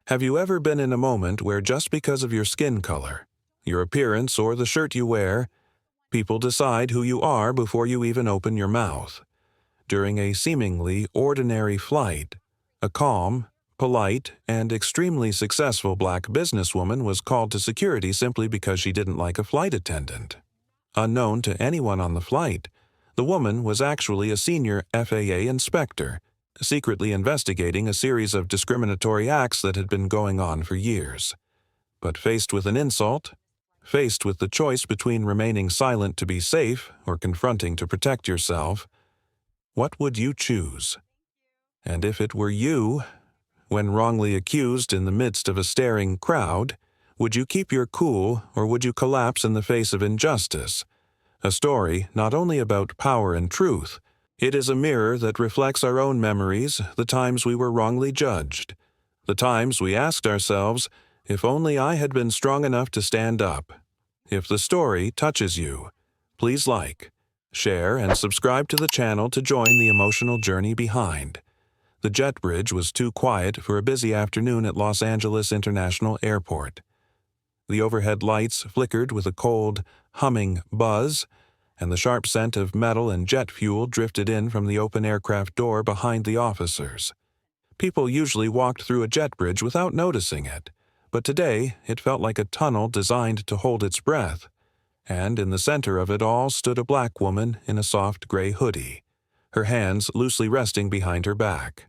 Have you ever been in a moment where just because of your skin color, your appearance, or the shirt you wear, people decide who you are before you even open your mouth? During a seemingly ordinary flight, a calm, polite, and extremely successful black businesswoman was called to security simply because she didn't like a flight attendant. Unknown to anyone on the flight, the woman was actually a senior FAA inspector, secretly investigating a series of discriminatory acts that had been going on for years. But faced with an insult, faced with the choice between remaining silent to be safe or confronting to protect yourself, what would you choose? And if it were you, when wrongly accused in the midst of a staring crowd, would you keep your cool or would you collapse in the face of injustice? A story not only about power and truth, it is a mirror that reflects our own memories, the times we were wrongly judged, the times we asked ourselves, if only I had been strong enough to stand up. If the story touches you, please like, share, and subscribe to the channel to join the emotional journey behind. The jet bridge was too quiet for a busy afternoon at Los Angeles International Airport. The overhead lights flickered with a cold, humming buzz, and the sharp scent of metal and jet fuel drifted in from the open aircraft door behind the officers. People usually walked through a jet bridge without noticing it, but today it felt like a tunnel designed to hold its breath, and in the center of it all stood a black woman in a soft gray hoodie, her hands loosely resting behind her back.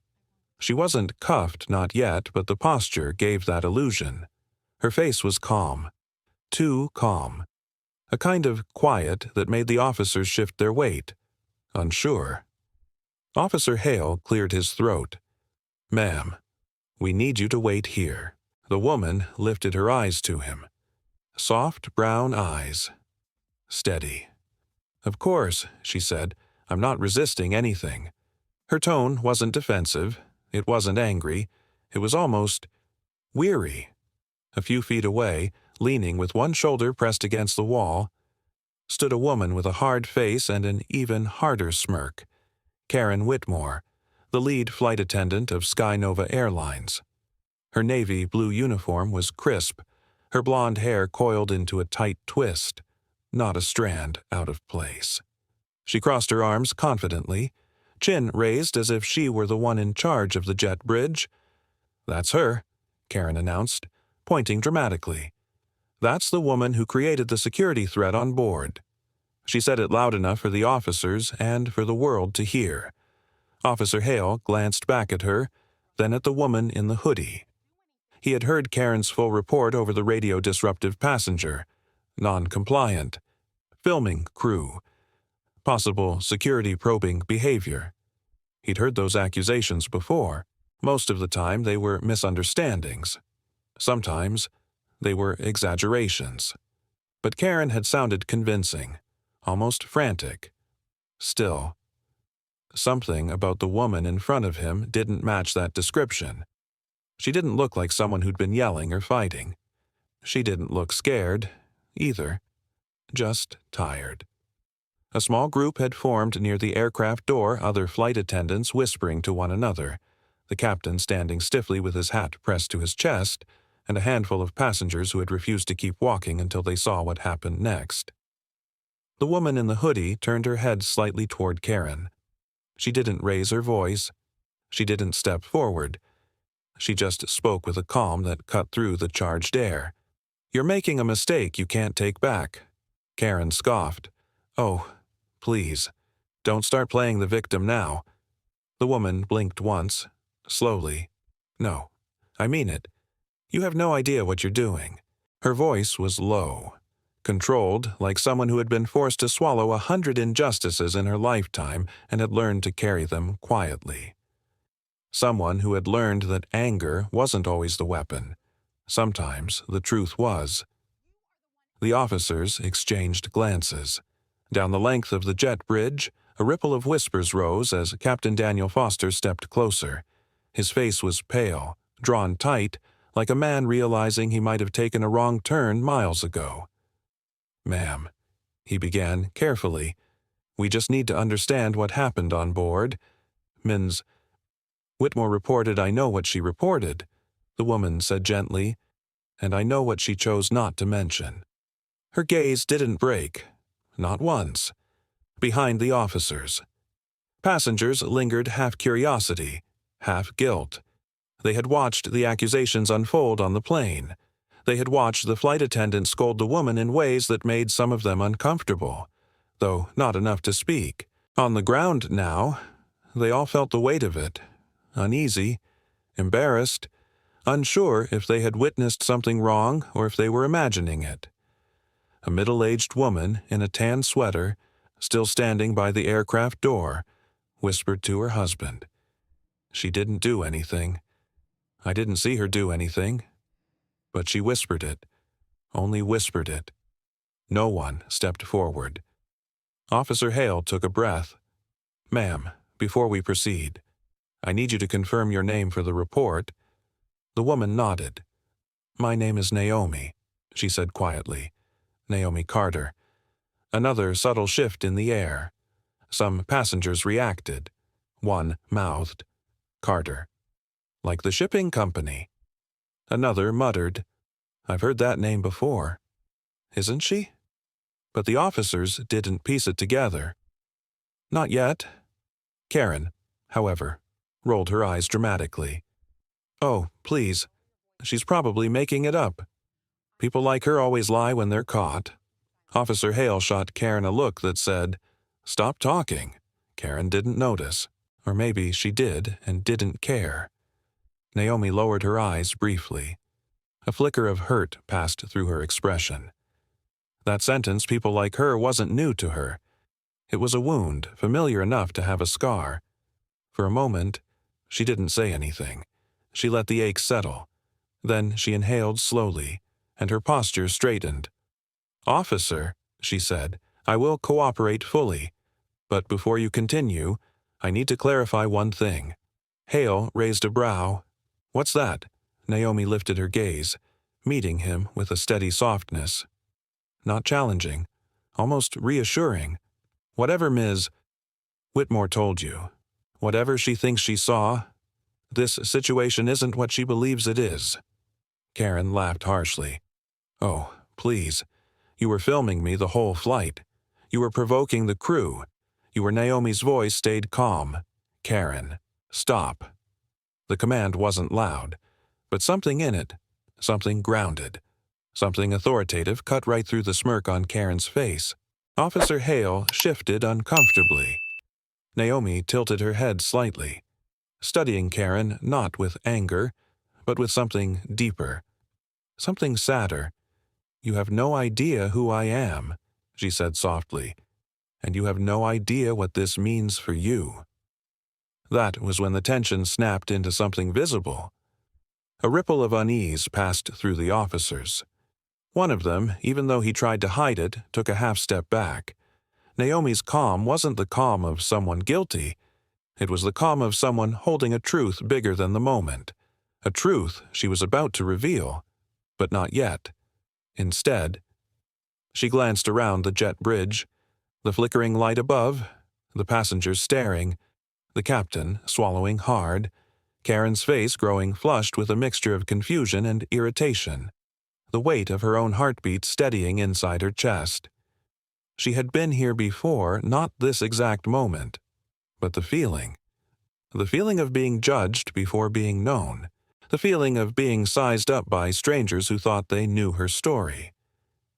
She wasn't cuffed, not yet, but the posture gave that illusion. Her face was calm, too calm. A kind of quiet that made the officers shift their weight, unsure. Officer Hale cleared his throat. "Ma'am, we need you to wait here." The woman lifted her eyes to him. Soft brown eyes. Steady. "Of course," she said, "I'm not resisting anything." Her tone wasn't defensive. It wasn't angry. It was almost weary. A few feet away, leaning with one shoulder pressed against the wall, stood a woman with a hard face and an even harder smirk. Karen Whitmore, the lead flight attendant of Sky Nova Airlines. Her navy blue uniform was crisp, her blonde hair coiled into a tight twist, not a strand out of place. She crossed her arms confidently, chin raised as if she were the one in charge of the jet bridge. "That's her," Karen announced, pointing dramatically. "That's the woman who created the security threat on board." She said it loud enough for the officers and for the world to hear. Officer Hale glanced back at her, then at the woman in the hoodie. He had heard Karen's full report over the radio disruptive passenger, non-compliant, filming crew, possible security probing behavior. He'd heard those accusations before. Most of the time they were misunderstandings. Sometimes they were exaggerations. But Karen had sounded convincing, almost frantic. Still, something about the woman in front of him didn't match that description. She didn't look like someone who'd been yelling or fighting. She didn't look scared, either. Just tired. A small group had formed near the aircraft door, other flight attendants whispering to one another, the captain standing stiffly with his hat pressed to his chest, and a handful of passengers who had refused to keep walking until they saw what happened next. The woman in the hoodie turned her head slightly toward Karen. She didn't raise her voice. She didn't step forward. She just spoke with a calm that cut through the charged air. "You're making a mistake you can't take back." Karen scoffed. "Oh, please, don't start playing the victim now." The woman blinked once, slowly. "No, I mean it. You have no idea what you're doing." Her voice was low, controlled, like someone who had been forced to swallow 100 injustices in her lifetime and had learned to carry them quietly. Someone who had learned that anger wasn't always the weapon. Sometimes the truth was. The officers exchanged glances. Down the length of the jet bridge, a ripple of whispers rose as Captain Daniel Foster stepped closer. His face was pale, drawn tight, like a man realizing he might have taken a wrong turn miles ago. "Ma'am," he began carefully, "we just need to understand what happened on board. Whitmore reported I know what she reported. the woman said gently, and I know what she chose not to mention. Her gaze didn't break, not once, behind the officers. Passengers lingered half curiosity, half guilt. They had watched the accusations unfold on the plane. They had watched the flight attendant scold the woman in ways that made some of them uncomfortable, though not enough to speak. On the ground now, they all felt the weight of it, uneasy, embarrassed, unsure if they had witnessed something wrong or if they were imagining it. A middle-aged woman in a tan sweater, still standing by the aircraft door, whispered to her husband. She didn't do anything. I didn't see her do anything. But she whispered it, only whispered it. No one stepped forward. Officer Hale took a breath. Ma'am, before we proceed, I need you to confirm your name for the report. The woman nodded. My name is Naomi, she said quietly. Naomi Carter. Another subtle shift in the air. Some passengers reacted. One mouthed, Carter. Like the shipping company. Another muttered, I've heard that name before. Isn't she? But the officers didn't piece it together. Not yet. Karen, however, rolled her eyes dramatically. Oh, please. She's probably making it up. People like her always lie when they're caught. Officer Hale shot Karen a look that said, Stop talking. Karen didn't notice. Or maybe she did and didn't care. Naomi lowered her eyes briefly. A flicker of hurt passed through her expression. That sentence, people like her, wasn't new to her. It was a wound, familiar enough to have a scar. For a moment, she didn't say anything. She let the ache settle. Then she inhaled slowly, and her posture straightened. Officer, she said, I will cooperate fully. But before you continue, I need to clarify one thing. Hale raised a brow. What's that? Naomi lifted her gaze, meeting him with a steady softness. Not challenging, almost reassuring. Whatever Ms. Whitmore told you, whatever she thinks she saw, this situation isn't what she believes it is. Karen laughed harshly. Oh, please. You were filming me the whole flight. You were provoking the crew. Naomi's voice stayed calm. Karen, stop. The command wasn't loud, but something in it, something grounded, something authoritative cut right through the smirk on Karen's face. Officer Hale shifted uncomfortably. Naomi tilted her head slightly, studying Karen not with anger, but with something deeper, something sadder. You have no idea who I am, she said softly, and you have no idea what this means for you. That was when the tension snapped into something visible. A ripple of unease passed through the officers. One of them, even though he tried to hide it, took a half-step back. Naomi's calm wasn't the calm of someone guilty. It was the calm of someone holding a truth bigger than the moment. A truth she was about to reveal, but not yet. Instead, she glanced around the jet bridge, the flickering light above, the passengers staring, the captain swallowing hard, Karen's face growing flushed with a mixture of confusion and irritation, the weight of her own heartbeat steadying inside her chest. She had been here before, not this exact moment, but the feeling of being judged before being known, the feeling of being sized up by strangers who thought they knew her story.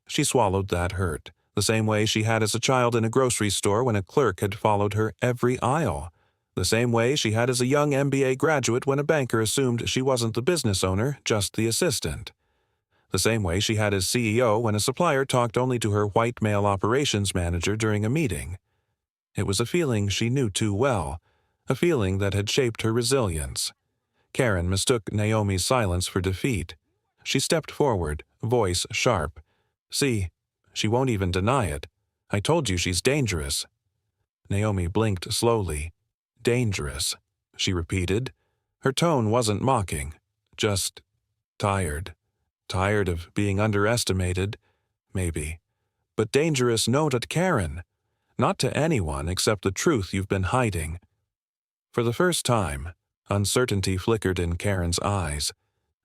She swallowed that hurt, the same way she had as a child in a grocery store when a clerk had followed her every aisle, the same way she had as a young MBA graduate when a banker assumed she wasn't the business owner, just the assistant. The same way she had as CEO when a supplier talked only to her white male operations manager during a meeting. It was a feeling she knew too well, a feeling that had shaped her resilience. Karen mistook Naomi's silence for defeat. She stepped forward, voice sharp. See, she won't even deny it. I told you she's dangerous. Naomi blinked slowly. Dangerous, she repeated. Her tone wasn't mocking, just tired. Tired of being underestimated, maybe. But dangerous no to Karen. Not to anyone except the truth you've been hiding. For the first time, uncertainty flickered in Karen's eyes.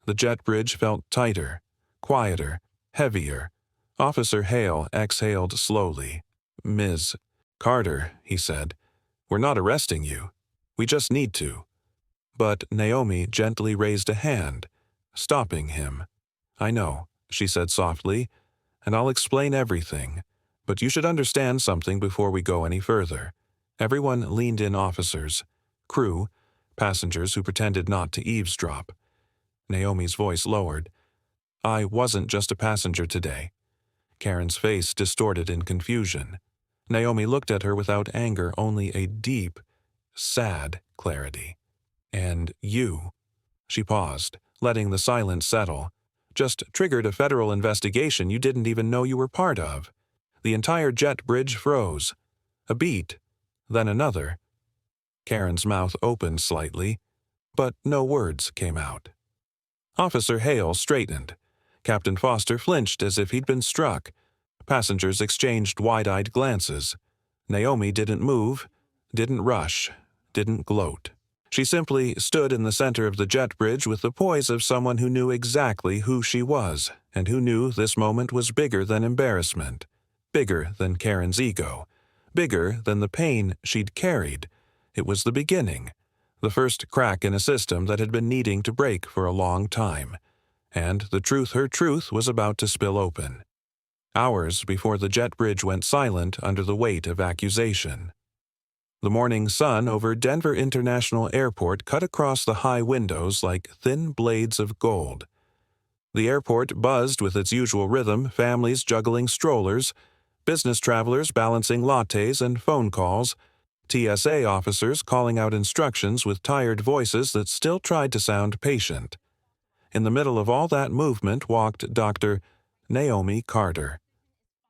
The jet bridge felt tighter, quieter, heavier. Officer Hale exhaled slowly. "Ms. Carter," he said, "we're not arresting you. We just need to." But Naomi gently raised a hand, stopping him. "I know," she said softly, "and I'll explain everything. But you should understand something before we go any further." Everyone leaned in, officers, crew, passengers who pretended not to eavesdrop. Naomi's voice lowered. "I wasn't just a passenger today." Karen's face distorted in confusion. Naomi looked at her without anger, only a deep, sad clarity. "And you," she paused, letting the silence settle, "just triggered a federal investigation you didn't even know you were part of." The entire jet bridge froze. A beat, then another. Karen's mouth opened slightly, but no words came out. Officer Hale straightened. Captain Foster flinched as if he'd been struck. Passengers exchanged wide-eyed glances. Naomi didn't move, didn't rush, didn't gloat. She simply stood in the center of the jet bridge with the poise of someone who knew exactly who she was, and who knew this moment was bigger than embarrassment, bigger than Karen's ego, bigger than the pain she'd carried. It was the beginning, the first crack in a system that had been needing to break for a long time, and her truth was about to spill open. Hours before the jet bridge went silent under the weight of accusation. The morning sun over Denver International Airport cut across the high windows like thin blades of gold. The airport buzzed with its usual rhythm, families juggling strollers, business travelers balancing lattes and phone calls, TSA officers calling out instructions with tired voices that still tried to sound patient. In the middle of all that movement walked Dr. Naomi Carter.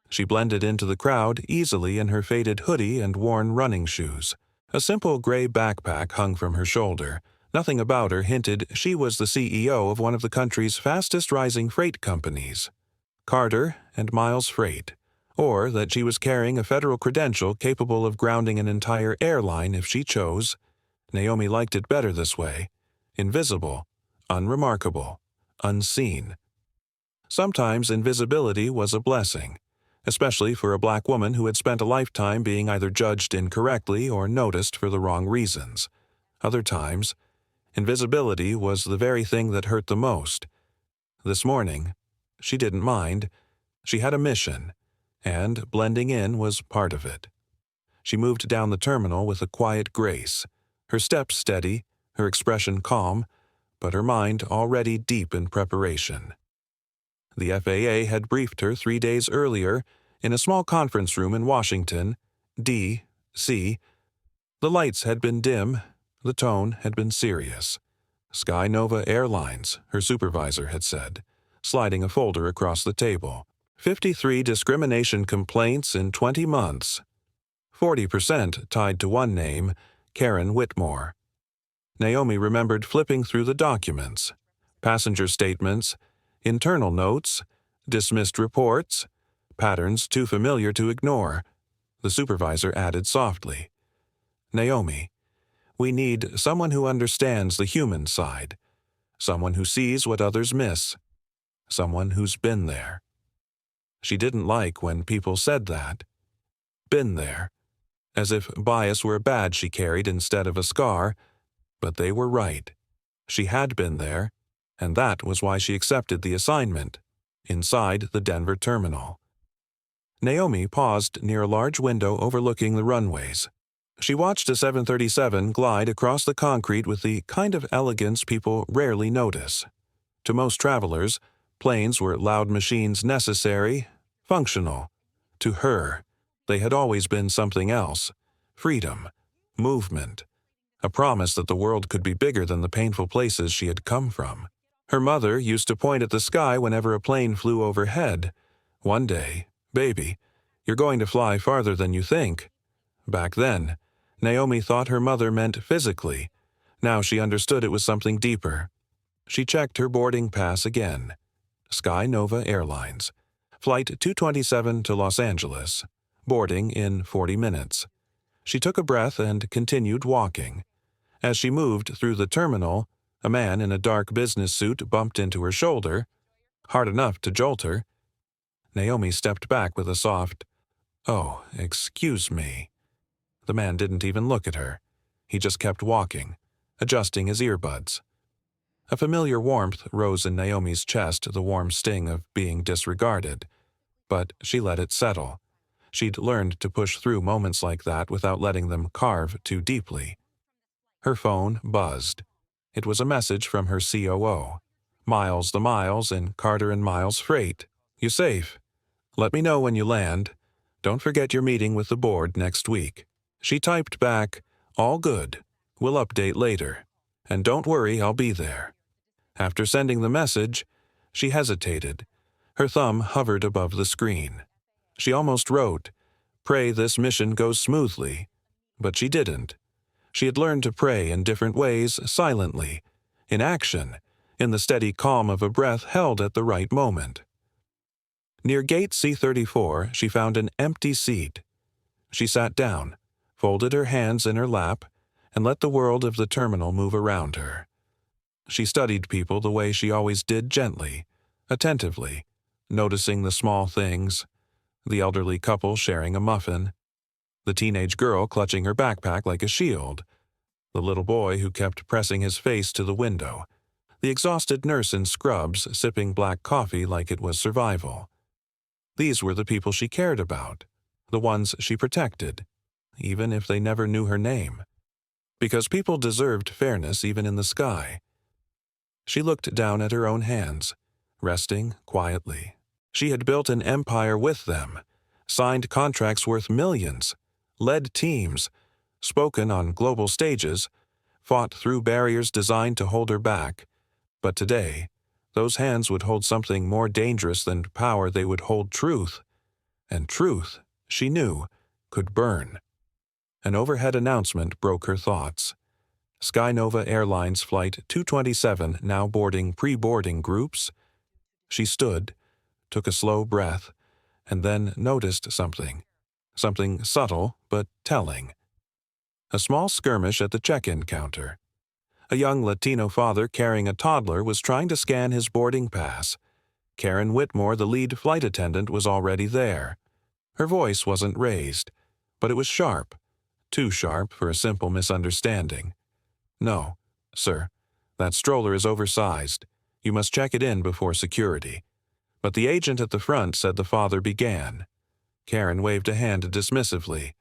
She blended into the crowd easily in her faded hoodie and worn running shoes. A simple gray backpack hung from her shoulder. Nothing about her hinted she was the CEO of one of the country's fastest-rising freight companies, Carter and Miles Freight, or that she was carrying a federal credential capable of grounding an entire airline if she chose. Naomi liked it better this way. Invisible, unremarkable, unseen. Sometimes invisibility was a blessing, especially for a black woman who had spent a lifetime being either judged incorrectly or noticed for the wrong reasons. Other times, invisibility was the very thing that hurt the most. This morning, she didn't mind. She had a mission, and blending in was part of it. She moved down the terminal with a quiet grace, her steps steady, her expression calm, but her mind already deep in preparation. The FAA had briefed her 3 days earlier in a small conference room in Washington, D.C. The lights had been dim, the tone had been serious. Sky Nova Airlines, her supervisor had said, sliding a folder across the table. 53 discrimination complaints in 20 months. 40% tied to one name, Karen Whitmore. Naomi remembered flipping through the documents. Passenger statements, internal notes, dismissed reports, patterns too familiar to ignore. The supervisor added softly, "Naomi, we need someone who understands the human side, someone who sees what others miss, someone who's been there." She didn't like when people said that. Been there. As if bias were a badge she carried instead of a scar, but they were right. She had been there, and that was why she accepted the assignment, inside the Denver terminal. Naomi paused near a large window overlooking the runways. She watched a 737 glide across the concrete with the kind of elegance people rarely notice. To most travelers, planes were loud machines necessary, functional. To her, they had always been something else: freedom, movement, a promise that the world could be bigger than the painful places she had come from. Her mother used to point at the sky whenever a plane flew overhead. "One day, baby, you're going to fly farther than you think." Back then, Naomi thought her mother meant physically. Now she understood it was something deeper. She checked her boarding pass again. Sky Nova Airlines. Flight 227 to Los Angeles. Boarding in 40 minutes. She took a breath and continued walking. As she moved through the terminal, A man in a dark business suit bumped into her shoulder, hard enough to jolt her. Naomi stepped back with a soft, "Oh, excuse me." The man didn't even look at her. He just kept walking, adjusting his earbuds. A familiar warmth rose in Naomi's chest, the warm sting of being disregarded. But she let it settle. She'd learned to push through moments like that without letting them carve too deeply. Her phone buzzed. It was a message from her COO. "Miles the Miles in Carter and Miles Freight. You safe? Let me know when you land. Don't forget your meeting with the board next week." She typed back, "All good. We'll update later. And don't worry, I'll be there." After sending the message, she hesitated. Her thumb hovered above the screen. She almost wrote, "Pray this mission goes smoothly." But she didn't. She had learned to pray in different ways, silently, in action, in the steady calm of a breath held at the right moment. Near gate C-34, she found an empty seat. She sat down, folded her hands in her lap, and let the world of the terminal move around her. She studied people the way she always did, gently, attentively, noticing the small things, the elderly couple sharing a muffin, the teenage girl clutching her backpack like a shield, the little boy who kept pressing his face to the window, the exhausted nurse in scrubs sipping black coffee like it was survival. These were the people she cared about, the ones she protected, even if they never knew her name. Because people deserved fairness even in the sky. She looked down at her own hands, resting quietly. She had built an empire with them, signed contracts worth millions, led teams, spoken on global stages, fought through barriers designed to hold her back. But today, those hands would hold something more dangerous than power. They would hold truth. And truth, she knew, could burn. An overhead announcement broke her thoughts. SkyNova Airlines Flight 227 now boarding pre-boarding groups. She stood, took a slow breath, and then noticed something subtle but telling. A small skirmish at the check-in counter. A young Latino father carrying a toddler was trying to scan his boarding pass. Karen Whitmore, the lead flight attendant, was already there. Her voice wasn't raised, but it was sharp, too sharp for a simple misunderstanding. "No, sir, that stroller is oversized. You must check it in before security." But the agent at the front said the father began. Karen waved a hand dismissively.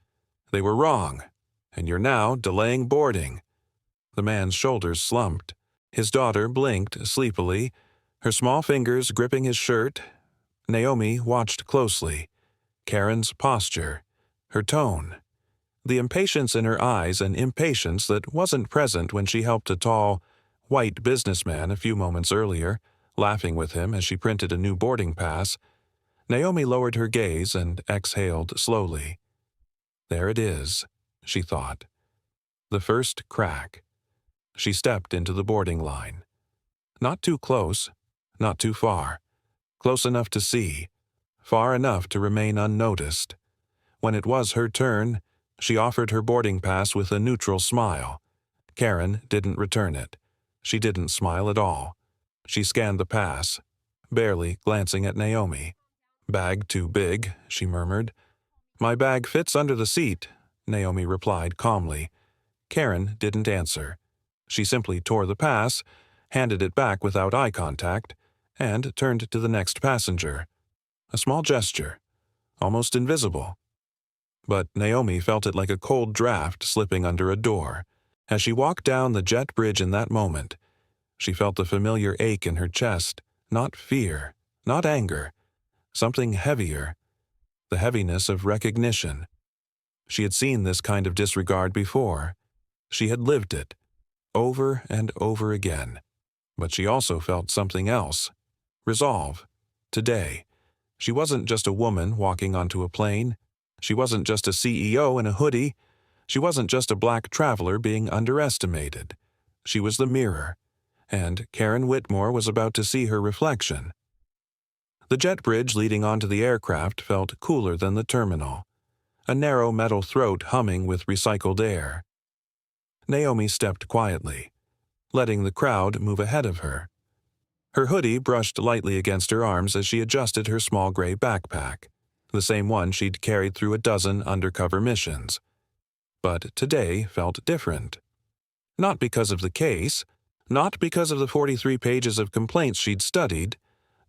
"They were wrong, and you're now delaying boarding." The man's shoulders slumped. His daughter blinked sleepily, her small fingers gripping his shirt. Naomi watched closely. Karen's posture, her tone, the impatience in her eyes, an impatience that wasn't present when she helped a tall, white businessman a few moments earlier, laughing with him as she printed a new boarding pass. Naomi lowered her gaze and exhaled slowly. There it is, she thought. The first crack. She stepped into the boarding line. Not too close, not too far. Close enough to see, far enough to remain unnoticed. When it was her turn, she offered her boarding pass with a neutral smile. Karen didn't return it. She didn't smile at all. She scanned the pass, barely glancing at Naomi. "Bag too big," she murmured. "My bag fits under the seat," Naomi replied calmly. Karen didn't answer. She simply tore the pass, handed it back without eye contact, and turned to the next passenger. A small gesture, almost invisible. But Naomi felt it like a cold draft slipping under a door. As she walked down the jet bridge in that moment, she felt the familiar ache in her chest, not fear, not anger, something heavier, the heaviness of recognition. She had seen this kind of disregard before. She had lived it, over and over again. But she also felt something else. Resolve. Today. She wasn't just a woman walking onto a plane. She wasn't just a CEO in a hoodie. She wasn't just a black traveler being underestimated. She was the mirror. And Karen Whitmore was about to see her reflection. The jet bridge leading onto the aircraft felt cooler than the terminal. A narrow metal throat humming with recycled air. Naomi stepped quietly. letting the crowd move ahead of her. Her hoodie brushed lightly against her arms as she adjusted her small gray backpack, the same one she'd carried through a dozen undercover missions. But today felt different. Not because of the case, not because of the 43 pages of complaints she'd studied,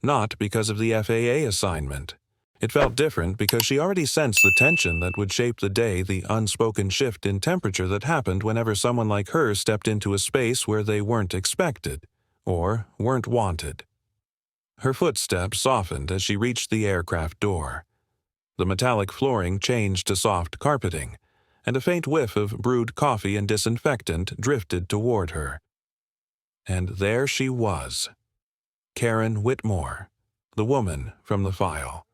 not because of the FAA assignment. It felt different because she already sensed the tension that would shape the day, the unspoken shift in temperature that happened whenever someone like her stepped into a space where they weren't expected, or weren't wanted. Her footsteps softened as she reached the aircraft door. The metallic flooring changed to soft carpeting, and a faint whiff of brewed coffee and disinfectant drifted toward her. And there she was. Karen Whitmore, the woman from the file,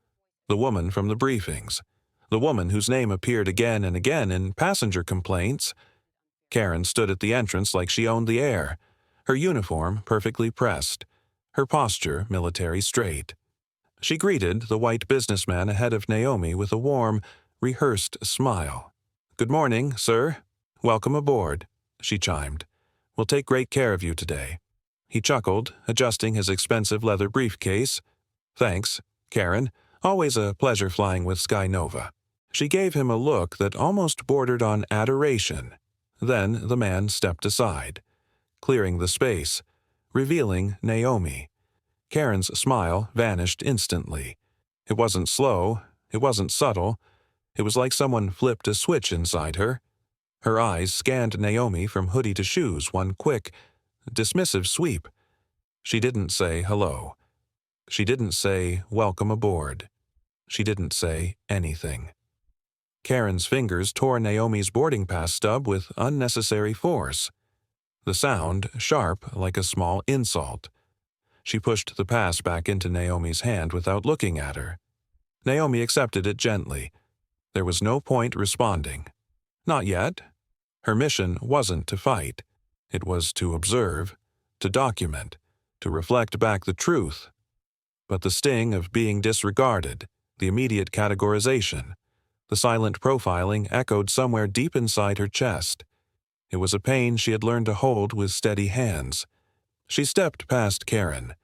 the woman from the briefings, the woman whose name appeared again and again in passenger complaints. Karen stood at the entrance like she owned the air, her uniform perfectly pressed, her posture military straight. She greeted the white businessman ahead of Naomi with a warm, rehearsed smile. "Good morning, sir. Welcome aboard," she chimed. "We'll take great care of you today." He chuckled, adjusting his expensive leather briefcase. "Thanks, Karen. Always a pleasure flying with Sky Nova." She gave him a look that almost bordered on adoration. Then the man stepped aside, clearing the space, revealing Naomi. Karen's smile vanished instantly. It wasn't slow, it wasn't subtle. It was like someone flipped a switch inside her. Her eyes scanned Naomi from hoodie to shoes, one quick, dismissive sweep. She didn't say hello. She didn't say welcome aboard. She didn't say anything. Karen's fingers tore Naomi's boarding pass stub with unnecessary force. The sound sharp like a small insult. She pushed the pass back into Naomi's hand without looking at her. Naomi accepted it gently. There was no point responding. Not yet. Her mission wasn't to fight. It was to observe, to document, to reflect back the truth. But the sting of being disregarded, the immediate categorization, the silent profiling echoed somewhere deep inside her chest. It was a pain she had learned to hold with steady hands. She stepped past Karen,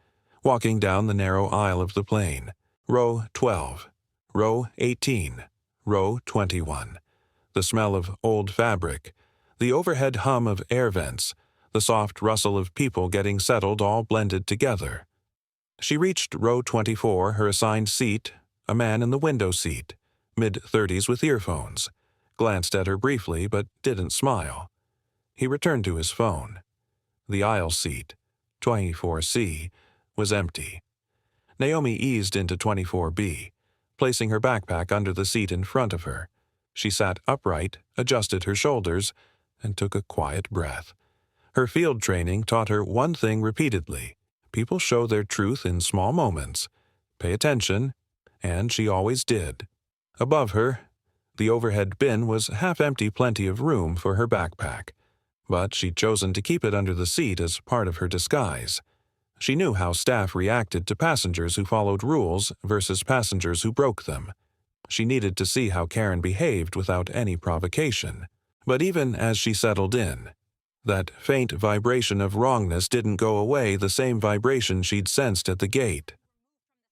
walking down the narrow aisle of the plane. Row 12, row 18, row 21. The smell of old fabric, the overhead hum of air vents, the soft rustle of people getting settled all blended together. She reached row 24, her assigned seat, a man in the window seat, mid-30s with earphones, glanced at her briefly but didn't smile. He returned to his phone. The aisle seat, 24C, was empty. Naomi eased into 24B, placing her backpack under the seat in front of her. She sat upright, adjusted her shoulders, and took a quiet breath. Her field training taught her one thing repeatedly. People show their truth in small moments. Pay attention, and she always did. Above her, the overhead bin was half-empty, plenty of room for her backpack. But she'd chosen to keep it under the seat as part of her disguise. She knew how staff reacted to passengers who followed rules versus passengers who broke them. She needed to see how Karen behaved without any provocation. But even as she settled in, that faint vibration of wrongness didn't go away, the same vibration she'd sensed at the gate.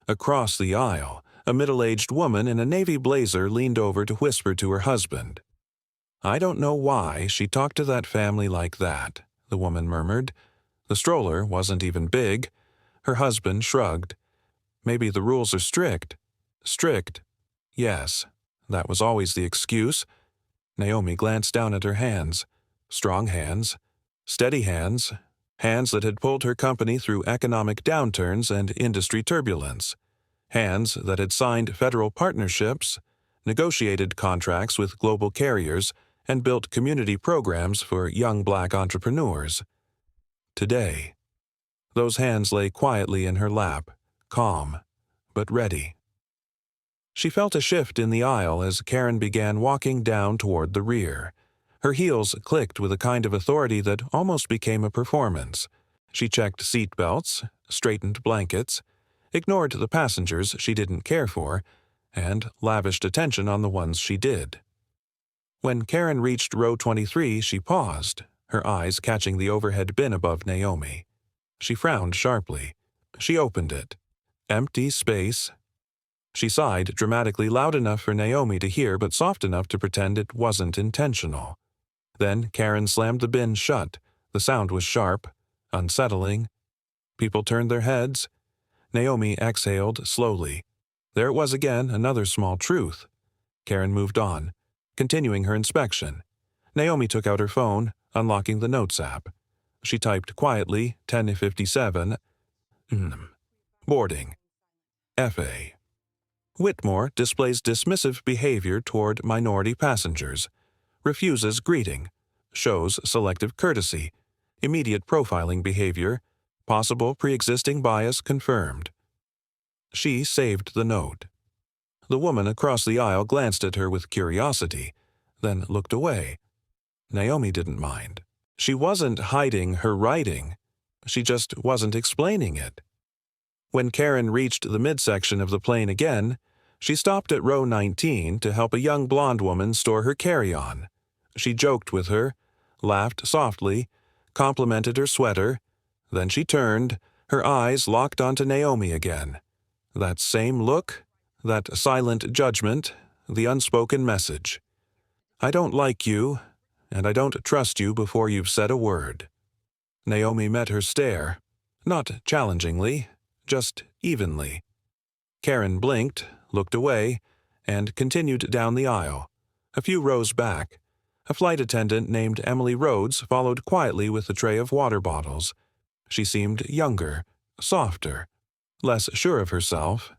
Across the aisle, a middle-aged woman in a navy blazer leaned over to whisper to her husband. "I don't know why she talked to that family like that," the woman murmured. The stroller wasn't even big. Her husband shrugged. "Maybe the rules are strict." Strict? Yes. That was always the excuse. Naomi glanced down at her hands. Strong hands. Steady hands. Hands that had pulled her company through economic downturns and industry turbulence. Hands that had signed federal partnerships, negotiated contracts with global carriers, and built community programs for young Black entrepreneurs. Today, those hands lay quietly in her lap, calm, but ready. She felt a shift in the aisle as Karen began walking down toward the rear. Her heels clicked with a kind of authority that almost became a performance. She checked seat belts, straightened blankets, ignored the passengers she didn't care for, and lavished attention on the ones she did. When Karen reached row 23, she paused, her eyes catching the overhead bin above Naomi. She frowned sharply. She opened it. Empty space. She sighed dramatically, loud enough for Naomi to hear but soft enough to pretend it wasn't intentional. Then Karen slammed the bin shut. The sound was sharp, unsettling. People turned their heads. Naomi exhaled slowly. There it was again, another small truth. Karen moved on, continuing her inspection. Naomi took out her phone, unlocking the Notes app. She typed quietly, 10:57. Boarding. FAA. Whitmore displays dismissive behavior toward minority passengers. Refuses greeting. Shows selective courtesy. Immediate profiling behavior. Possible pre-existing bias confirmed. She saved the note. The woman across the aisle glanced at her with curiosity, then looked away. Naomi didn't mind. She wasn't hiding her writing. She just wasn't explaining it. When Karen reached the midsection of the plane again, she stopped at row 19 to help a young blonde woman store her carry-on. She joked with her, laughed softly, complimented her sweater. Then she turned, her eyes locked onto Naomi again. That same look, that silent judgment, the unspoken message. I don't like you, and I don't trust you before you've said a word. Naomi met her stare, not challengingly, just evenly. Karen blinked, looked away, and continued down the aisle. A few rows back, a flight attendant named Emily Rhodes followed quietly with a tray of water bottles. She seemed younger, softer, less sure of herself.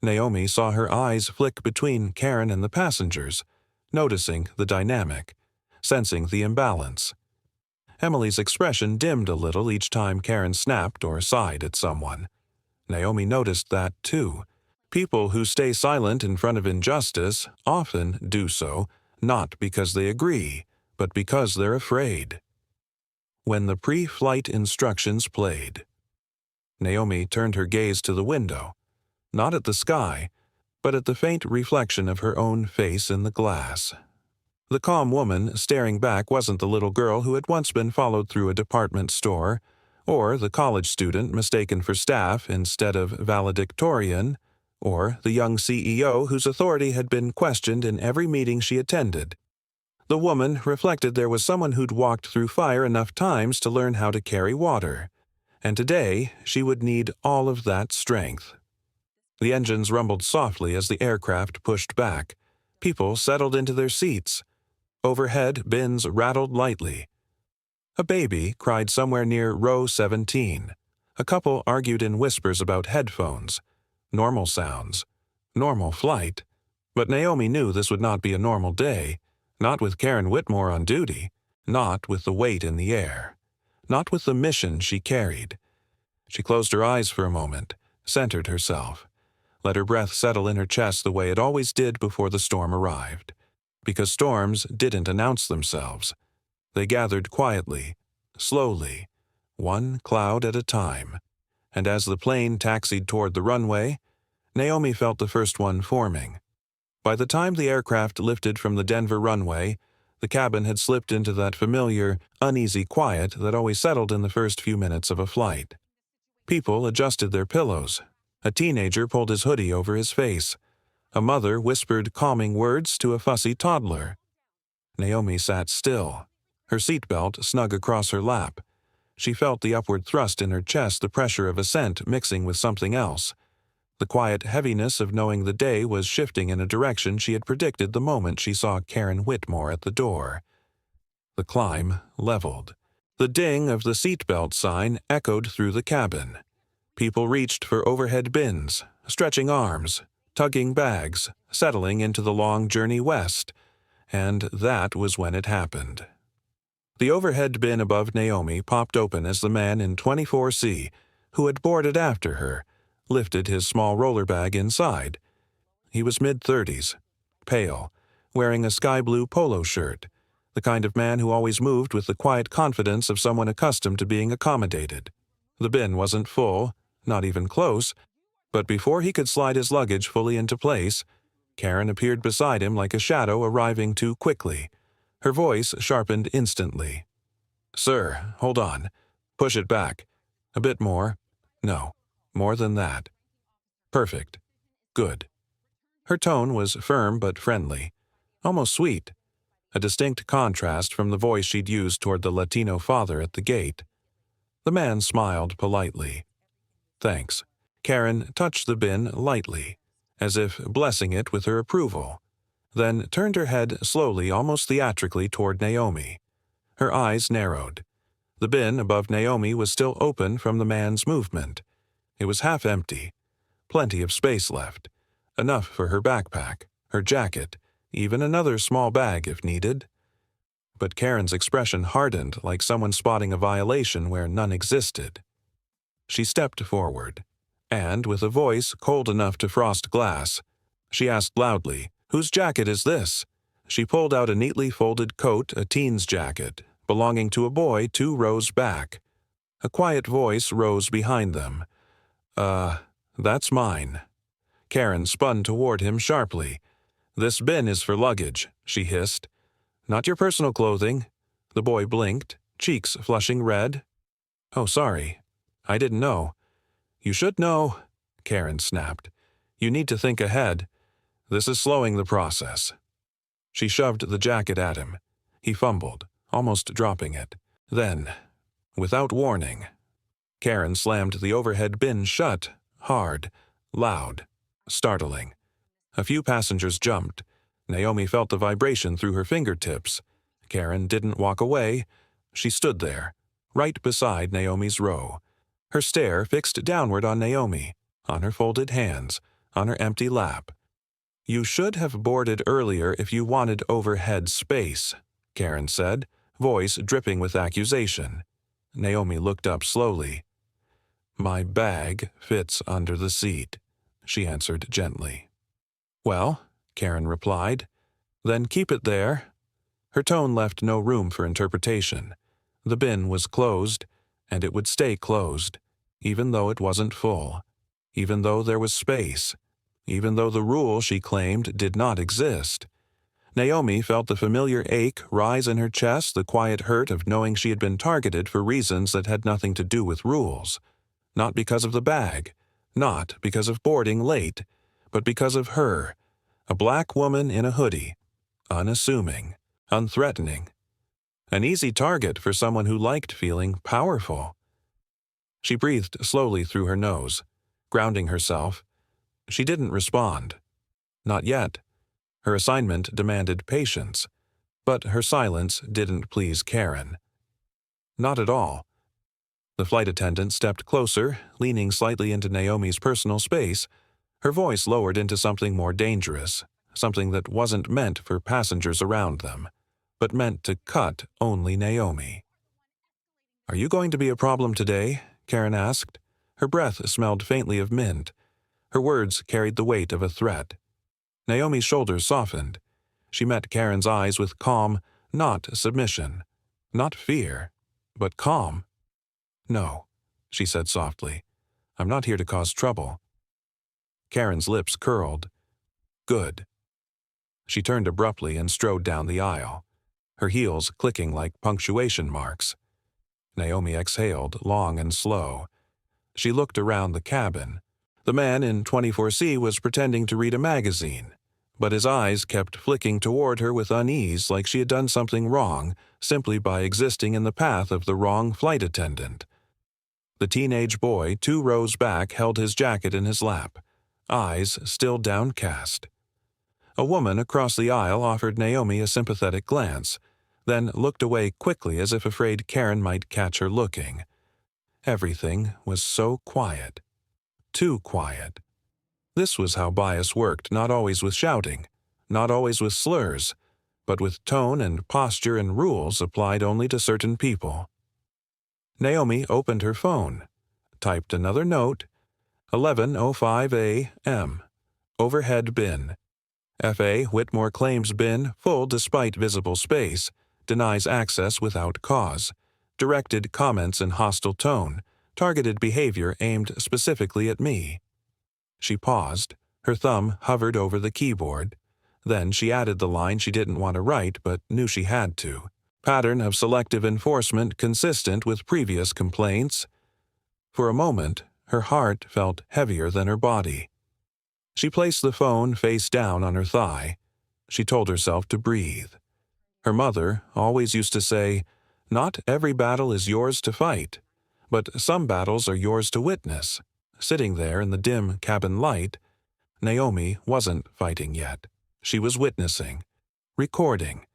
Naomi saw her eyes flick between Karen and the passengers, noticing the dynamic, sensing the imbalance. Emily's expression dimmed a little each time Karen snapped or sighed at someone. Naomi noticed that, too. People who stay silent in front of injustice often do so, not because they agree, but because they're afraid. When the pre-flight instructions played, Naomi turned her gaze to the window, not at the sky, but at the faint reflection of her own face in the glass. The calm woman staring back wasn't the little girl who had once been followed through a department store, or the college student mistaken for staff instead of valedictorian, or the young CEO whose authority had been questioned in every meeting she attended. The woman reflected there was someone who'd walked through fire enough times to learn how to carry water, and today she would need all of that strength. The engines rumbled softly as the aircraft pushed back. People settled into their seats. Overhead, bins rattled lightly. A baby cried somewhere near row 17. A couple argued in whispers about headphones. Normal sounds. Normal flight. But Naomi knew this would not be a normal day. Not with Karen Whitmore on duty. Not with the weight in the air. Not with the mission she carried. She closed her eyes for a moment, centered herself. Let her breath settle in her chest the way it always did before the storm arrived. Because storms didn't announce themselves. They gathered quietly, slowly, one cloud at a time. And as the plane taxied toward the runway, Naomi felt the first one forming. By the time the aircraft lifted from the Denver runway, the cabin had slipped into that familiar, uneasy quiet that always settled in the first few minutes of a flight. People adjusted their pillows. A teenager pulled his hoodie over his face. A mother whispered calming words to a fussy toddler. Naomi sat still, her seatbelt snug across her lap. She felt the upward thrust in her chest, the pressure of ascent mixing with something else. The quiet heaviness of knowing the day was shifting in a direction she had predicted the moment she saw Karen Whitmore at the door. The climb leveled. The ding of the seatbelt sign echoed through the cabin. People reached for overhead bins, stretching arms, tugging bags, settling into the long journey west. And that was when it happened. The overhead bin above Naomi popped open as the man in 24C, who had boarded after her, lifted his small roller bag inside. He was mid-30s, pale, wearing a sky-blue polo shirt, the kind of man who always moved with the quiet confidence of someone accustomed to being accommodated. The bin wasn't full, not even close, but before he could slide his luggage fully into place, Karen appeared beside him like a shadow arriving too quickly. Her voice sharpened instantly. Sir, hold on. Push it back. A bit more. No, more than that. Perfect. Good. Her tone was firm but friendly, almost sweet, a distinct contrast from the voice she'd used toward the Latino father at the gate. The man smiled politely. Thanks. Karen touched the bin lightly, as if blessing it with her approval, then turned her head slowly, almost theatrically, toward Naomi. Her eyes narrowed. The bin above Naomi was still open from the man's movement. It was half empty. Plenty of space left. Enough for her backpack, her jacket, even another small bag if needed. But Karen's expression hardened like someone spotting a violation where none existed. She stepped forward, and, with a voice cold enough to frost glass, she asked loudly, "Whose jacket is this?" She pulled out a neatly folded coat, a teen's jacket, belonging to a boy 2 rows back. A quiet voice rose behind them. That's mine." Karen spun toward him sharply. "This bin is for luggage," she hissed. "Not your personal clothing." The boy blinked, cheeks flushing red. "Oh, sorry. I didn't know." "You should know," Karen snapped. "You need to think ahead. This is slowing the process." She shoved the jacket at him. He fumbled, almost dropping it. Then, without warning, Karen slammed the overhead bin shut, hard, loud, startling. A few passengers jumped. Naomi felt the vibration through her fingertips. Karen didn't walk away. She stood there, right beside Naomi's row, her stare fixed downward on Naomi, on her folded hands, on her empty lap. "You should have boarded earlier if you wanted overhead space," Karen said, voice dripping with accusation. Naomi looked up slowly. "My bag fits under the seat," she answered gently. "Well," Karen replied, "then keep it there." Her tone left no room for interpretation. The bin was closed, and it would stay closed, even though it wasn't full, even though there was space, even though the rule she claimed did not exist. Naomi felt the familiar ache rise in her chest, the quiet hurt of knowing she had been targeted for reasons that had nothing to do with rules. Not because of the bag, not because of boarding late, but because of her, a black woman in a hoodie, unassuming, unthreatening. An easy target for someone who liked feeling powerful. She breathed slowly through her nose, grounding herself. She didn't respond. Not yet. Her assignment demanded patience, but her silence didn't please Karen. Not at all. The flight attendant stepped closer, leaning slightly into Naomi's personal space, her voice lowered into something more dangerous, something that wasn't meant for passengers around them, but meant to cut only Naomi. "Are you going to be a problem today?" Karen asked. Her breath smelled faintly of mint. Her words carried the weight of a threat. Naomi's shoulders softened. She met Karen's eyes with calm, not submission, not fear, but calm. "No," she said softly. "I'm not here to cause trouble." Karen's lips curled. "Good." She turned abruptly and strode down the aisle, her heels clicking like punctuation marks. Naomi exhaled, long and slow. She looked around the cabin. The man in 24C was pretending to read a magazine, but his eyes kept flicking toward her with unease, like she had done something wrong simply by existing in the path of the wrong flight attendant. The teenage boy 2 rows back held his jacket in his lap, eyes still downcast. A woman across the aisle offered Naomi a sympathetic glance, then looked away quickly as if afraid Karen might catch her looking. Everything was so quiet. Too quiet. This was how bias worked, not always with shouting, not always with slurs, but with tone and posture and rules applied only to certain people. Naomi opened her phone, typed another note, 11:05 a.m. Overhead bin. FAA Whitmore claims bin full despite visible space, denies access without cause, directed comments in hostile tone, targeted behavior aimed specifically at me. She paused, her thumb hovered over the keyboard. Then she added the line she didn't want to write but knew she had to. pattern of selective enforcement consistent with previous complaints. For a moment, her heart felt heavier than her body. She placed the phone face down on her thigh. She told herself to breathe. Her mother always used to say, "Not every battle is yours to fight, but some battles are yours to witness." Sitting there in the dim cabin light, Naomi wasn't fighting yet. She was witnessing, recording,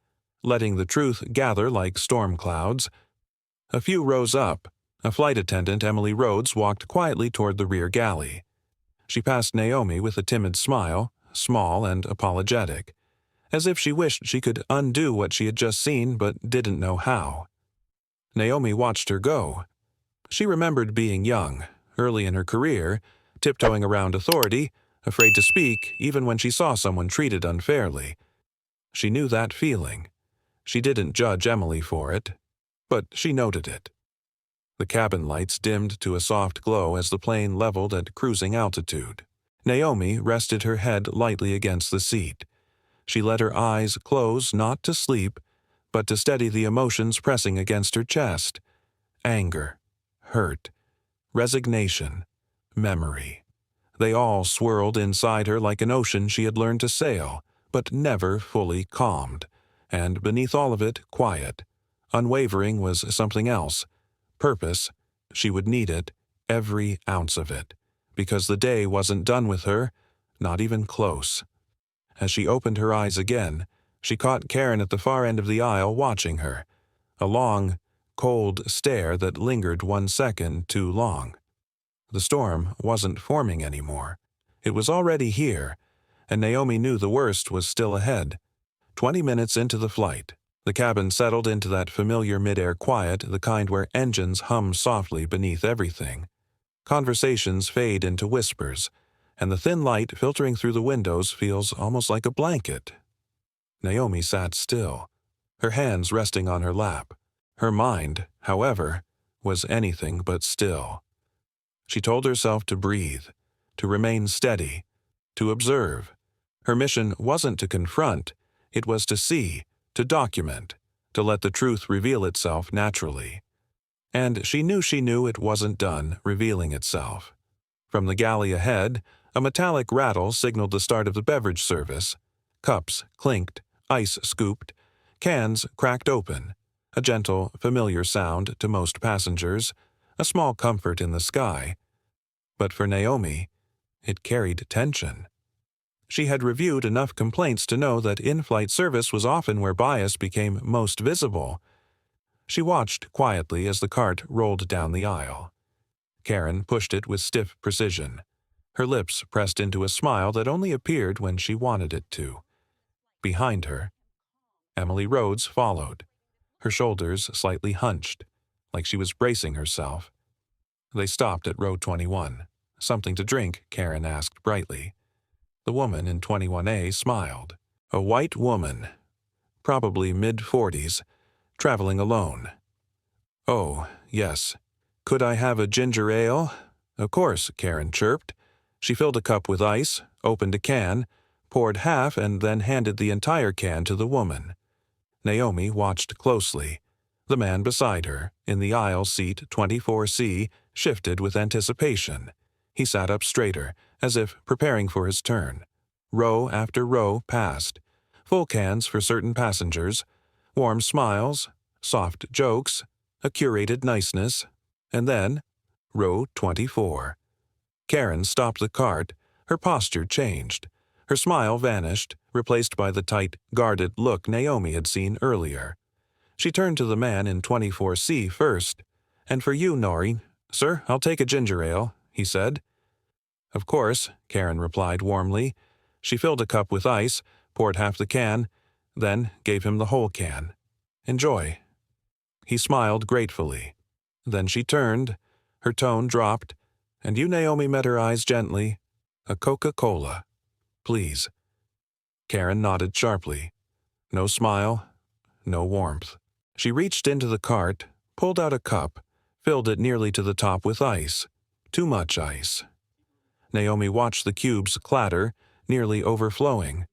letting the truth gather like storm clouds. A few rows up, a flight attendant, Emily Rhodes, walked quietly toward the rear galley. She passed Naomi with a timid smile, small and apologetic, as if she wished she could undo what she had just seen but didn't know how. Naomi watched her go. She remembered being young, early in her career, tiptoeing around authority, afraid to speak even when she saw someone treated unfairly. She knew that feeling. She didn't judge Emily for it, but she noted it. The cabin lights dimmed to a soft glow as the plane leveled at cruising altitude. Naomi rested her head lightly against the seat. She let her eyes close not to sleep, but to steady the emotions pressing against her chest. Anger, hurt, resignation, memory. They all swirled inside her like an ocean she had learned to sail, but never fully calmed. And beneath all of it, quiet. Unwavering was something else. Purpose. She would need it, every ounce of it, because the day wasn't done with her, not even close. As she opened her eyes again, she caught Karen at the far end of the aisle watching her. A long, cold stare that lingered 1 second too long. The storm wasn't forming anymore. It was already here, and Naomi knew the worst was still ahead. 20 minutes into the flight, the cabin settled into that familiar mid-air quiet, the kind where engines hum softly beneath everything. Conversations fade into whispers, and the thin light filtering through the windows feels almost like a blanket. Naomi sat still, her hands resting on her lap. Her mind, however, was anything but still. She told herself to breathe, to remain steady, to observe. Her mission wasn't to confront, it was to see, to document, to let the truth reveal itself naturally. And she knew it wasn't done revealing itself. From the galley ahead, a metallic rattle signaled the start of the beverage service. Cups clinked, ice scooped, cans cracked open. A gentle, familiar sound to most passengers, a small comfort in the sky. But for Naomi, it carried tension. She had reviewed enough complaints to know that in-flight service was often where bias became most visible. She watched quietly as the cart rolled down the aisle. Karen pushed it with stiff precision, her lips pressed into a smile that only appeared when she wanted it to. Behind her, Emily Rhodes followed, her shoulders slightly hunched, like she was bracing herself. They stopped at row 21. "Something to drink?" Karen asked brightly. The woman in 21A smiled. A white woman, probably mid-40s, traveling alone. "Oh, yes. Could I have a ginger ale?" "Of course," Karen chirped. She filled a cup with ice, opened a can, poured half, and then handed the entire can to the woman. Naomi watched closely. The man beside her, in the aisle seat 24C, shifted with anticipation. He sat up straighter, as if preparing for his turn. Row after row passed. Full cans for certain passengers, warm smiles, soft jokes, a curated niceness, and then row 24. Karen stopped the cart. Her posture changed. Her smile vanished, replaced by the tight, guarded look Naomi had seen earlier. She turned to the man in 24C first. "And for you, Nori." "Sir, I'll take a ginger ale," he said. "Of course," Karen replied warmly. She filled a cup with ice, poured half the can, then gave him the whole can. "Enjoy." He smiled gratefully. Then she turned. Her tone dropped. "And you," Naomi met her eyes gently. "A Coca-Cola, please." Karen nodded sharply. No smile, no warmth. She reached into the cart, pulled out a cup, filled it nearly to the top with ice. Too much ice. Naomi watched the cubes clatter, nearly overflowing.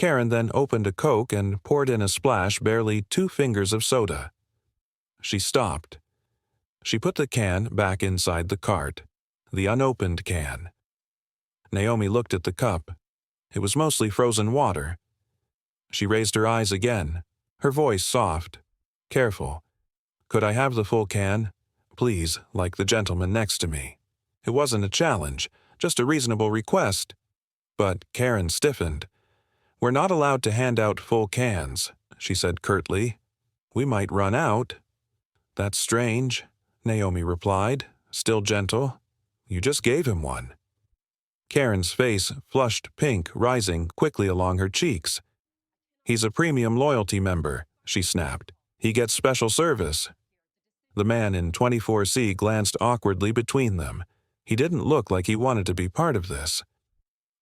Karen then opened a Coke and poured in a splash barely 2 fingers of soda. She stopped. She put the can back inside the cart, the unopened can. Naomi looked at the cup. It was mostly frozen water. She raised her eyes again, her voice soft, careful. "Could I have the full can? Please, like the gentleman next to me." It wasn't a challenge, just a reasonable request. But Karen stiffened. "We're not allowed to hand out full cans," she said curtly. "We might run out." "That's strange," Naomi replied, still gentle. "You just gave him one." Karen's face flushed pink, rising quickly along her cheeks. "He's a premium loyalty member," she snapped. "He gets special service." The man in 24C glanced awkwardly between them. He didn't look like he wanted to be part of this.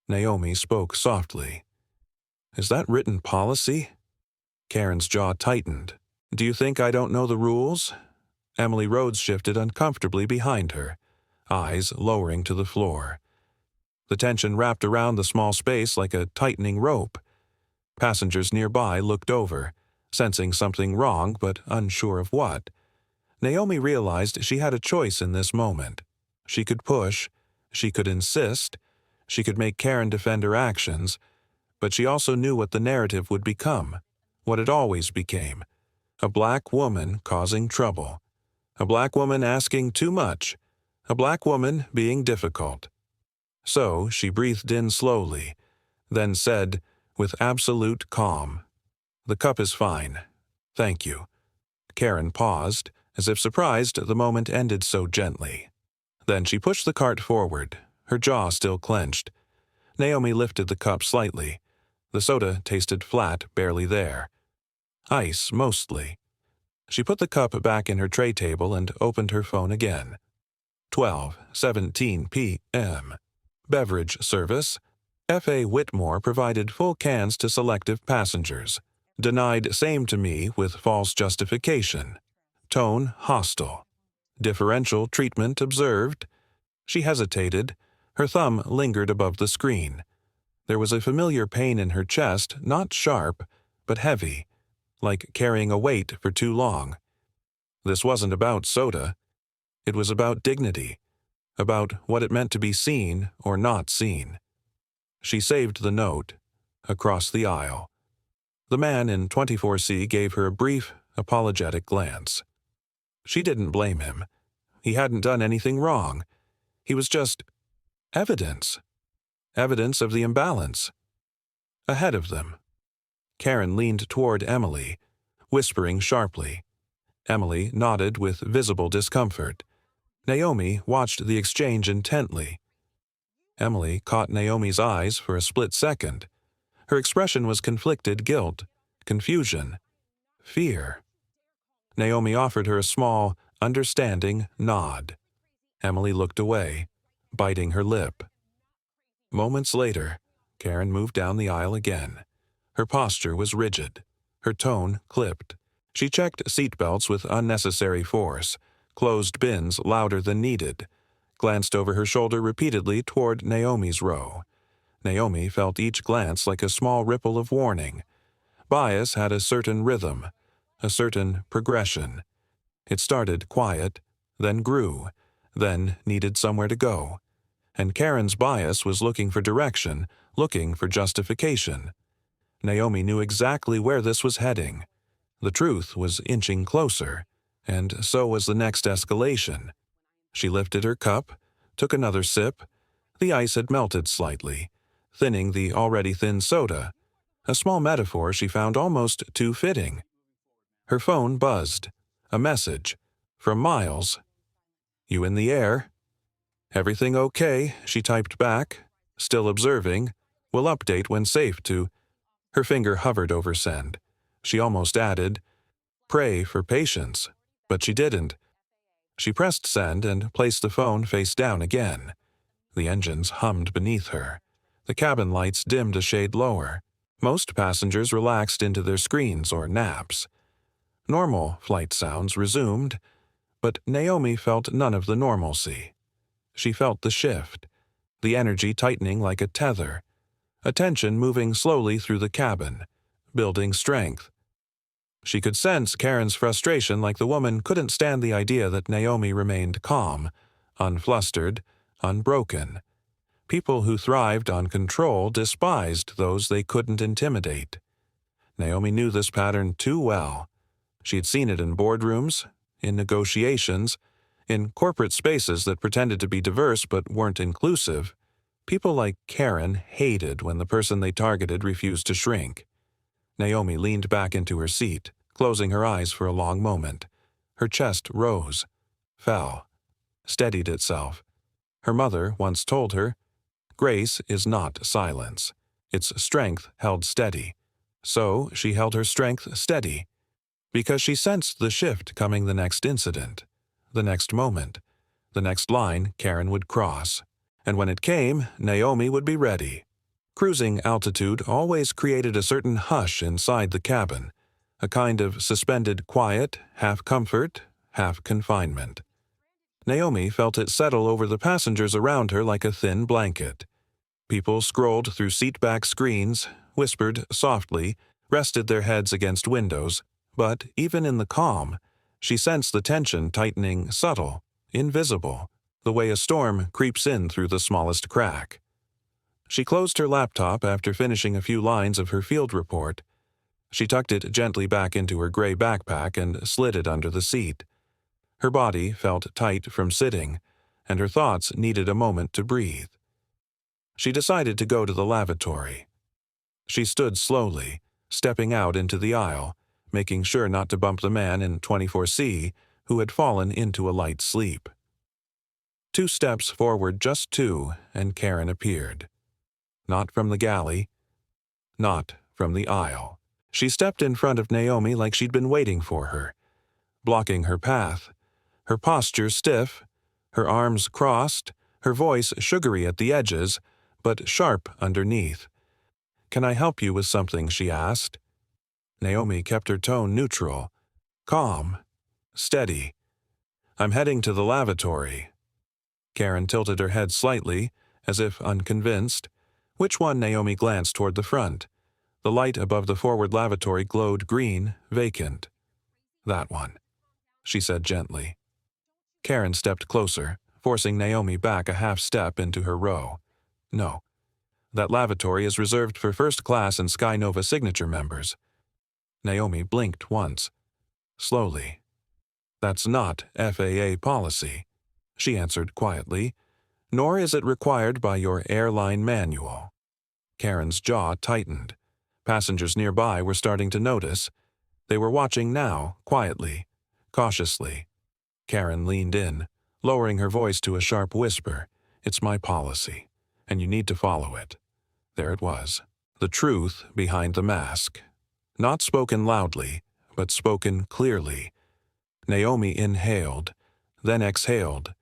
Naomi spoke softly. "Is that written policy?" Karen's jaw tightened. "Do you think I don't know the rules?" Emily Rhodes shifted uncomfortably behind her, eyes lowering to the floor. The tension wrapped around the small space like a tightening rope. Passengers nearby looked over, sensing something wrong but unsure of what. Naomi realized she had a choice in this moment. She could push, she could insist, she could make Karen defend her actions, but she also knew what the narrative would become, what it always became. A black woman causing trouble. A black woman asking too much. A black woman being difficult. So she breathed in slowly, then said, with absolute calm, "The cup is fine. Thank you." Karen paused, as if surprised the moment ended so gently. Then she pushed the cart forward, her jaw still clenched. Naomi lifted the cup slightly. The soda tasted flat, barely there. Ice, mostly. She put the cup back in her tray table and opened her phone again. 12:17 p.m. Beverage service. FAA Whitmore provided full cans to selective passengers. Denied same to me with false justification. Tone hostile. Differential treatment observed. She hesitated. Her thumb lingered above the screen. There was a familiar pain in her chest, not sharp, but heavy, like carrying a weight for too long. This wasn't about soda. It was about dignity, about what it meant to be seen or not seen. She saved the note. Across the aisle. The man in 24C gave her a brief, apologetic glance. She didn't blame him. He hadn't done anything wrong. He was just evidence. Evidence of the imbalance. Ahead of them. Karen leaned toward Emily, whispering sharply. Emily nodded with visible discomfort. Naomi watched the exchange intently. Emily caught Naomi's eyes for a split second. Her expression was conflicted guilt, confusion, fear. Naomi offered her a small, understanding nod. Emily looked away, biting her lip. Moments later, Karen moved down the aisle again. Her posture was rigid, her tone clipped. She checked seatbelts with unnecessary force, closed bins louder than needed, glanced over her shoulder repeatedly toward Naomi's row. Naomi felt each glance like a small ripple of warning. Bias had a certain rhythm, a certain progression. It started quiet, then grew, then needed somewhere to go. And Karen's bias was looking for direction, looking for justification. Naomi knew exactly where this was heading. The truth was inching closer, and so was the next escalation. She lifted her cup, took another sip. The ice had melted slightly, thinning the already thin soda, a small metaphor she found almost too fitting. Her phone buzzed. A message. From Miles. "You in the air?" "Everything okay," she typed back, still observing. "Will update when safe to—" Her finger hovered over send. She almost added, "Pray for patience," but she didn't. She pressed send and placed the phone face down again. The engines hummed beneath her. The cabin lights dimmed a shade lower. Most passengers relaxed into their screens or naps. Normal flight sounds resumed, but Naomi felt none of the normalcy. She felt the shift, the energy tightening like a tether. attention moving slowly through the cabin, building strength. She could sense Karen's frustration, like the woman couldn't stand the idea that Naomi remained calm, unflustered, unbroken. People who thrived on control despised those they couldn't intimidate. Naomi knew this pattern too well. She had seen it in boardrooms, in negotiations, in corporate spaces that pretended to be diverse but weren't inclusive. People like Karen hated when the person they targeted refused to shrink. Naomi leaned back into her seat, closing her eyes for a long moment. Her chest rose, fell, steadied itself. Her mother once told her, "Grace is not silence. It's strength held steady." So she held her strength steady, because she sensed the shift coming, the next incident, the next moment, the next line Karen would cross. And when it came, Naomi would be ready. Cruising altitude always created a certain hush inside the cabin, a kind of suspended quiet, half comfort, half confinement. Naomi felt it settle over the passengers around her like a thin blanket. People scrolled through seat-back screens, whispered softly, rested their heads against windows, but even in the calm, she sensed the tension tightening, subtle, invisible, the way a storm creeps in through the smallest crack. She closed her laptop after finishing a few lines of her field report. She tucked it gently back into her gray backpack and slid it under the seat. Her body felt tight from sitting, and her thoughts needed a moment to breathe. She decided to go to the lavatory. She stood slowly, stepping out into the aisle, making sure not to bump the man in 24C who had fallen into a light sleep. 2 steps forward, just 2, and Karen appeared. Not from the galley, not from the aisle. She stepped in front of Naomi like she'd been waiting for her, blocking her path, her posture stiff, her arms crossed, her voice sugary at the edges, but sharp underneath. "Can I help you with something?" she asked. Naomi kept her tone neutral, calm, steady. "I'm heading to the lavatory." Karen tilted her head slightly, as if unconvinced. Which one? Naomi glanced toward the front. The light above the forward lavatory glowed green, vacant. "That one," she said gently. Karen stepped closer, forcing Naomi back a half step into her row. "No. That lavatory is reserved for first-class and Sky Nova signature members." Naomi blinked once. Slowly. "That's not FAA policy," she answered quietly, "nor is it required by your airline manual." Karen's jaw tightened. Passengers nearby were starting to notice. They were watching now, quietly, cautiously. Karen leaned in, lowering her voice to a sharp whisper. "It's my policy, and you need to follow it." There it was, the truth behind the mask. Not spoken loudly, but spoken clearly. Naomi inhaled, then exhaled.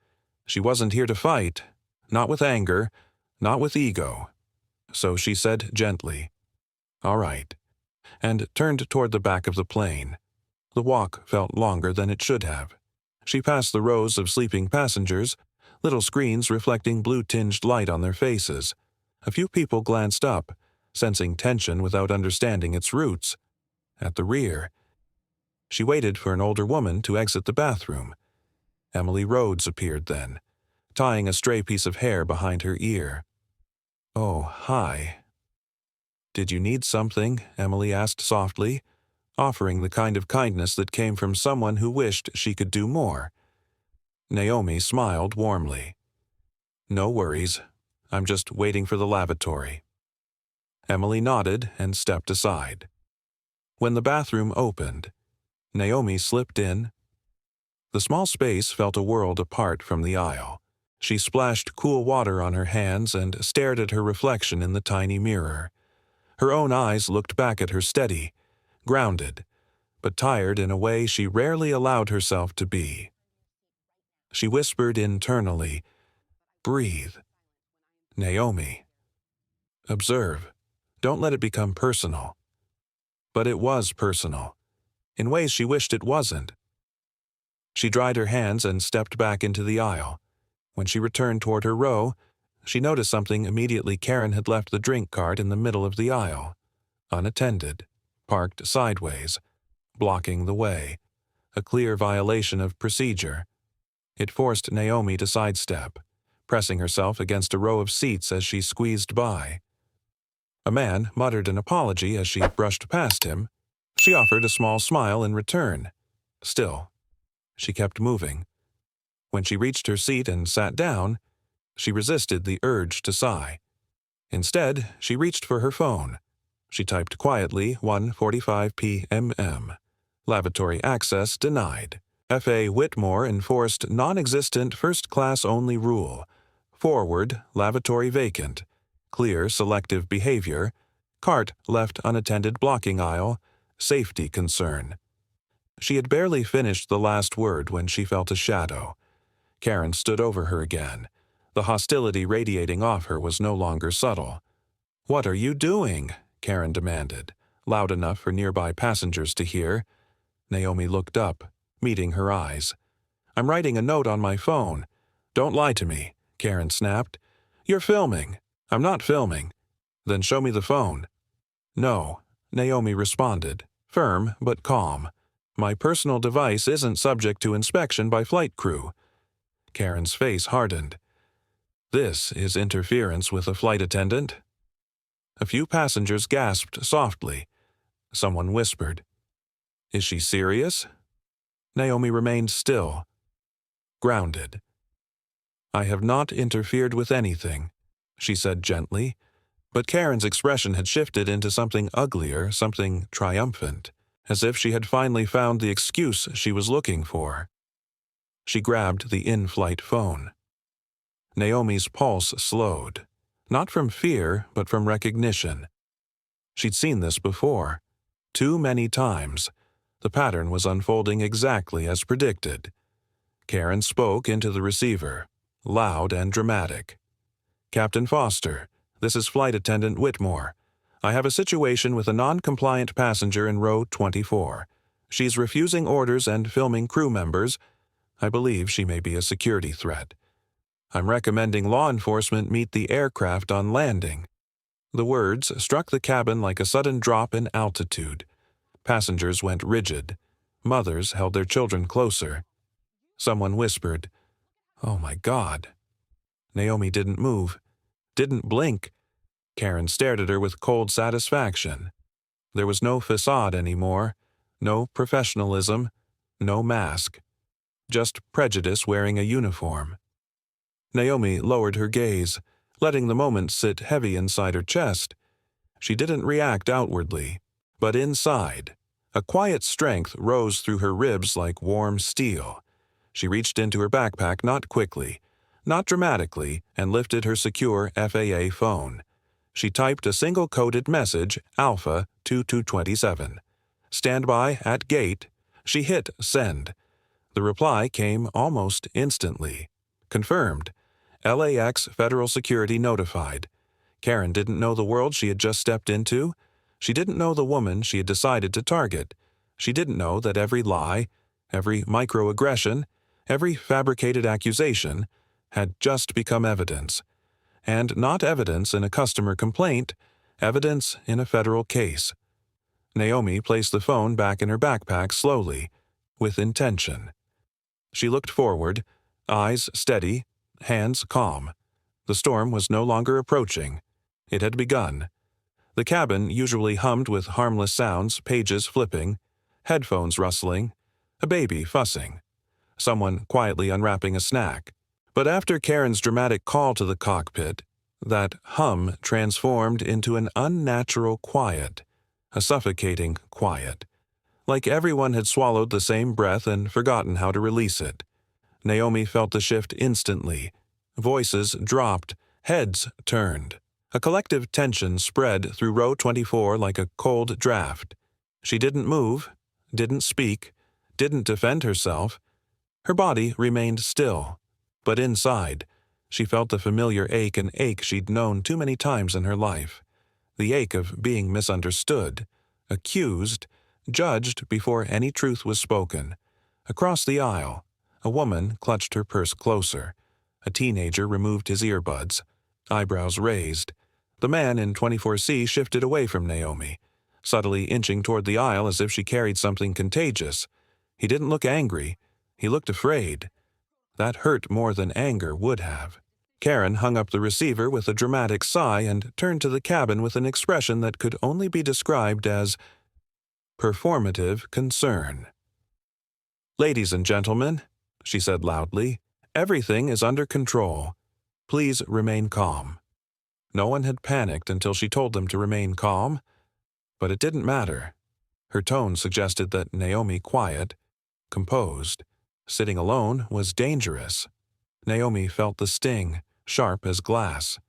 She wasn't here to fight, not with anger, not with ego. So she said gently, "All right," and turned toward the back of the plane. The walk felt longer than it should have. She passed the rows of sleeping passengers, little screens reflecting blue-tinged light on their faces. A few people glanced up, sensing tension without understanding its roots. At the rear, she waited for an older woman to exit the bathroom. Emily Rhodes appeared then, tying a stray piece of hair behind her ear. "Oh, hi." "Did you need something?" Emily asked softly, offering the kind of kindness that came from someone who wished she could do more. Naomi smiled warmly. "No worries. I'm just waiting for the lavatory." Emily nodded and stepped aside. When the bathroom opened, Naomi slipped in. The small space felt a world apart from the aisle. She splashed cool water on her hands and stared at her reflection in the tiny mirror. Her own eyes looked back at her steady, grounded, but tired in a way she rarely allowed herself to be. She whispered internally, "Breathe. Naomi. Observe. Don't let it become personal." But it was personal, in ways she wished it wasn't. She dried her hands and stepped back into the aisle. When she returned toward her row, She noticed something immediately. Karen had left the drink cart in the middle of the aisle, unattended, parked sideways, blocking the way, a clear violation of procedure. It forced Naomi to sidestep, pressing herself against a row of seats as she squeezed by. A man muttered an apology as she brushed past him. She offered a small smile in return. Still, she kept moving. When she reached her seat and sat down, she resisted the urge to sigh. Instead, she reached for her phone. She typed quietly 1:45 p.m. Lavatory access denied. FAA Whitmore enforced non-existent first-class-only rule. Forward, lavatory vacant. Clear selective behavior. Cart left unattended blocking aisle. Safety concern. She had barely finished the last word when she felt a shadow. Karen stood over her again. The hostility radiating off her was no longer subtle. "What are you doing?" Karen demanded, loud enough for nearby passengers to hear. Naomi looked up, meeting her eyes. "I'm writing a note on my phone." "Don't lie to me," Karen snapped. "You're filming." "I'm not filming." "Then show me the phone." "No," Naomi responded, firm but calm. "My personal device isn't subject to inspection by flight crew." Karen's face hardened. "This is interference with a flight attendant." A few passengers gasped softly. Someone whispered, "Is she serious?" Naomi remained still, grounded. "I have not interfered with anything," she said gently, but Karen's expression had shifted into something uglier, something triumphant, as if she had finally found the excuse she was looking for. She grabbed the in-flight phone. Naomi's pulse slowed, not from fear, but from recognition. She'd seen this before. Too many times. The pattern was unfolding exactly as predicted. Karen spoke into the receiver, loud and dramatic. "Captain Foster, this is Flight Attendant Whitmore. I have a situation with a non-compliant passenger in row 24. She's refusing orders and filming crew members. I believe she may be a security threat. I'm recommending law enforcement meet the aircraft on landing." The words struck the cabin like a sudden drop in altitude. Passengers went rigid. Mothers held their children closer. Someone whispered, "Oh my God." Naomi didn't move, didn't blink. Karen stared at her with cold satisfaction. There was no facade anymore, no professionalism, no mask. Just prejudice wearing a uniform. Naomi lowered her gaze, letting the moment sit heavy inside her chest. She didn't react outwardly, but inside, a quiet strength rose through her ribs like warm steel. She reached into her backpack not quickly, not dramatically, and lifted her secure FAA phone. She typed a single coded message, Alpha 2227. "Stand by at gate." She hit send. The reply came almost instantly. "Confirmed. LAX Federal Security notified." Karen didn't know the world she had just stepped into. She didn't know the woman she had decided to target. She didn't know that every lie, every microaggression, every fabricated accusation had just become evidence. And not evidence in a customer complaint, evidence in a federal case. Naomi placed the phone back in her backpack slowly, with intention. She looked forward, eyes steady, hands calm. The storm was no longer approaching. It had begun. The cabin usually hummed with harmless sounds, pages flipping, headphones rustling, a baby fussing, someone quietly unwrapping a snack. But after Karen's dramatic call to the cockpit, that hum transformed into an unnatural quiet, a suffocating quiet, like everyone had swallowed the same breath and forgotten how to release it. Naomi felt the shift instantly. Voices dropped, heads turned. A collective tension spread through row 24 like a cold draft. She didn't move, didn't speak, didn't defend herself. Her body remained still, but inside, she felt the familiar ache she'd known too many times in her life. The ache of being misunderstood, accused, judged before any truth was spoken. Across the aisle, a woman clutched her purse closer. A teenager removed his earbuds. eyebrows raised. The man in 24C shifted away from Naomi, subtly inching toward the aisle as if she carried something contagious. He didn't look angry. He looked afraid. That hurt more than anger would have. Karen hung up the receiver with a dramatic sigh and turned to the cabin with an expression that could only be described as performative concern. "Ladies and gentlemen," she said loudly, "everything is under control. Please remain calm." No one had panicked until she told them to remain calm, but it didn't matter. Her tone suggested that Naomi, quiet, composed, sitting alone, was dangerous. Naomi felt the sting, sharp as glass.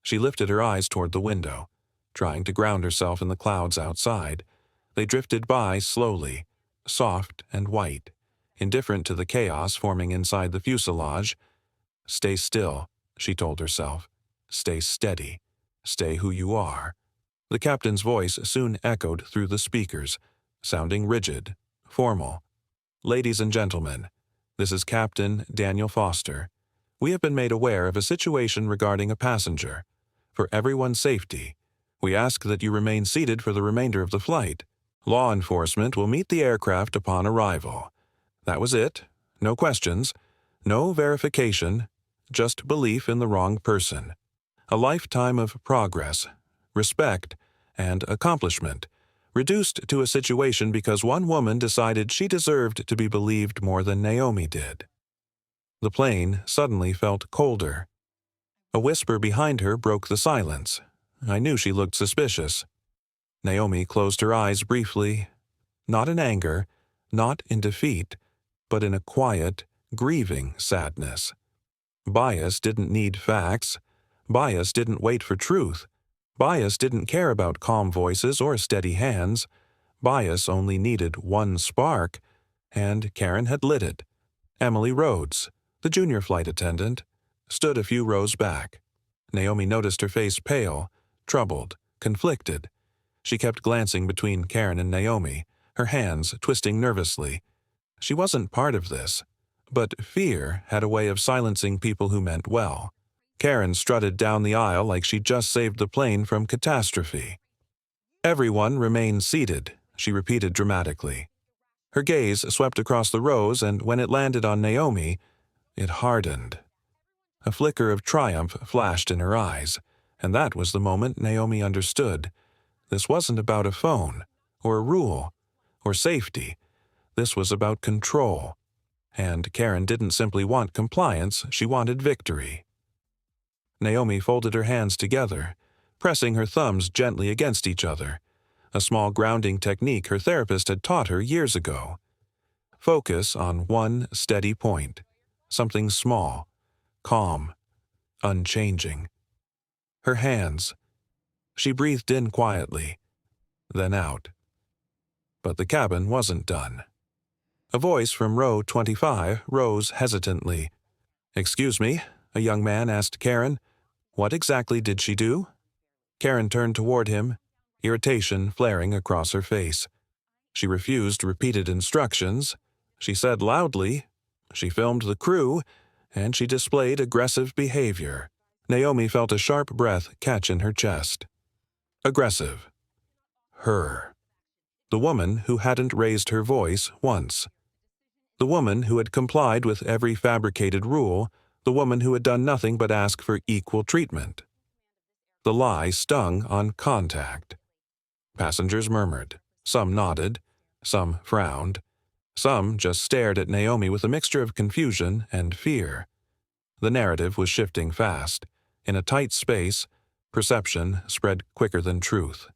She lifted her eyes toward the window, trying to ground herself in the clouds outside. They drifted by slowly, soft and white, indifferent to the chaos forming inside the fuselage. "Stay still," she told herself. "Stay steady. Stay who you are." The captain's voice soon echoed through the speakers, sounding rigid, formal. "Ladies and gentlemen, this is Captain Daniel Foster. We have been made aware of a situation regarding a passenger. For everyone's safety, we ask that you remain seated for the remainder of the flight. Law enforcement will meet the aircraft upon arrival." That was it. No questions, no verification, just belief in the wrong person. A lifetime of progress, respect, and accomplishment, reduced to a situation because one woman decided she deserved to be believed more than Naomi did. The plane suddenly felt colder. A whisper behind her broke the silence. I knew she looked suspicious. Naomi closed her eyes briefly, not in anger, not in defeat, but in a quiet, grieving sadness. Bias didn't need facts. Bias didn't wait for truth. Bias didn't care about calm voices or steady hands. Bias only needed one spark, and Karen had lit it. Emily Rhodes, the junior flight attendant, stood a few rows back. Naomi noticed her face pale, troubled, conflicted. She kept glancing between Karen and Naomi, her hands twisting nervously. She wasn't part of this, but fear had a way of silencing people who meant well. Karen strutted down the aisle like she'd just saved the plane from catastrophe. "Everyone remain seated," she repeated dramatically. Her gaze swept across the rows, and when it landed on Naomi, it hardened. A flicker of triumph flashed in her eyes, and that was the moment Naomi understood. This wasn't about a phone, or a rule, or safety. This was about control. And Karen didn't simply want compliance, she wanted victory. Naomi folded her hands together, pressing her thumbs gently against each other, a small grounding technique her therapist had taught her years ago. Focus on one steady point, something small, calm, unchanging. Her hands. She breathed in quietly, then out. But the cabin wasn't done. A voice from row 25 rose hesitantly. "Excuse me," a young man asked Karen. "What exactly did she do?" Karen turned toward him, irritation flaring across her face. She refused repeated instructions. She said loudly. She filmed the crew, and she displayed aggressive behavior. Naomi felt a sharp breath catch in her chest. Aggressive. Her. The woman who hadn't raised her voice once. The woman who had complied with every fabricated rule, the woman who had done nothing but ask for equal treatment. The lie stung on contact. Passengers murmured. Some nodded. Some frowned. Some just stared at Naomi with a mixture of confusion and fear. The narrative was shifting fast. In a tight space, perception spread quicker than truth.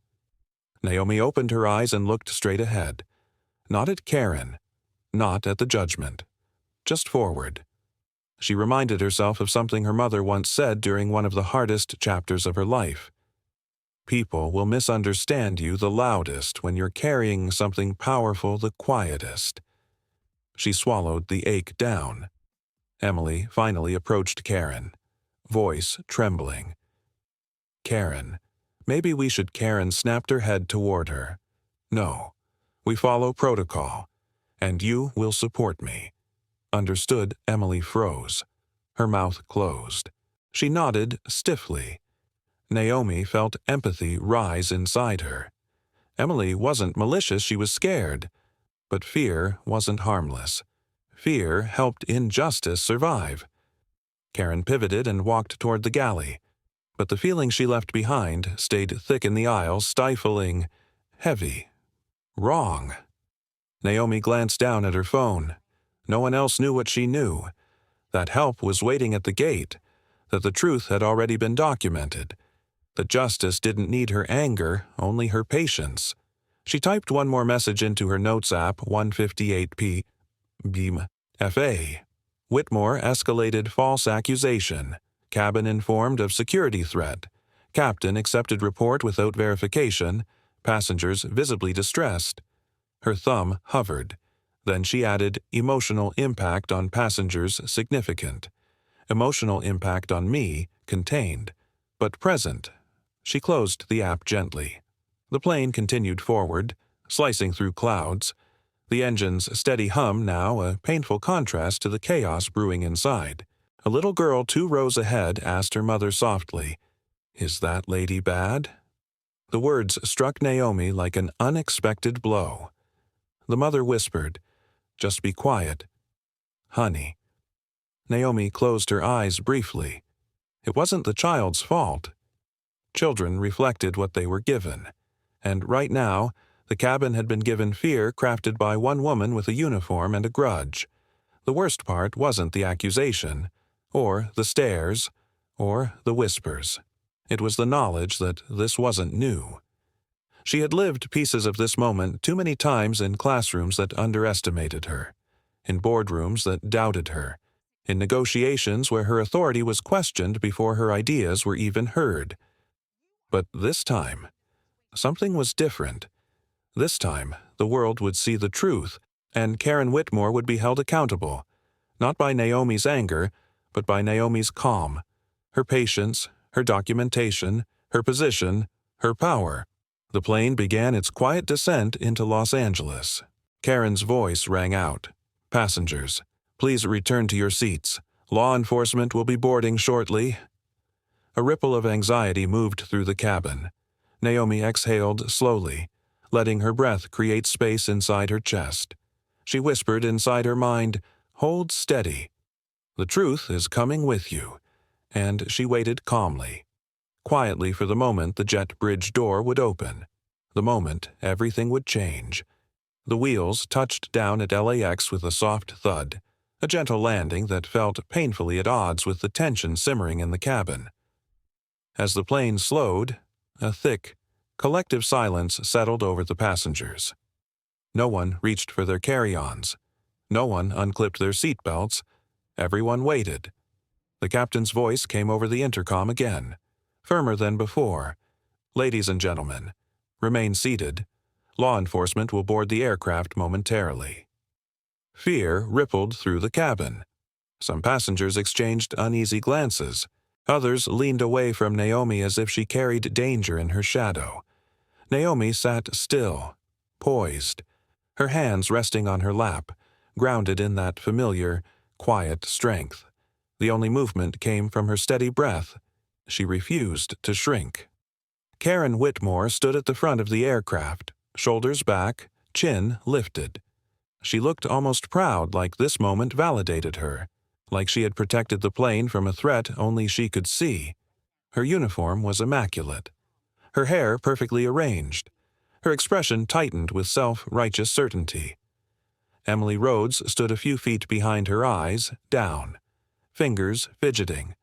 Naomi opened her eyes and looked straight ahead. Not at Karen. Not at the judgment. Just forward. She reminded herself of something her mother once said during one of the hardest chapters of her life. People will misunderstand you the loudest when you're carrying something powerful the quietest. She swallowed the ache down. Emily finally approached Karen, voice trembling. "Karen, maybe we should." Karen snapped her head toward her. "No, we follow protocol, and you will support me." Understood. Emily froze. Her mouth closed. She nodded stiffly. Naomi felt empathy rise inside her. Emily wasn't malicious, she was scared. But fear wasn't harmless. Fear helped injustice survive. Karen pivoted and walked toward the galley, but the feeling she left behind stayed thick in the aisle, stifling, heavy, wrong. Naomi glanced down at her phone. No one else knew what she knew. That help was waiting at the gate, that the truth had already been documented, that justice didn't need her anger, only her patience. She typed one more message into her notes app, 1:58 p.m. FAA. Whitmore escalated false accusation. Cabin informed of security threat. Captain accepted report without verification. Passengers visibly distressed. Her thumb hovered. Then she added, emotional impact on passengers significant. Emotional impact on me contained, but present. She closed the app gently. The plane continued forward, slicing through clouds. The engine's steady hum now a painful contrast to the chaos brewing inside. A little girl 2 rows ahead asked her mother softly, "Is that lady bad?" The words struck Naomi like an unexpected blow. The mother whispered, "Just be quiet. Honey." Naomi closed her eyes briefly. It wasn't the child's fault. Children reflected what they were given. And right now, the cabin had been given fear crafted by one woman with a uniform and a grudge. The worst part wasn't the accusation, or the stares, or the whispers. It was the knowledge that this wasn't new. She had lived pieces of this moment too many times in classrooms that underestimated her, in boardrooms that doubted her, in negotiations where her authority was questioned before her ideas were even heard. But this time, something was different. This time, the world would see the truth, and Karen Whitmore would be held accountable, not by Naomi's anger, but by Naomi's calm, her patience, her documentation, her position, her power. The plane began its quiet descent into Los Angeles. Karen's voice rang out. "Passengers, please return to your seats. Law enforcement will be boarding shortly." A ripple of anxiety moved through the cabin. Naomi exhaled slowly, letting her breath create space inside her chest. She whispered inside her mind, "Hold steady. The truth is coming with you." And she waited calmly, quietly for the moment the jet bridge door would open, the moment everything would change. The wheels touched down at LAX with a soft thud, a gentle landing that felt painfully at odds with the tension simmering in the cabin. As the plane slowed, a thick, collective silence settled over the passengers. No one reached for their carry-ons. No one unclipped their seatbelts. Everyone waited. The captain's voice came over the intercom again, firmer than before. "Ladies and gentlemen, remain seated. Law enforcement will board the aircraft momentarily." Fear rippled through the cabin. Some passengers exchanged uneasy glances. Others leaned away from Naomi as if she carried danger in her shadow. Naomi sat still, poised, her hands resting on her lap, grounded in that familiar, quiet strength. The only movement came from her steady breath. She refused to shrink. Karen Whitmore stood at the front of the aircraft, shoulders back, chin lifted. She looked almost proud, like this moment validated her, like she had protected the plane from a threat only she could see. Her uniform was immaculate, her hair perfectly arranged, her expression tightened with self-righteous certainty. Emily Rhodes stood a few feet behind her eyes, down, fingers fidgeting,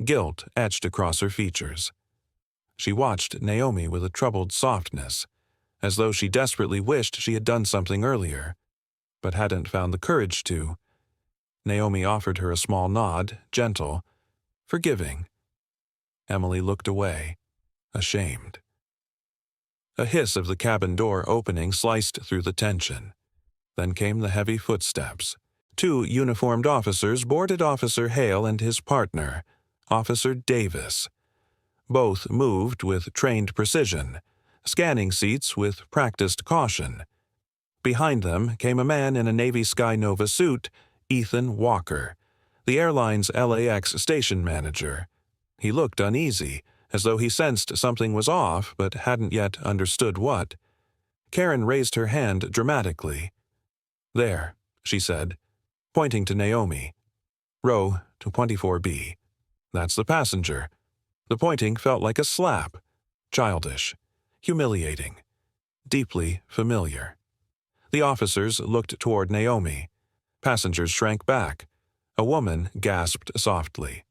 guilt etched across her features. She watched Naomi with a troubled softness, as though she desperately wished she had done something earlier, but hadn't found the courage to. Naomi offered her a small nod, gentle, forgiving. Emily looked away, ashamed. A hiss of the cabin door opening sliced through the tension. Then came the heavy footsteps. 2 uniformed officers boarded Officer Hale and his partner, Officer Davis. Both moved with trained precision, scanning seats with practiced caution. Behind them came a man in a Navy Sky Nova suit, Ethan Walker, the airline's LAX station manager. He looked uneasy, as though he sensed something was off but hadn't yet understood what. Karen raised her hand dramatically. "There," she said, pointing to Naomi. "Row 24B. That's the passenger." The pointing felt like a slap. Childish. Humiliating. Deeply familiar. The officers looked toward Naomi. Passengers shrank back. A woman gasped softly.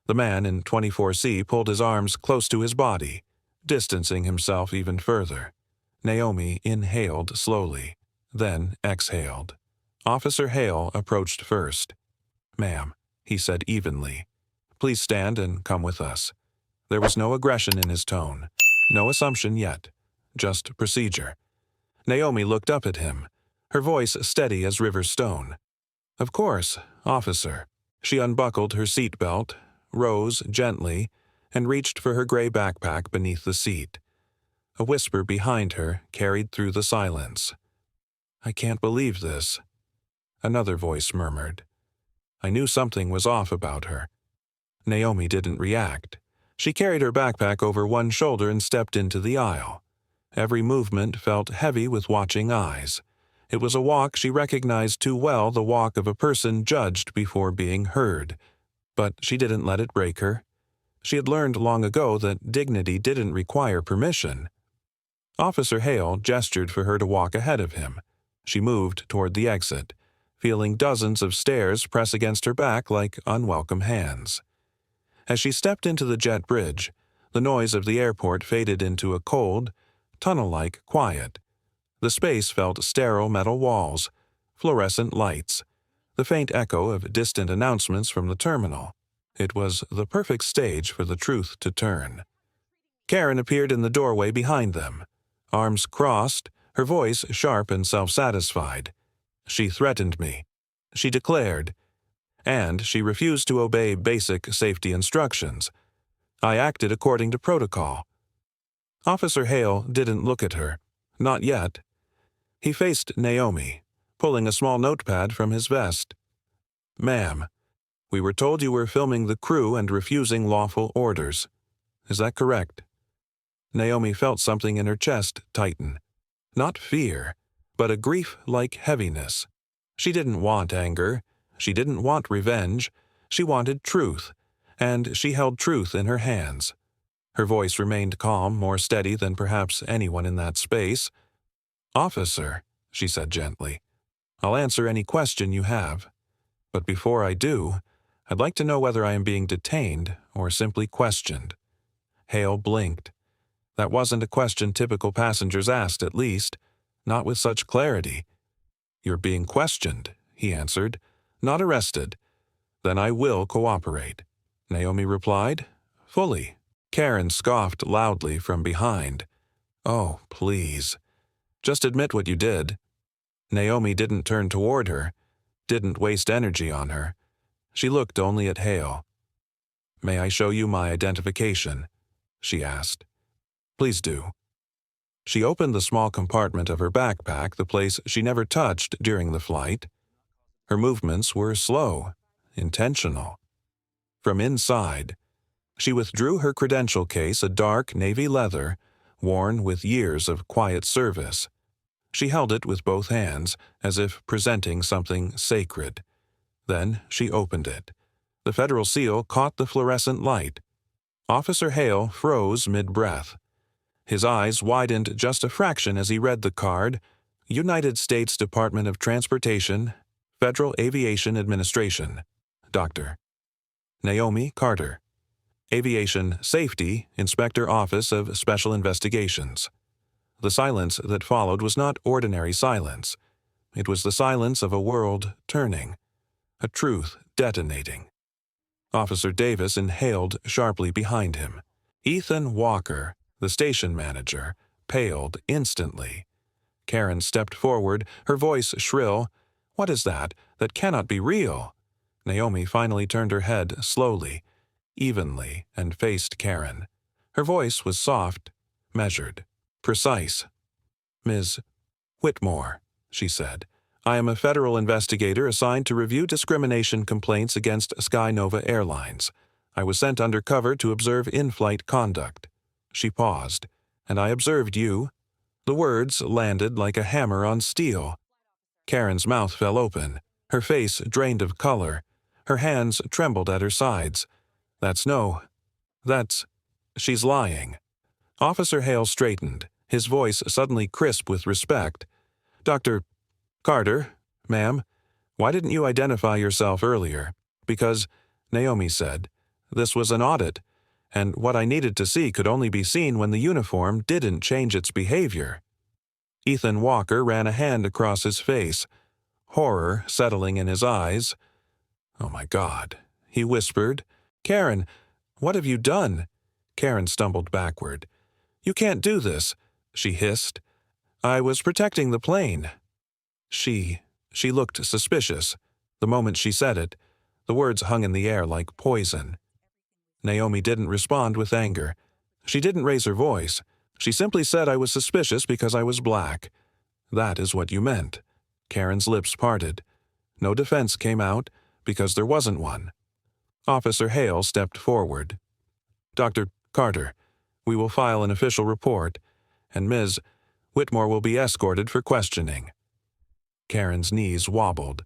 The man in 24C pulled his arms close to his body, distancing himself even further. Naomi inhaled slowly, then exhaled. Officer Hale approached first. "Ma'am," he said evenly, "please stand and come with us." There was no aggression in his tone, no assumption yet, just procedure. Naomi looked up at him, her voice steady as river stone. "Of course, officer." She unbuckled her seat belt, rose gently, and reached for her gray backpack beneath the seat. A whisper behind her carried through the silence. "I can't believe this." Another voice murmured. I knew something was off about her. Naomi didn't react. She carried her backpack over one shoulder and stepped into the aisle. Every movement felt heavy with watching eyes. It was a walk she recognized too well, the walk of a person judged before being heard. But she didn't let it break her. She had learned long ago that dignity didn't require permission. Officer Hale gestured for her to walk ahead of him. She moved toward the exit, feeling dozens of stares press against her back like unwelcome hands. As she stepped into the jet bridge, the noise of the airport faded into a cold, tunnel-like quiet. The space felt sterile metal walls, fluorescent lights, the faint echo of distant announcements from the terminal. It was the perfect stage for the truth to turn. Karen appeared in the doorway behind them, arms crossed, her voice sharp and self-satisfied. "She threatened me," she declared, and she refused to obey basic safety instructions. "I acted according to protocol." Officer Hale didn't look at her. Not yet. He faced Naomi, pulling a small notepad from his vest. "Ma'am, we were told you were filming the crew and refusing lawful orders. Is that correct?" Naomi felt something in her chest tighten. Not fear, but a grief-like heaviness. She didn't want anger. She didn't want revenge. She wanted truth, and she held truth in her hands. Her voice remained calm, more steady than perhaps anyone in that space. "Officer," she said gently, "I'll answer any question you have. But before I do, I'd like to know whether I am being detained or simply questioned." Hale blinked. That wasn't a question typical passengers asked, at least, not with such clarity. "You're being questioned," he answered, "not arrested." "Then I will cooperate," Naomi replied, "fully." Karen scoffed loudly from behind. "Oh, please. Just admit what you did." Naomi didn't turn toward her, didn't waste energy on her. She looked only at Hale. "May I show you my identification?" she asked. "Please do." She opened the small compartment of her backpack, the place she never touched during the flight. Her movements were slow, intentional. From inside, she withdrew her credential case, a dark navy leather, worn with years of quiet service. She held it with both hands, as if presenting something sacred. Then she opened it. The federal seal caught the fluorescent light. Officer Hale froze mid-breath. His eyes widened just a fraction as he read the card. United States Department of Transportation, Federal Aviation Administration. Dr. Naomi Carter. Aviation Safety, Inspector Office of Special Investigations. The silence that followed was not ordinary silence. It was the silence of a world turning, a truth detonating. Officer Davis inhaled sharply behind him. Ethan Walker, the station manager, paled instantly. Karen stepped forward, her voice shrill. "What is that? That cannot be real." Naomi finally turned her head slowly, evenly, and faced Karen. Her voice was soft, measured, precise. "Ms. Whitmore," she said, "I am a federal investigator assigned to review discrimination complaints against Sky Nova Airlines. I was sent undercover to observe in-flight conduct." She paused. "And I observed you." The words landed like a hammer on steel. Karen's mouth fell open, her face drained of color. Her hands trembled at her sides. That's... She's lying." Officer Hale straightened, his voice suddenly crisp with respect. "Dr. Carter, ma'am, why didn't you identify yourself earlier?" "Because," Naomi said, "this was an audit, and what I needed to see could only be seen when the uniform didn't change its behavior." Ethan Walker ran a hand across his face, horror settling in his eyes. "Oh my God," he whispered. "Karen, what have you done?" Karen stumbled backward. "You can't do this," she hissed. "I was protecting the plane." She looked suspicious. The moment she said it, the words hung in the air like poison. Naomi didn't respond with anger. She didn't raise her voice. She simply said, "I was suspicious because I was black." "That is what you meant." Karen's lips parted. No defense came out, because there wasn't one. Officer Hale stepped forward. "Dr. Carter, we will file an official report, and Ms. Whitmore will be escorted for questioning." Karen's knees wobbled.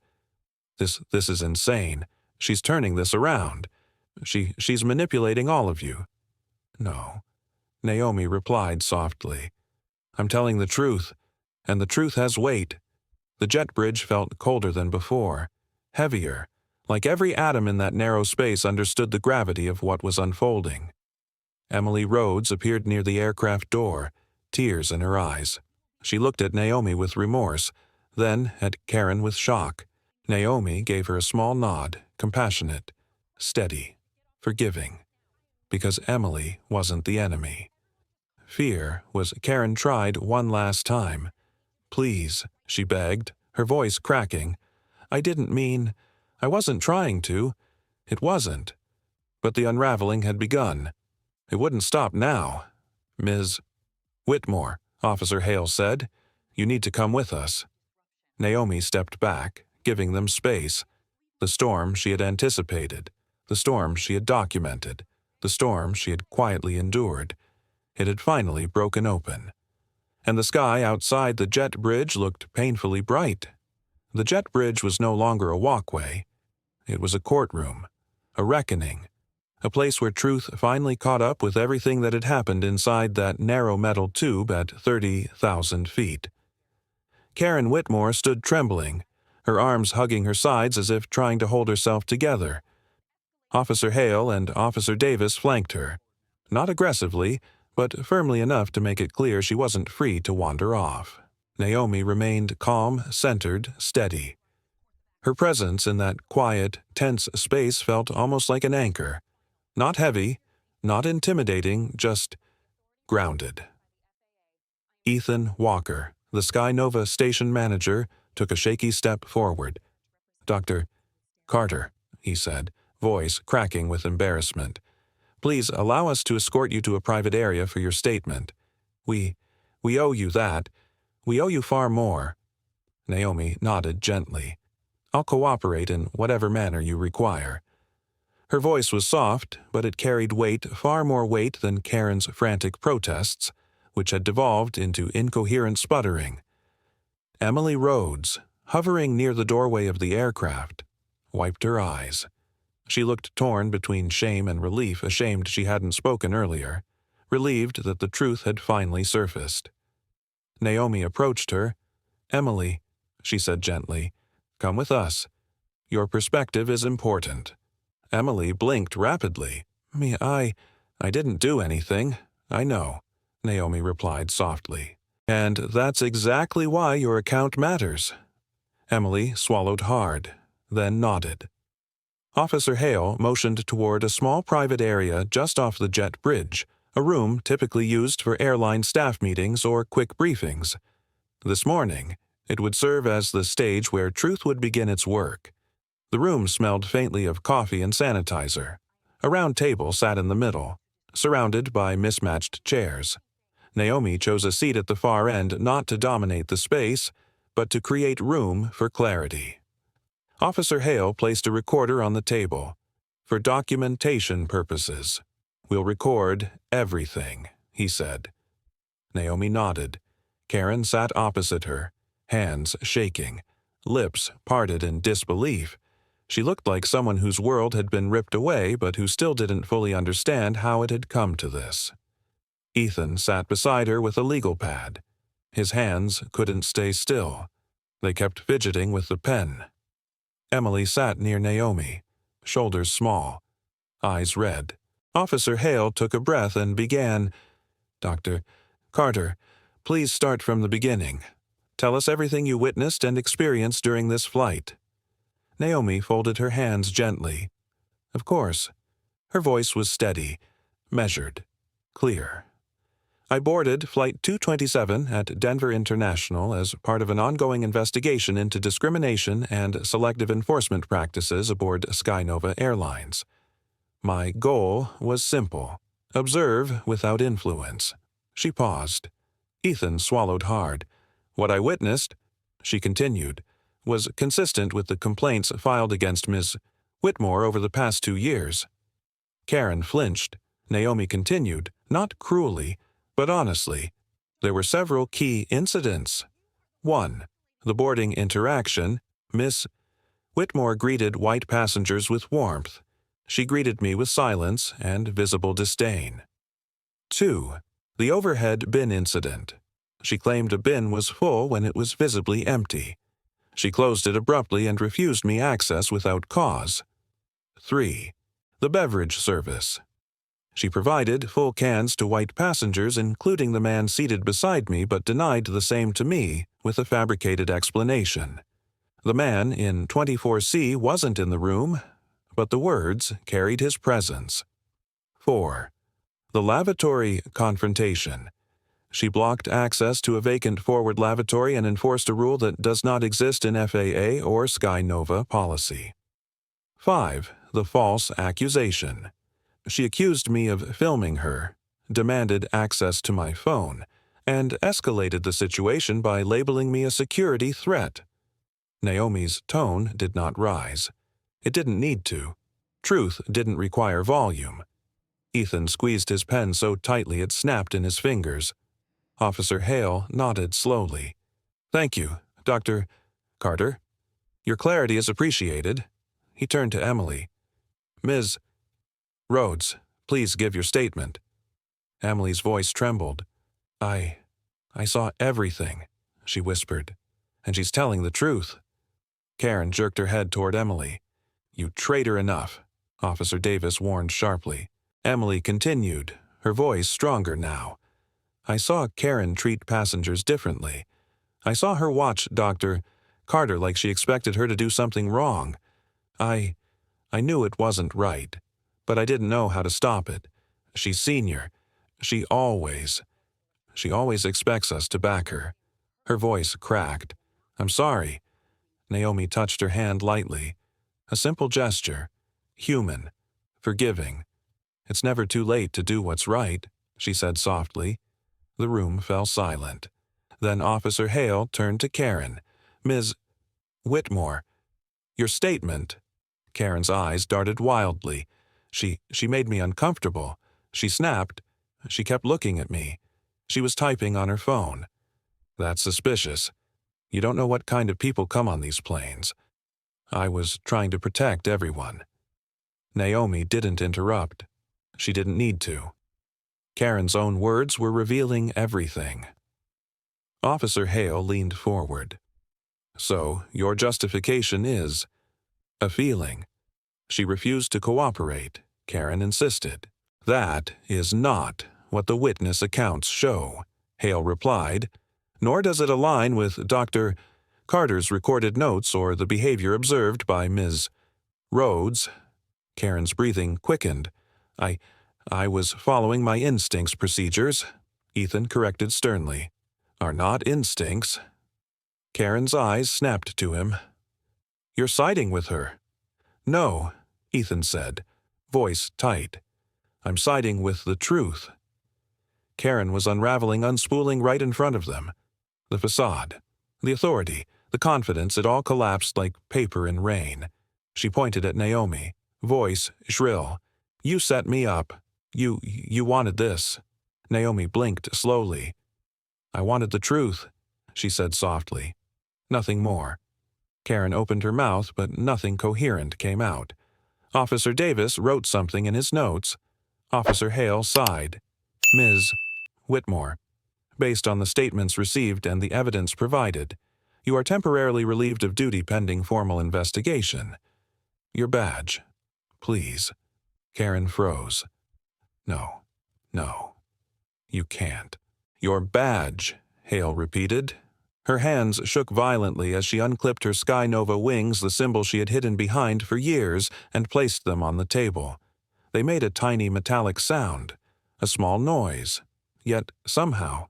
This is insane. She's turning this around. She's manipulating all of you." "No," Naomi replied softly. "I'm telling the truth, and the truth has weight." The jet bridge felt colder than before, heavier, like every atom in that narrow space understood the gravity of what was unfolding. Emily Rhodes appeared near the aircraft door, tears in her eyes. She looked at Naomi with remorse, then at Karen with shock. Naomi gave her a small nod, compassionate, steady, forgiving, because Emily wasn't the enemy. Fear was Karen tried one last time. "Please," she begged, her voice cracking. "I wasn't trying to. It wasn't." But the unraveling had begun. It wouldn't stop now. "Ms. Whitmore," Officer Hale said, "you need to come with us." Naomi stepped back, giving them space. The storm she had anticipated, the storm she had documented, the storm she had quietly endured. It had finally broken open. And the sky outside the jet bridge looked painfully bright. The jet bridge was no longer a walkway. It was a courtroom, a reckoning, a place where truth finally caught up with everything that had happened inside that narrow metal tube at 30,000 feet. Karen Whitmore stood trembling, her arms hugging her sides as if trying to hold herself together. Officer Hale and Officer Davis flanked her, not aggressively, but firmly enough to make it clear she wasn't free to wander off. Naomi remained calm, centered, steady. Her presence in that quiet, tense space felt almost like an anchor. Not heavy, not intimidating, just grounded. Ethan Walker, the Sky Nova station manager, took a shaky step forward. "Dr. Carter," he said, voice cracking with embarrassment, "please allow us to escort you to a private area for your statement. We owe you that. We owe you far more." Naomi nodded gently. "I'll cooperate in whatever manner you require." Her voice was soft, but it carried weight, far more weight than Karen's frantic protests, which had devolved into incoherent sputtering. Emily Rhodes, hovering near the doorway of the aircraft, wiped her eyes. She looked torn between shame and relief, ashamed she hadn't spoken earlier, relieved that the truth had finally surfaced. Naomi approached her. "Emily," she said gently, "come with us. Your perspective is important." Emily blinked rapidly. I didn't do anything. I know," Naomi replied softly. "And that's exactly why your account matters." Emily swallowed hard, then nodded. Officer Hale motioned toward a small private area just off the jet bridge, a room typically used for airline staff meetings or quick briefings. This morning, it would serve as the stage where truth would begin its work. The room smelled faintly of coffee and sanitizer. A round table sat in the middle, surrounded by mismatched chairs. Naomi chose a seat at the far end not to dominate the space, but to create room for clarity. Officer Hale placed a recorder on the table. For documentation purposes. We'll record everything, he said. Naomi nodded. Karen sat opposite her, hands shaking, lips parted in disbelief. She looked like someone whose world had been ripped away but who still didn't fully understand how it had come to this. Ethan sat beside her with a legal pad. His hands couldn't stay still. They kept fidgeting with the pen. Emily sat near Naomi, shoulders small, eyes red. Officer Hale took a breath and began, "Dr. Carter, please start from the beginning. Tell us everything you witnessed and experienced during this flight." Naomi folded her hands gently. "Of course." Her voice was steady, measured, clear. "I boarded Flight 227 at Denver International as part of an ongoing investigation into discrimination and selective enforcement practices aboard Skynova Airlines. My goal was simple: observe without influence." She paused. Ethan swallowed hard. "What I witnessed," she continued, "was consistent with the complaints filed against Ms. Whitmore over the past 2 years." Karen flinched. Naomi continued, not cruelly, but honestly. There were several key incidents. 1. The boarding interaction. Miss Whitmore greeted white passengers with warmth. She greeted me with silence and visible disdain. 2. The overhead bin incident. She claimed a bin was full when it was visibly empty. She closed it abruptly and refused me access without cause. 3. The beverage service. She provided full cans to white passengers, including the man seated beside me, but denied the same to me with a fabricated explanation. The man in 24C wasn't in the room, but the words carried his presence. 4. The lavatory confrontation. She blocked access to a vacant forward lavatory and enforced a rule that does not exist in FAA or Skynova policy. 5. The false accusation. She accused me of filming her, demanded access to my phone, and escalated the situation by labeling me a security threat. Naomi's tone did not rise. It didn't need to. Truth didn't require volume. Ethan squeezed his pen so tightly it snapped in his fingers. Officer Hale nodded slowly. "Thank you, Dr. Carter. Your clarity is appreciated." He turned to Emily. "Ms. Rhodes, please give your statement." Emily's voice trembled. I saw everything," she whispered. "And she's telling the truth." Karen jerked her head toward Emily. "You traitor enough," Officer Davis warned sharply. Emily continued, her voice stronger now. "I saw Karen treat passengers differently. I saw her watch Dr. Carter like she expected her to do something wrong. I knew it wasn't right, but I didn't know how to stop it. She's senior. She always expects us to back her." Her voice cracked. "I'm sorry." Naomi touched her hand lightly. A simple gesture. Human. Forgiving. "It's never too late to do what's right," she said softly. The room fell silent. Then Officer Hale turned to Karen. "Ms. Whitmore, your statement." Karen's eyes darted wildly. She made me uncomfortable. She snapped. She kept looking at me. She was typing on her phone. "That's suspicious. You don't know what kind of people come on these planes." I was trying to protect everyone. Naomi didn't interrupt. She didn't need to. Karen's own words were revealing everything. Officer Hale leaned forward. "So, your justification is a feeling." She refused to cooperate, Karen insisted. "That is not what the witness accounts show," Hale replied, "nor does it align with Dr. Carter's recorded notes or the behavior observed by Ms. Rhodes." Karen's breathing quickened. I was following my instincts procedures," Ethan corrected sternly. "Are not instincts." Karen's eyes snapped to him. "You're siding with her." "No," Ethan said, voice tight. "I'm siding with the truth." Karen was unraveling, unspooling right in front of them. The facade, the authority, the confidence, it all collapsed like paper in rain. She pointed at Naomi. Voice shrill. You set me up. You wanted this. Naomi blinked slowly. I wanted the truth, she said softly. Nothing more. Karen opened her mouth, but nothing coherent came out. Officer Davis wrote something in his notes. Officer Hale sighed. Ms. Whitmore, based on the statements received and the evidence provided, you are temporarily relieved of duty pending formal investigation. Your badge, please. Karen froze. No, no, you can't. Your badge, Hale repeated. Her hands shook violently as she unclipped her Sky Nova wings, the symbol she had hidden behind for years, and placed them on the table. They made a tiny metallic sound, a small noise, yet somehow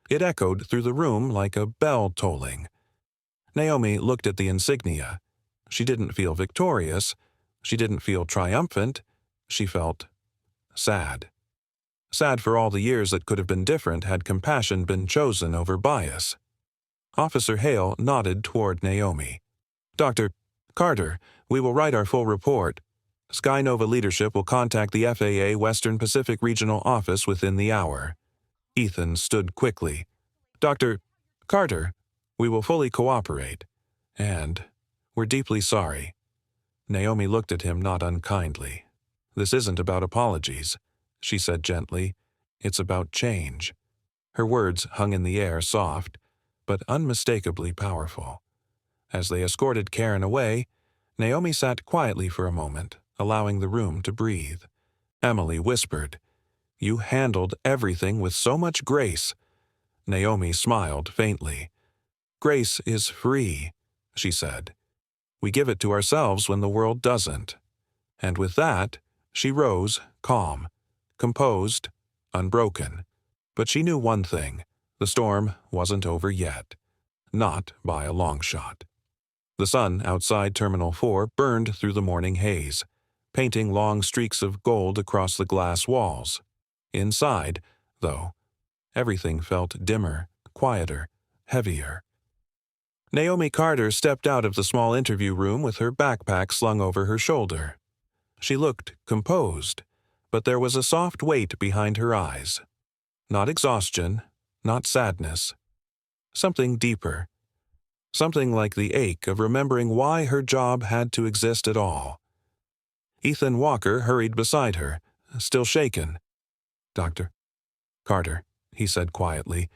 it echoed through the room like a bell tolling. Naomi looked at the insignia. She didn't feel victorious. She didn't feel triumphant. She felt sad. Sad for all the years that could have been different had compassion been chosen over bias. Officer Hale nodded toward Naomi. Dr. Carter, we will write our full report. Sky Nova leadership will contact the FAA Western Pacific Regional Office within the hour. Ethan stood quickly. Dr. Carter, we will fully cooperate. And we're deeply sorry. Naomi looked at him not unkindly. This isn't about apologies, she said gently. It's about change. Her words hung in the air soft, but unmistakably powerful. As they escorted Karen away, Naomi sat quietly for a moment, allowing the room to breathe. Emily whispered, You handled everything with so much grace. Naomi smiled faintly. Grace is free, she said. We give it to ourselves when the world doesn't. And with that, she rose, calm, composed, unbroken. But she knew one thing. The storm wasn't over yet. Not by a long shot. The sun outside Terminal 4 burned through the morning haze, painting long streaks of gold across the glass walls. Inside, though, everything felt dimmer, quieter, heavier. Naomi Carter stepped out of the small interview room with her backpack slung over her shoulder. She looked composed, but there was a soft weight behind her eyes. Not exhaustion, not sadness. Something deeper. Something like the ache of remembering why her job had to exist at all. Ethan Walker hurried beside her, still shaken. Dr. Carter, he said quietly,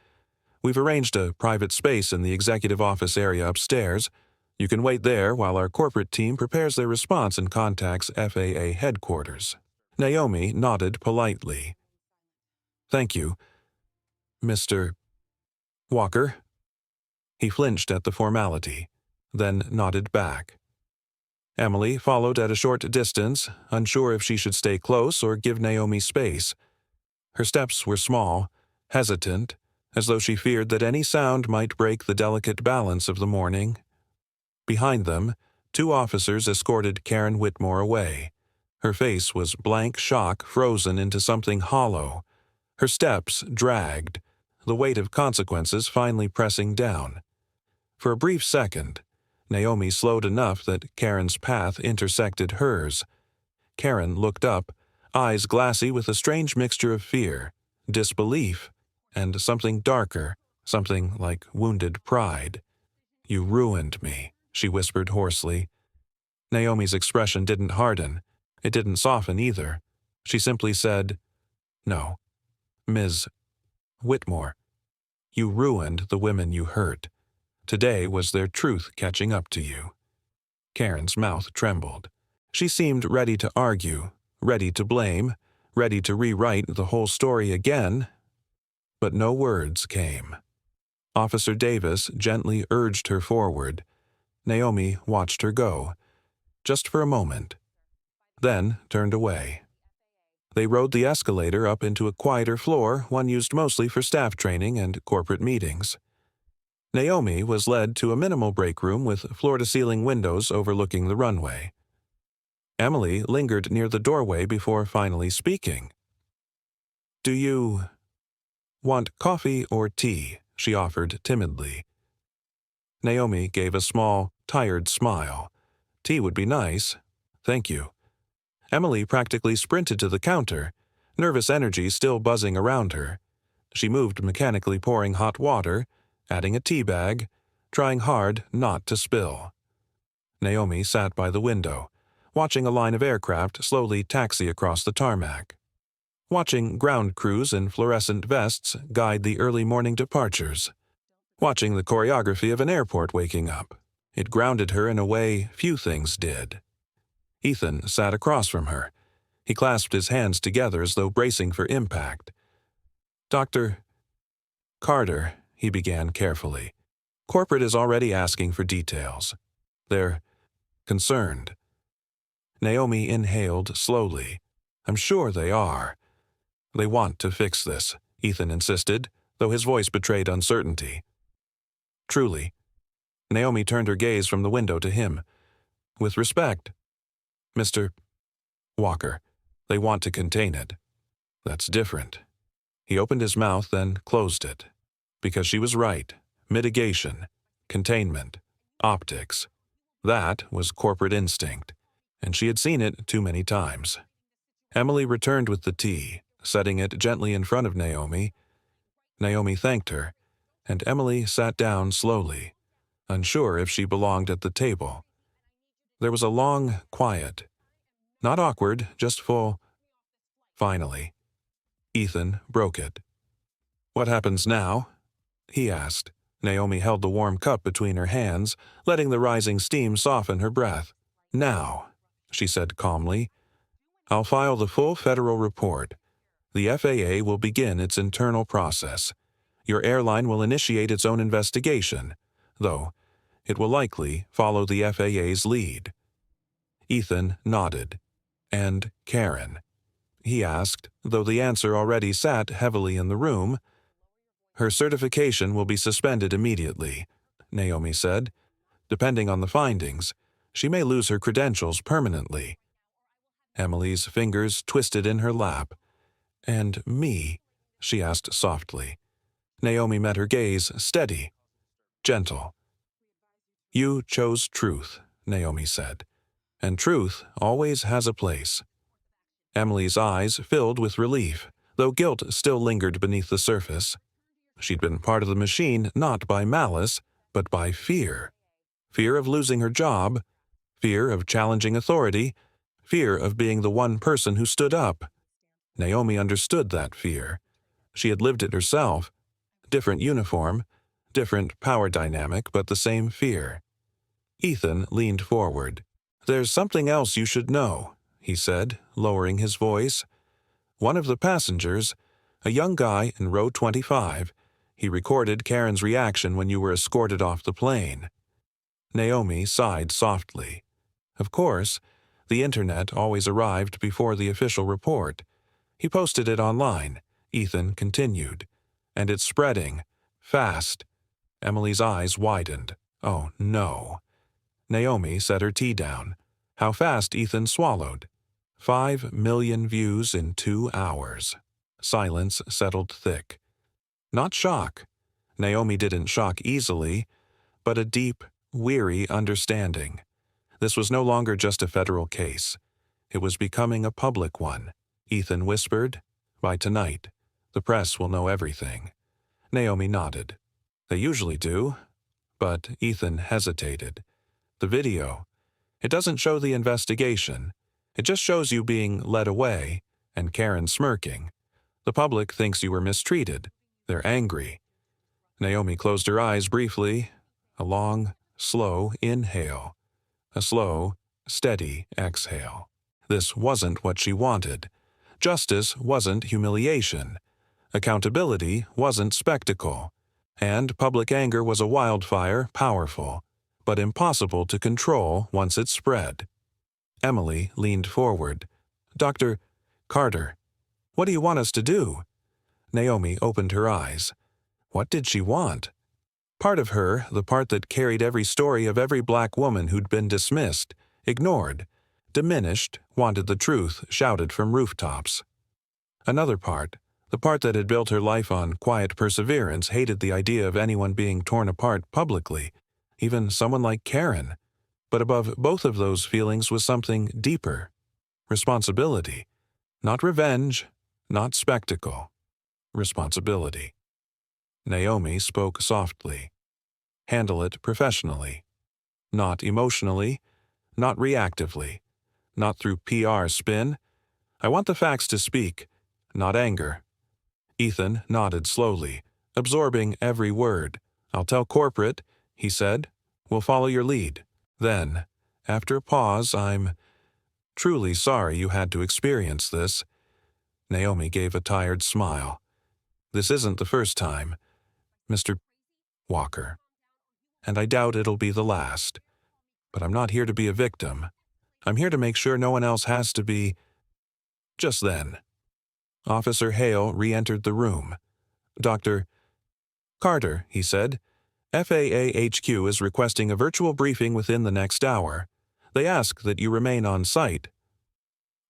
we've arranged a private space in the executive office area upstairs. You can wait there while our corporate team prepares their response and contacts FAA headquarters. Naomi nodded politely. Thank you, Mr. Walker. He flinched at the formality, then nodded back. Emily followed at a short distance, unsure if she should stay close or give Naomi space. Her steps were small, hesitant, as though she feared that any sound might break the delicate balance of the morning. Behind them, 2 officers escorted Karen Whitmore away. Her face was blank shock frozen into something hollow. Her steps dragged, the weight of consequences finally pressing down. For a brief second, Naomi slowed enough that Karen's path intersected hers. Karen looked up, eyes glassy with a strange mixture of fear, disbelief, and something darker, something like wounded pride. You ruined me, she whispered hoarsely. Naomi's expression didn't harden. It didn't soften either. She simply said, No, Ms. Whitmore, you ruined the women you hurt. Today was their truth catching up to you. Karen's mouth trembled. She seemed ready to argue, ready to blame, ready to rewrite the whole story again. But no words came. Officer Davis gently urged her forward. Naomi watched her go, just for a moment, then turned away. They rode the escalator up into a quieter floor, one used mostly for staff training and corporate meetings. Naomi was led to a minimal break room with floor-to-ceiling windows overlooking the runway. Emily lingered near the doorway before finally speaking. Do you want coffee or tea? She offered timidly. Naomi gave a small, tired smile. Tea would be nice. Thank you. Emily practically sprinted to the counter, nervous energy still buzzing around her. She moved mechanically, pouring hot water, adding a tea bag, trying hard not to spill. Naomi sat by the window, watching a line of aircraft slowly taxi across the tarmac. Watching ground crews in fluorescent vests guide the early morning departures. Watching the choreography of an airport waking up. It grounded her in a way few things did. Ethan sat across from her. He clasped his hands together as though bracing for impact. "Dr. Carter," he began carefully. "Corporate is already asking for details. They're concerned." Naomi inhaled slowly. "I'm sure they are. They want to fix this," Ethan insisted, though his voice betrayed uncertainty. "Truly." Naomi turned her gaze from the window to him. "With respect, Mr. Walker, they want to contain it. That's different." He opened his mouth, then closed it. Because she was right. Mitigation, containment, optics. That was corporate instinct, and she had seen it too many times. Emily returned with the tea, setting it gently in front of Naomi. Naomi thanked her, and Emily sat down slowly, unsure if she belonged at the table. There was a long quiet. Not awkward, just full. Finally, Ethan broke it. "What happens now?" he asked. Naomi held the warm cup between her hands, letting the rising steam soften her breath. "Now," she said calmly, "I'll file the full federal report. The FAA will begin its internal process. Your airline will initiate its own investigation, though it will likely follow the FAA's lead." Ethan nodded. "And Karen?" he asked, though the answer already sat heavily in the room. "Her certification will be suspended immediately," Naomi said. "Depending on the findings, she may lose her credentials permanently." Emily's fingers twisted in her lap. "And me?" she asked softly. Naomi met her gaze, steady, gentle. "You chose truth," Naomi said, "and truth always has a place." Emily's eyes filled with relief, though guilt still lingered beneath the surface. She'd been part of the machine not by malice, but by fear. Fear of losing her job, fear of challenging authority, fear of being the one person who stood up. Naomi understood that fear. She had lived it herself. Different uniform, different power dynamic, but the same fear. Ethan leaned forward. "There's something else you should know," he said, lowering his voice. "One of the passengers, a young guy in row 25, he recorded Karen's reaction when you were escorted off the plane." Naomi sighed softly. Of course, the internet always arrived before the official report. He posted it online, Ethan continued. "And it's spreading. Fast." Emily's eyes widened. "Oh, no." Naomi set her tea down. How fast Ethan swallowed. 5 million views in 2 hours. Silence settled thick. Not shock. Naomi didn't shock easily, but a deep, weary understanding. This was no longer just a federal case. It was becoming a public one. Ethan whispered, "By tonight, the press will know everything." Naomi nodded. "They usually do." But Ethan hesitated. "The video, it doesn't show the investigation. It just shows you being led away, and Karen smirking. The public thinks you were mistreated. They're angry." Naomi closed her eyes briefly. A long, slow inhale. A slow, steady exhale. This wasn't what she wanted. Justice wasn't humiliation. Accountability wasn't spectacle. And public anger was a wildfire, powerful, but impossible to control once it spread. Emily leaned forward. "Dr. Carter, what do you want us to do?" Naomi opened her eyes. What did she want? Part of her, the part that carried every story of every black woman who'd been dismissed, ignored, diminished, wanted the truth shouted from rooftops. Another part, the part that had built her life on quiet perseverance, hated the idea of anyone being torn apart publicly, even someone like Karen. But above both of those feelings was something deeper. Responsibility. Not revenge, not spectacle. Responsibility. Naomi spoke softly. Handle it professionally. Not emotionally, not reactively, not through PR spin. I want the facts to speak, not anger. Ethan nodded slowly, absorbing every word. I'll tell corporate, he said. We'll follow your lead. Then, after a pause, I'm truly sorry you had to experience this. Naomi gave a tired smile. This isn't the first time, Mr. Walker, and I doubt it'll be the last. But I'm not here to be a victim. I'm here to make sure no one else has to be. Just then, Officer Hale re-entered the room. Dr. Carter, he said, FAA HQ is requesting a virtual briefing within the next hour. They ask that you remain on site.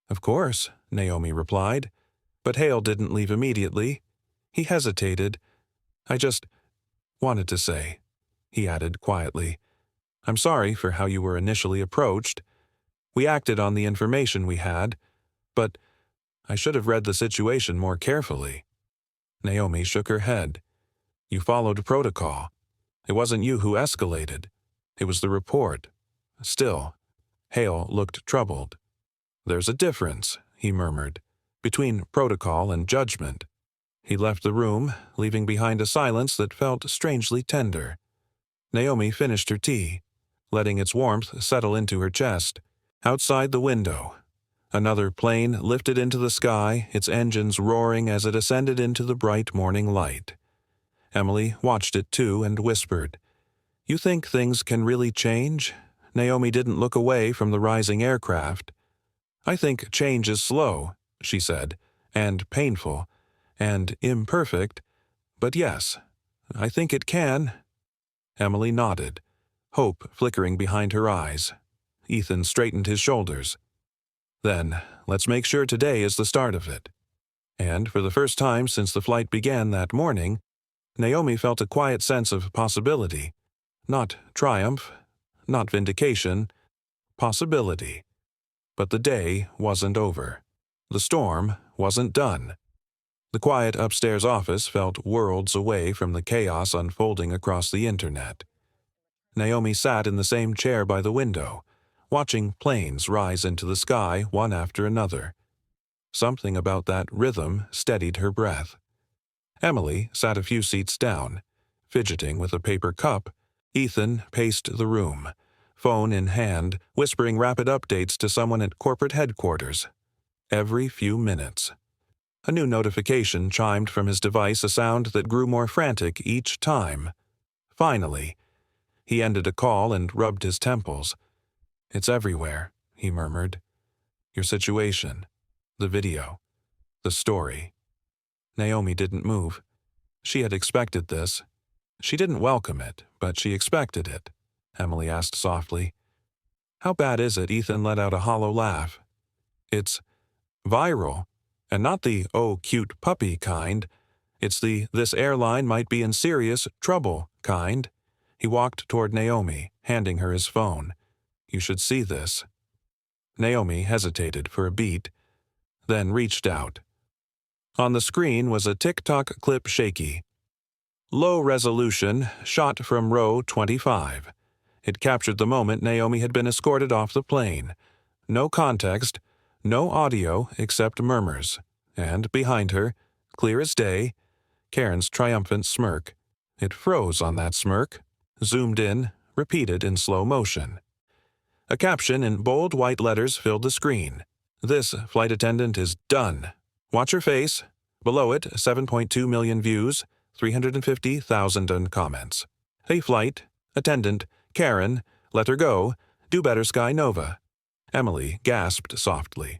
Of course, Naomi replied, but Hale didn't leave immediately. He hesitated. I just wanted to say, he added quietly, I'm sorry for how you were initially approached. We acted on the information we had, but I should have read the situation more carefully. Naomi shook her head. You followed protocol. It wasn't you who escalated. It was the report. Still, Hale looked troubled. There's a difference, he murmured, between protocol and judgment. He left the room, leaving behind a silence that felt strangely tender. Naomi finished her tea, letting its warmth settle into her chest. Outside the window, another plane lifted into the sky, its engines roaring as it ascended into the bright morning light. Emily watched it too and whispered, You think things can really change? Naomi didn't look away from the rising aircraft. I think change is slow, she said, and painful, and imperfect, but yes, I think it can. Emily nodded, hope flickering behind her eyes. Ethan straightened his shoulders. Then, let's make sure today is the start of it. And for the first time since the flight began that morning, Naomi felt a quiet sense of possibility. Not triumph, not vindication, possibility. But the day wasn't over. The storm wasn't done. The quiet upstairs office felt worlds away from the chaos unfolding across the internet. Naomi sat in the same chair by the window, watching planes rise into the sky one after another. Something about that rhythm steadied her breath. Emily sat a few seats down, fidgeting with a paper cup. Ethan paced the room, phone in hand, whispering rapid updates to someone at corporate headquarters. Every few minutes. A new notification chimed from his device, a sound that grew more frantic each time. Finally, he ended a call and rubbed his temples. It's everywhere, he murmured. Your situation, the video, the story. Naomi didn't move. She had expected this. She didn't welcome it, but she expected it. Emily asked softly. How bad is it? Ethan let out a hollow laugh. It's viral, and not the oh cute puppy kind. It's the this airline might be in serious trouble kind. He walked toward Naomi, handing her his phone. You should see this. Naomi hesitated for a beat, then reached out. On the screen was a TikTok clip shaky. Low resolution, shot from row 25. It captured the moment Naomi had been escorted off the plane. No context, no audio except murmurs, and behind her, clear as day, Karen's triumphant smirk. It froze on that smirk, zoomed in, repeated in slow motion. A caption in bold white letters filled the screen. This flight attendant is done. Watch her face. Below it, 7.2 million views, 350,000 comments. Hey flight, attendant, Karen, let her go, do better Sky Nova. Emily gasped softly.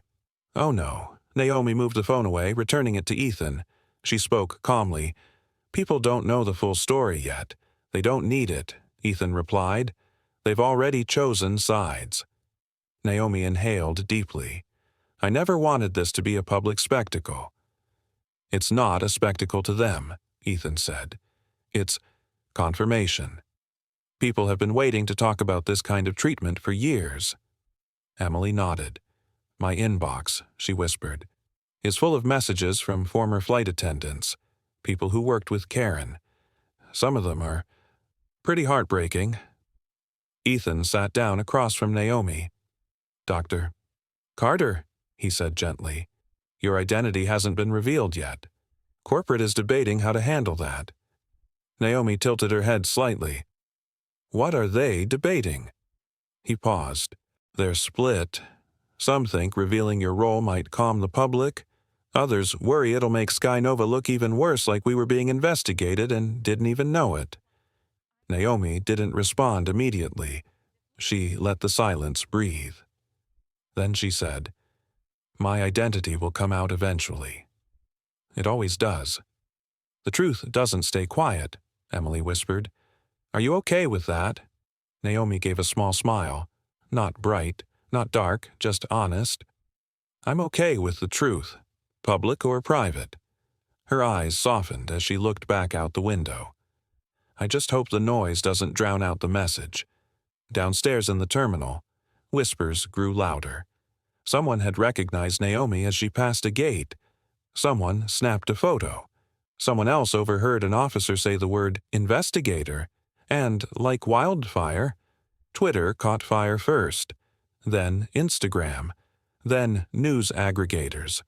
Oh no. Naomi moved the phone away, returning it to Ethan. She spoke calmly. People don't know the full story yet. They don't need it, Ethan replied. They've already chosen sides. Naomi inhaled deeply. I never wanted this to be a public spectacle. It's not a spectacle to them, Ethan said. It's confirmation. People have been waiting to talk about this kind of treatment for years. Emily nodded. My inbox, she whispered, is full of messages from former flight attendants, people who worked with Karen. Some of them are pretty heartbreaking. Ethan sat down across from Naomi. Dr. Carter, he said gently, your identity hasn't been revealed yet. Corporate is debating how to handle that. Naomi tilted her head slightly. What are they debating? He paused. They're split. Some think revealing your role might calm the public. Others worry it'll make Sky Nova look even worse, like we were being investigated and didn't even know it. Naomi didn't respond immediately. She let the silence breathe. Then she said, My identity will come out eventually. It always does. The truth doesn't stay quiet, Emily whispered. Are you okay with that? Naomi gave a small smile. Not bright, not dark, just honest. I'm okay with the truth, public or private. Her eyes softened as she looked back out the window. I just hope the noise doesn't drown out the message. Downstairs in the terminal, whispers grew louder. Someone had recognized Naomi as she passed a gate. Someone snapped a photo. Someone else overheard an officer say the word investigator, and, like wildfire, Twitter caught fire first, then Instagram, then news aggregators.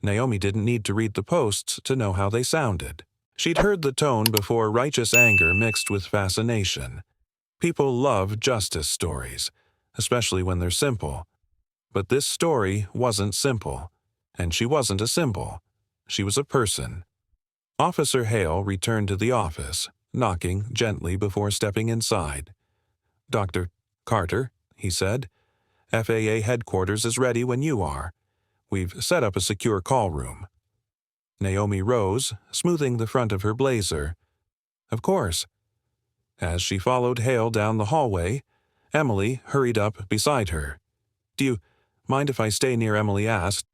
Naomi didn't need to read the posts to know how they sounded. She'd heard the tone before, righteous anger mixed with fascination. People love justice stories, especially when they're simple. But this story wasn't simple, and she wasn't a symbol. She was a person. Officer Hale returned to the office, knocking gently before stepping inside. Dr. Carter, he said, FAA headquarters is ready when you are. We've set up a secure call room. Naomi rose, smoothing the front of her blazer. Of course. As she followed Hale down the hallway, Emily hurried up beside her. Do you mind if I stay near? Emily asked.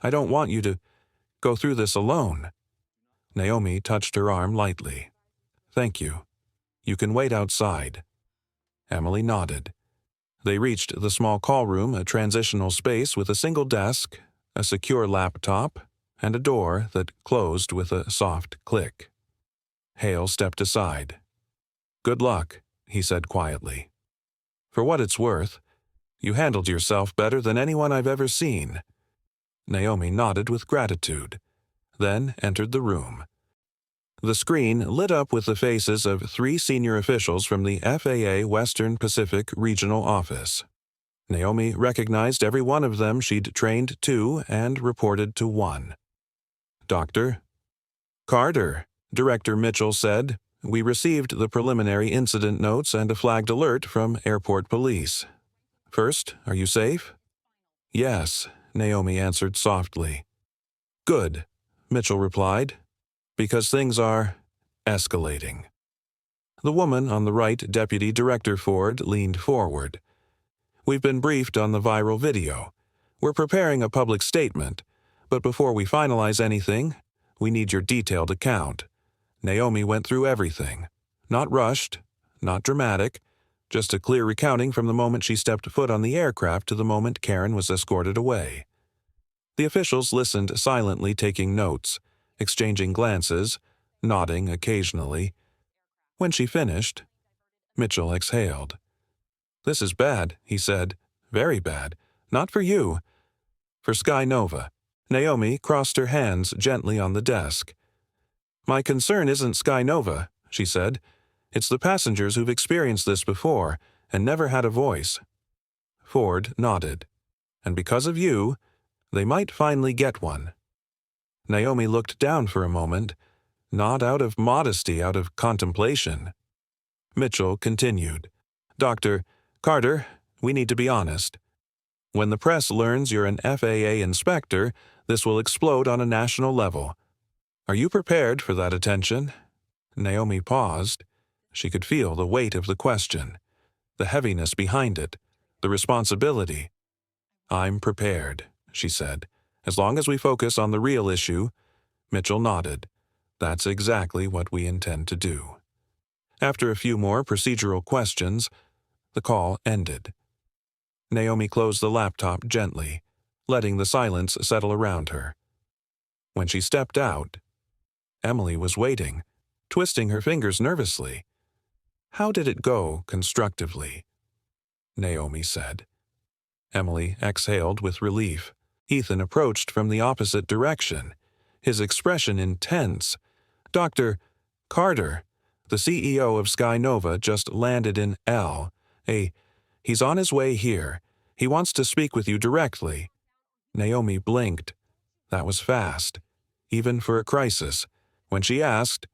I don't want you to go through this alone. Naomi touched her arm lightly. Thank you. You can wait outside. Emily nodded. They reached the small call room, a transitional space with a single desk, a secure laptop, and a door that closed with a soft click. Hale stepped aside. Good luck, he said quietly. For what it's worth, you handled yourself better than anyone I've ever seen. Naomi nodded with gratitude, then entered the room. The screen lit up with the faces of 3 senior officials from the FAA Western Pacific Regional Office. Naomi recognized every one of them she'd trained to and reported to one. Dr. Carter, Director Mitchell said, we received the preliminary incident notes and a flagged alert from airport police. First, are you safe? Yes, Naomi answered softly. Good, Mitchell replied, because things are escalating. The woman on the right, Deputy Director Ford, leaned forward. We've been briefed on the viral video. We're preparing a public statement, but before we finalize anything, we need your detailed account. Naomi went through everything. Not rushed, not dramatic, just a clear recounting from the moment she stepped foot on the aircraft to the moment Karen was escorted away. The officials listened silently, taking notes, exchanging glances, nodding occasionally. When she finished, Mitchell exhaled. This is bad, he said. Very bad. Not for you. For Sky Nova. Naomi crossed her hands gently on the desk. My concern isn't Sky Nova, she said. It's the passengers who've experienced this before and never had a voice. Ford nodded. And because of you, they might finally get one. Naomi looked down for a moment, not out of modesty, out of contemplation. Mitchell continued. Dr. Carter, we need to be honest. When the press learns you're an FAA inspector, this will explode on a national level. Are you prepared for that attention? Naomi paused. She could feel the weight of the question, the heaviness behind it, the responsibility. I'm prepared, she said. As long as we focus on the real issue. Mitchell nodded. That's exactly what we intend to do. After a few more procedural questions, the call ended. Naomi closed the laptop gently. letting the silence settle around her. When she stepped out, Emily was waiting, twisting her fingers nervously. "How did it go, constructively?" Naomi said. Emily exhaled with relief. Ethan approached from the opposite direction, his expression intense. "Dr. Carter, the CEO of Sky Nova, just landed in L. He's on his way here. He wants to speak with you directly." Naomi blinked. That was fast, even for a crisis. When she asked,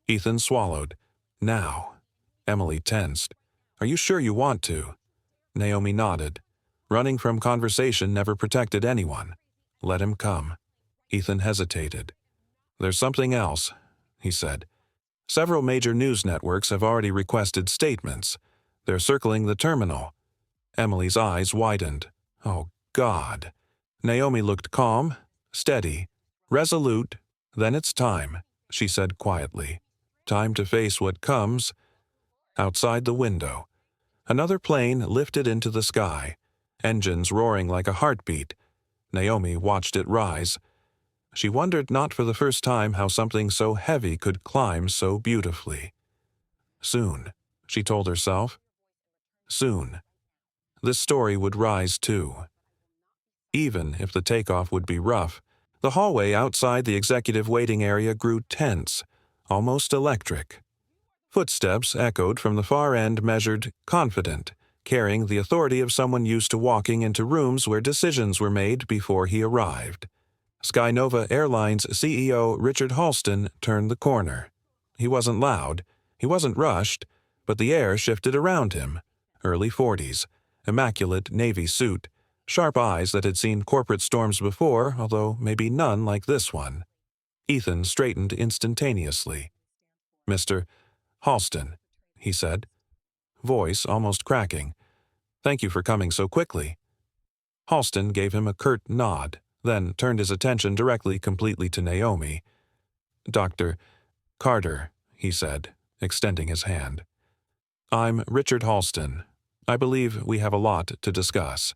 Ethan swallowed. "Now." Emily tensed. "Are you sure you want to?" Naomi nodded. Running from conversation never protected anyone. Let him come. Ethan hesitated. "There's something else," he said. "Several major news networks have already requested statements. They're circling the terminal." Emily's eyes widened. Oh, God. Naomi looked calm, steady, resolute. "Then it's time," she said quietly. "Time to face what comes." Outside the window, another plane lifted into the sky, engines roaring like a heartbeat. Naomi watched it rise. She wondered not for the first time how something so heavy could climb so beautifully. Soon, she told herself. Soon. This story would rise too. Even if the takeoff would be rough, the hallway outside the executive waiting area grew tense, almost electric. Footsteps echoed from the far end, measured, confident, carrying the authority of someone used to walking into rooms where decisions were made before he arrived. Sky Nova Airlines CEO Richard Halston turned the corner. He wasn't loud, he wasn't rushed, but the air shifted around him. Early 40s, immaculate navy suit, sharp eyes that had seen corporate storms before, although maybe none like this one. Ethan straightened instantaneously. "Mr. Halston," he said, voice almost cracking. "Thank you for coming so quickly." Halston gave him a curt nod, then turned his attention directly completely to Naomi. "Dr. Carter," he said, extending his hand. "I'm Richard Halston. I believe we have a lot to discuss."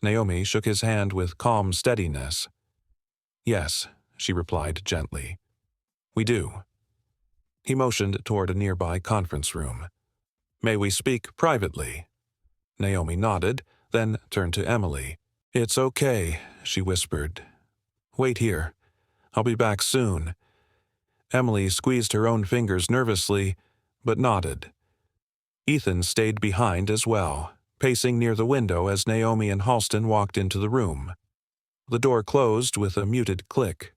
Naomi shook his hand with calm steadiness. "Yes," she replied gently. "We do." He motioned toward a nearby conference room. "May we speak privately?" Naomi nodded, then turned to Emily. "It's okay," she whispered. "Wait here. I'll be back soon." Emily squeezed her own fingers nervously, but nodded. Ethan stayed behind as well, pacing near the window as Naomi and Halston walked into the room. The door closed with a muted click.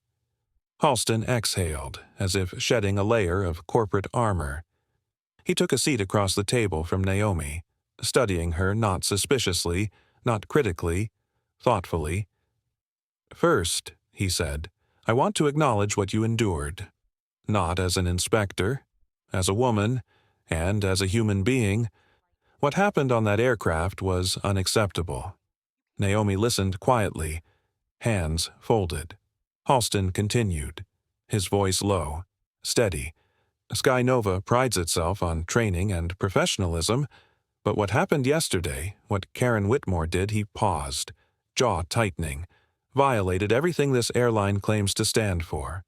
Halston exhaled, as if shedding a layer of corporate armor. He took a seat across the table from Naomi, studying her not suspiciously, not critically, thoughtfully. "First," he said, "I want to acknowledge what you endured. Not as an inspector, as a woman, and as a human being. What happened on that aircraft was unacceptable." Naomi listened quietly, hands folded. Halston continued, his voice low, steady. "Sky Nova prides itself on training and professionalism, but what happened yesterday, what Karen Whitmore did," he paused, jaw tightening, "violated everything this airline claims to stand for."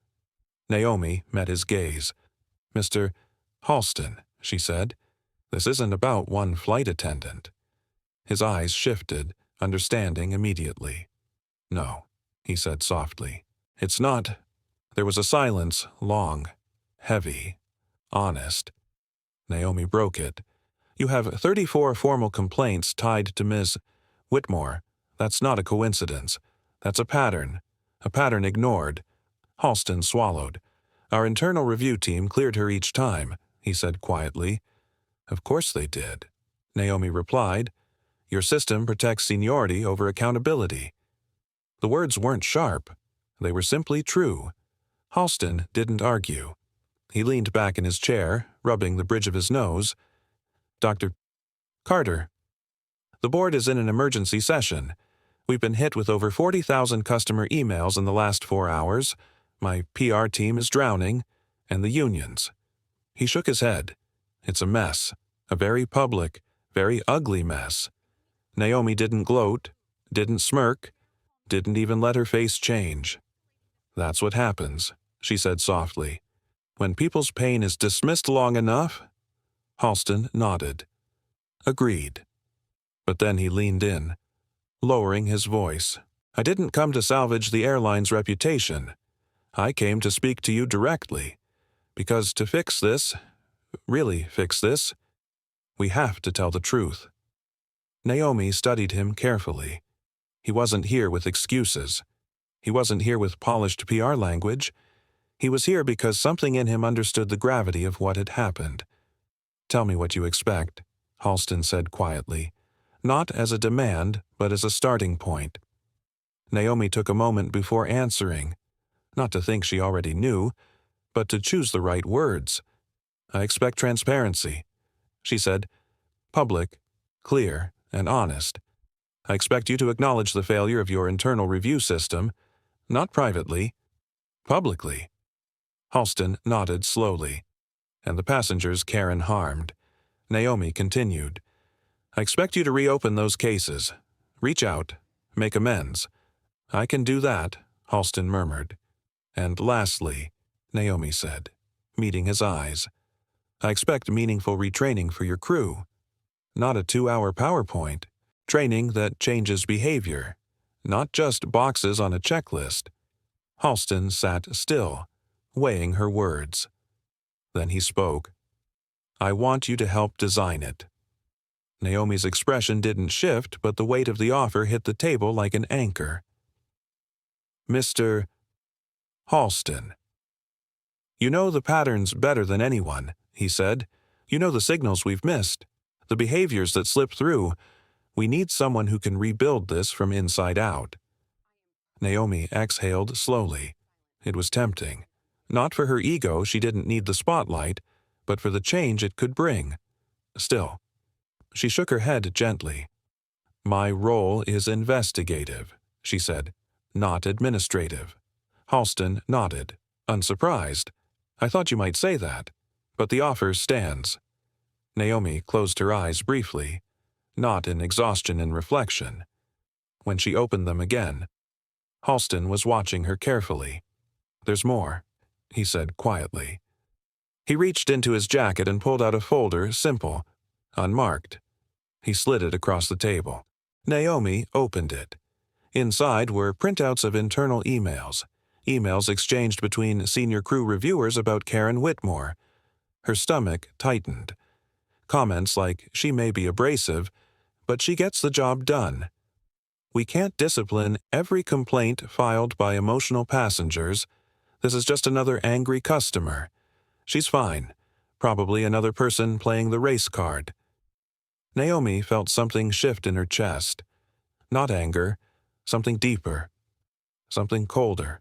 Naomi met his gaze. "Mr. Halston," she said, "this isn't about one flight attendant." His eyes shifted, understanding immediately. "No," he said softly. "It's not." There was a silence, long, heavy, honest. Naomi broke it. "You have 34 formal complaints tied to Ms. Whitmore. That's not a coincidence. That's a pattern ignored." Halston swallowed. "Our internal review team cleared her each time," he said quietly. "Of course they did," Naomi replied. "Your system protects seniority over accountability." The words weren't sharp. They were simply true. Halston didn't argue. He leaned back in his chair, rubbing the bridge of his nose. "Dr. Carter, the board is in an emergency session. We've been hit with over 40,000 customer emails in the last 4 hours. My PR team is drowning, and the unions." He shook his head. "It's a mess, a very public, very ugly mess." Naomi didn't gloat, didn't smirk. Didn't even let her face change. That's what happens, she said softly. When people's pain is dismissed long enough. Halston nodded. Agreed. But then he leaned in, lowering his voice. I didn't come to salvage the airline's reputation. I came to speak to you directly. Because to fix this, really fix this, we have to tell the truth. Naomi studied him carefully. He wasn't here with excuses. He wasn't here with polished PR language. He was here because something in him understood the gravity of what had happened. Tell me what you expect, Halston said quietly, not as a demand, but as a starting point. Naomi took a moment before answering, not to think she already knew, but to choose the right words. I expect transparency, she said, public, clear, and honest. I expect you to acknowledge the failure of your internal review system, not privately, publicly. Halston nodded slowly, and the passengers Karen harmed. Naomi continued. I expect you to reopen those cases. Reach out. Make amends. I can do that, Halston murmured. And lastly, Naomi said, meeting his eyes, I expect meaningful retraining for your crew. Not a 2-hour PowerPoint. Training that changes behavior. Not just boxes on a checklist. Halston sat still, weighing her words. Then he spoke. I want you to help design it. Naomi's expression didn't shift, but the weight of the offer hit the table like an anchor. Mr. Halston. You know the patterns better than anyone, he said. You know the signals we've missed, the behaviors that slip through. We need someone who can rebuild this from inside out. Naomi exhaled slowly. It was tempting. Not for her ego, she didn't need the spotlight, but for the change it could bring. Still, she shook her head gently. My role is investigative, she said, not administrative. Halston nodded, unsurprised. I thought you might say that, but the offer stands. Naomi closed her eyes briefly, not in exhaustion and reflection. When she opened them again, Halston was watching her carefully. There's more, he said quietly. He reached into his jacket and pulled out a folder, simple, unmarked. He slid it across the table. Naomi opened it. Inside were printouts of internal emails exchanged between senior crew reviewers about Karen Whitmore. Her stomach tightened. Comments like, she may be abrasive, but she gets the job done. We can't discipline every complaint filed by emotional passengers. This is just another angry customer. She's fine. Probably another person playing the race card. Naomi felt something shift in her chest. Not anger, something deeper, something colder.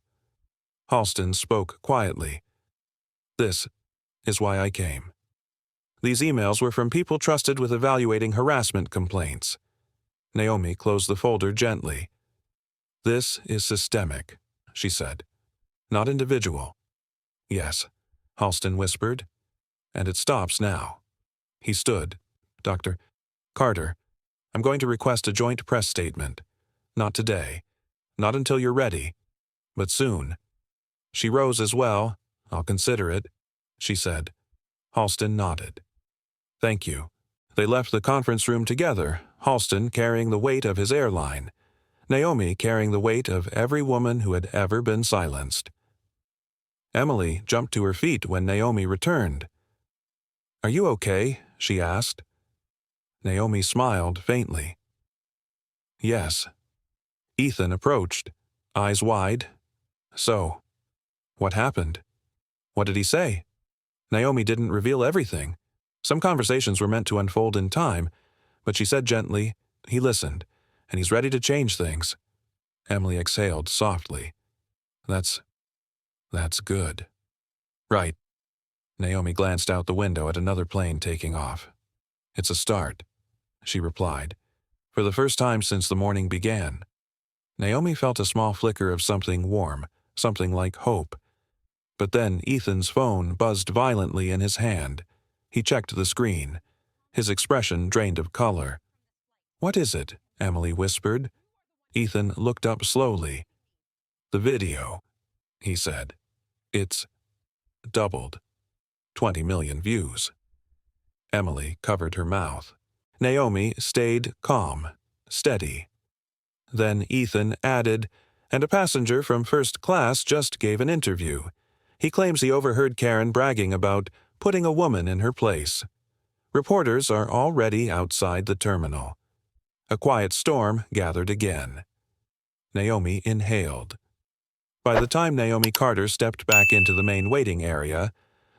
Halston spoke quietly. This is why I came. These emails were from people trusted with evaluating harassment complaints. Naomi closed the folder gently. This is systemic, she said. Not individual. Yes, Halston whispered. And it stops now. He stood. Dr. Carter, I'm going to request a joint press statement. Not today. Not until you're ready. But soon. She rose as well. I'll consider it, she said. Halston nodded. Thank you. They left the conference room together, Halston carrying the weight of his airline, Naomi carrying the weight of every woman who had ever been silenced. Emily jumped to her feet when Naomi returned. Are you okay? She asked. Naomi smiled faintly. Yes. Ethan approached, eyes wide. So, what happened? What did he say? Naomi didn't reveal everything. Some conversations were meant to unfold in time, but she said gently, he listened, and he's ready to change things. Emily exhaled softly. That's good. Right. Naomi glanced out the window at another plane taking off. It's a start, she replied, for the first time since the morning began. Naomi felt a small flicker of something warm, something like hope. But then Ethan's phone buzzed violently in his hand. He checked the screen, his expression drained of color. What is it? Emily whispered. Ethan looked up slowly. "The video," he said. "It's doubled. 20 million views." Emily covered her mouth. Naomi stayed calm, steady. Then Ethan added, "And a passenger from first class just gave an interview. He claims he overheard Karen bragging about putting a woman in her place. Reporters are already outside the terminal." A quiet storm gathered again. Naomi inhaled. By the time Naomi Carter stepped back into the main waiting area,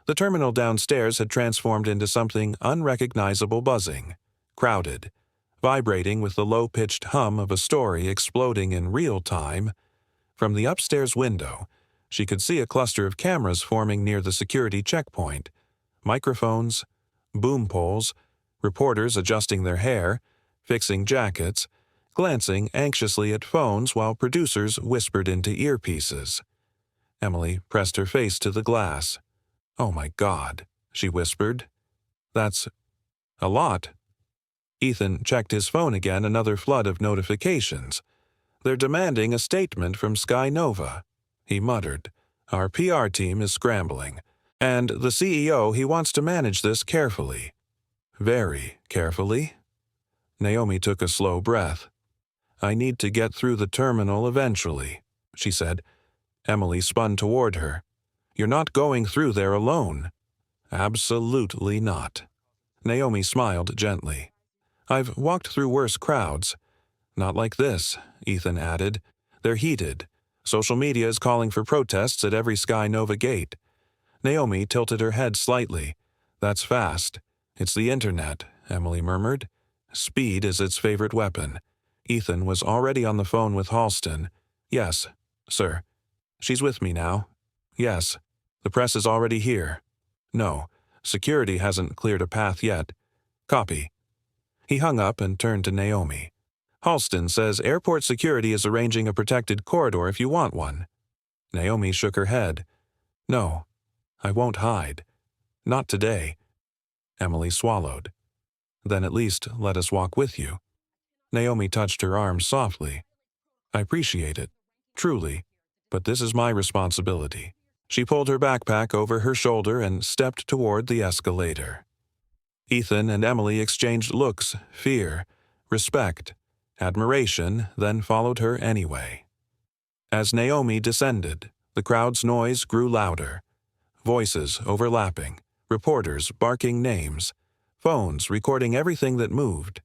the terminal downstairs had transformed into something unrecognizable buzzing, crowded, vibrating with the low-pitched hum of a story exploding in real time. From the upstairs window, she could see a cluster of cameras forming near the security checkpoint, microphones, boom poles, reporters adjusting their hair, fixing jackets, glancing anxiously at phones while producers whispered into earpieces. Emily pressed her face to the glass. "Oh my God," she whispered. "That's a lot." Ethan checked his phone again, another flood of notifications. "They're demanding a statement from Sky Nova," he muttered. "Our PR team is scrambling. And the CEO, he wants to manage this carefully." "Very carefully?" Naomi took a slow breath. "I need to get through the terminal eventually," she said. Emily spun toward her. "You're not going through there alone." "Absolutely not." Naomi smiled gently. "I've walked through worse crowds." "Not like this," Ethan added. "They're heated. Social media is calling for protests at every Sky Nova gate." Naomi tilted her head slightly. "That's fast. It's the internet," Emily murmured. "Speed is its favorite weapon." Ethan was already on the phone with Halston. "Yes, sir." "She's with me now." "Yes." "The press is already here." "No. Security hasn't cleared a path yet." "Copy." He hung up and turned to Naomi. "Halston says airport security is arranging a protected corridor if you want one." Naomi shook her head. "No, I won't hide. Not today." Emily swallowed. "Then at least let us walk with you." Naomi touched her arm softly. "I appreciate it, truly, but this is my responsibility." She pulled her backpack over her shoulder and stepped toward the escalator. Ethan and Emily exchanged looks, fear, respect, admiration, then followed her anyway. As Naomi descended, the crowd's noise grew louder. Voices overlapping, reporters barking names, phones recording everything that moved.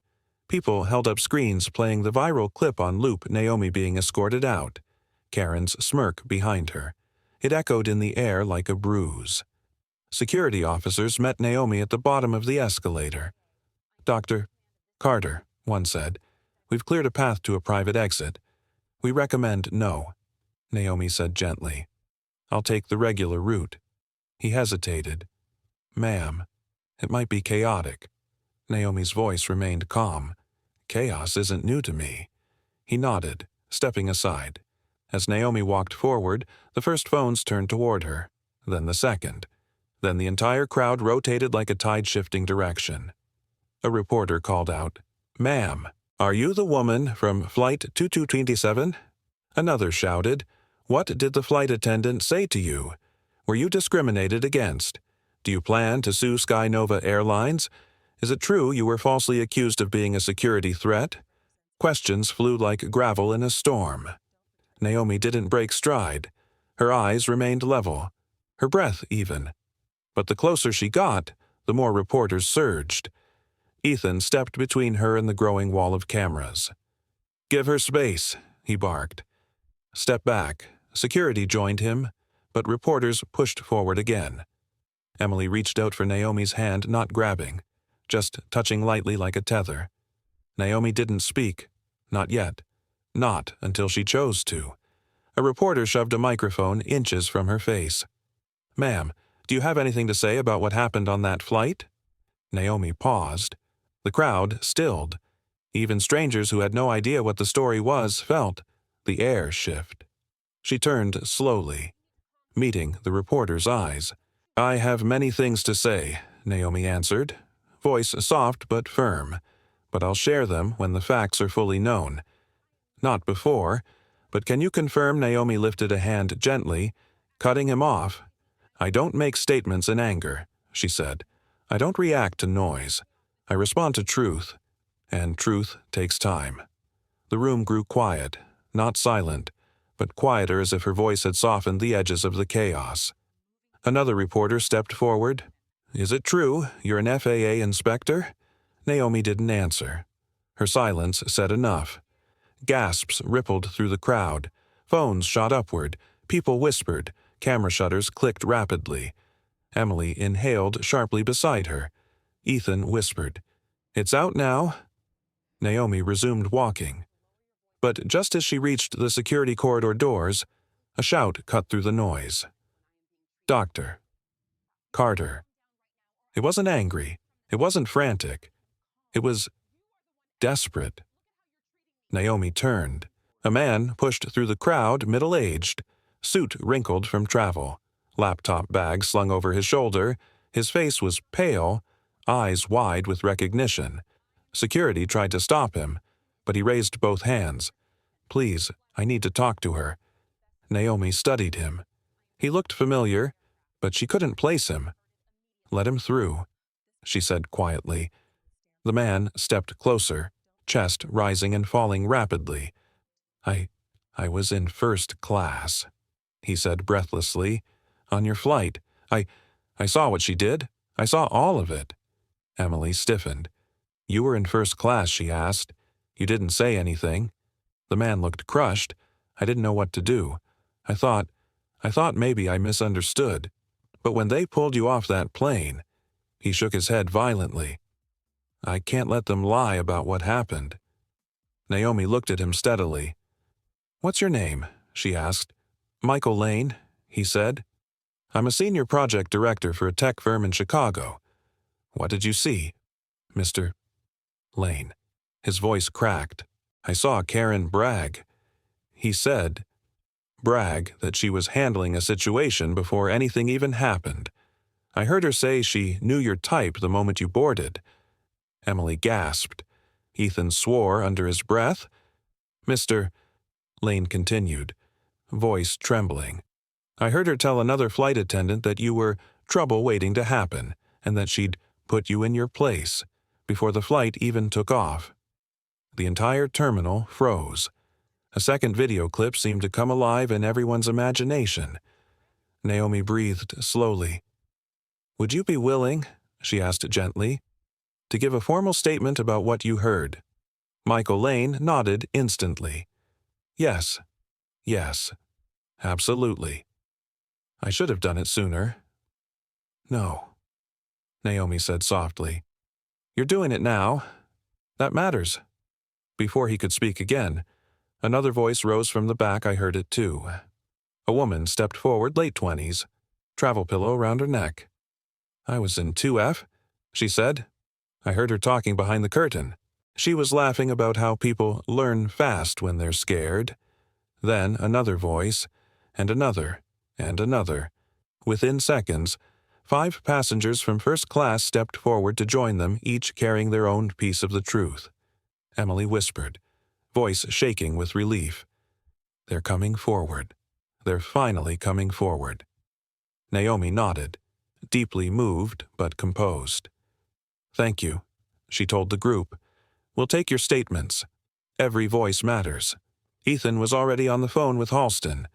People held up screens playing the viral clip on loop, Naomi being escorted out, Karen's smirk behind her. It echoed in the air like a bruise. Security officers met Naomi at the bottom of the escalator. "Dr. Carter," one said, "we've cleared a path to a private exit. We recommend no," Naomi said gently. "I'll take the regular route." He hesitated. "Ma'am, it might be chaotic." Naomi's voice remained calm. "Chaos isn't new to me." He nodded, stepping aside. As Naomi walked forward, the first phones turned toward her, then the second. Then the entire crowd rotated like a tide-shifting direction. A reporter called out, "Ma'am, are you the woman from Flight 2227? Another shouted, "What did the flight attendant say to you? Were you discriminated against? Do you plan to sue Sky Nova Airlines? Is it true you were falsely accused of being a security threat?" Questions flew like gravel in a storm. Naomi didn't break stride. Her eyes remained level, her breath even. But the closer she got, the more reporters surged. Ethan stepped between her and the growing wall of cameras. "Give her space," he barked. Step back. Security joined him, but reporters pushed forward again. Emily reached out for Naomi's hand, not grabbing, just touching lightly like a tether. Naomi didn't speak. Not yet. Not until she chose to. A reporter shoved a microphone inches from her face. "Ma'am, do you have anything to say about what happened on that flight?" Naomi paused. The crowd stilled. Even strangers who had no idea what the story was felt the air shift. She turned slowly, meeting the reporter's eyes. "I have many things to say," Naomi answered, voice soft but firm, "but I'll share them when the facts are fully known. Not before, but can you confirm? Naomi lifted a hand gently, cutting him off. I don't make statements in anger, she said. I don't react to noise. I respond to truth, and truth takes time. The room grew quiet, not silent, but quieter, as if her voice had softened the edges of the chaos. Another reporter stepped forward. Is it true you're an FAA inspector? Naomi didn't answer. Her silence said enough. Gasps rippled through the crowd. Phones shot upward. People whispered. Camera shutters clicked rapidly. Emily inhaled sharply beside her. Ethan whispered, It's out now. Naomi resumed walking. But just as she reached the security corridor doors, a shout cut through the noise. Doctor. Carter. It wasn't angry. It wasn't frantic. It was desperate. Naomi turned. A man pushed through the crowd, middle-aged, suit wrinkled from travel, laptop bag slung over his shoulder. His face was pale, eyes wide with recognition. Security tried to stop him, but he raised both hands. Please, I need to talk to her. Naomi studied him. He looked familiar, but she couldn't place him. Let him through, she said quietly. The man stepped closer, chest rising and falling rapidly. I was in first class, he said breathlessly. On your flight. I saw what she did. I saw all of it. Emily stiffened. You were in first class, she asked. You didn't say anything. The man looked crushed. I didn't know what to do. I thought maybe I misunderstood. But when they pulled you off that plane, he shook his head violently. I can't let them lie about what happened. Naomi looked at him steadily. What's your name? She asked. Michael Lane, he said. I'm a senior project director for a tech firm in Chicago. What did you see, Mr. Lane? His voice cracked. I saw Karen brag. He said, brag that she was handling a situation before anything even happened. I heard her say she knew your type the moment you boarded. Emily gasped. Ethan swore under his breath. Mr. Lane continued, voice trembling. I heard her tell another flight attendant that you were trouble waiting to happen, and that she'd put you in your place before the flight even took off. The entire terminal froze. A second video clip seemed to come alive in everyone's imagination. Naomi breathed slowly. Would you be willing, she asked gently, to give a formal statement about what you heard? Michael Lane nodded instantly. Yes. Yes. Absolutely. I should have done it sooner. No, Naomi said softly. You're doing it now. That matters. Before he could speak again, another voice rose from the back. I heard it too. A woman stepped forward, late 20s, travel pillow around her neck. I was in 2F, she said. I heard her talking behind the curtain. She was laughing about how people learn fast when they're scared. Then another voice, and another, and another. Within seconds, 5 passengers from first class stepped forward to join them, each carrying their own piece of the truth. Emily whispered, voice shaking with relief. They're coming forward. They're finally coming forward. Naomi nodded, deeply moved but composed. Thank you, she told the group. We'll take your statements. Every voice matters. Ethan was already on the phone with Halston.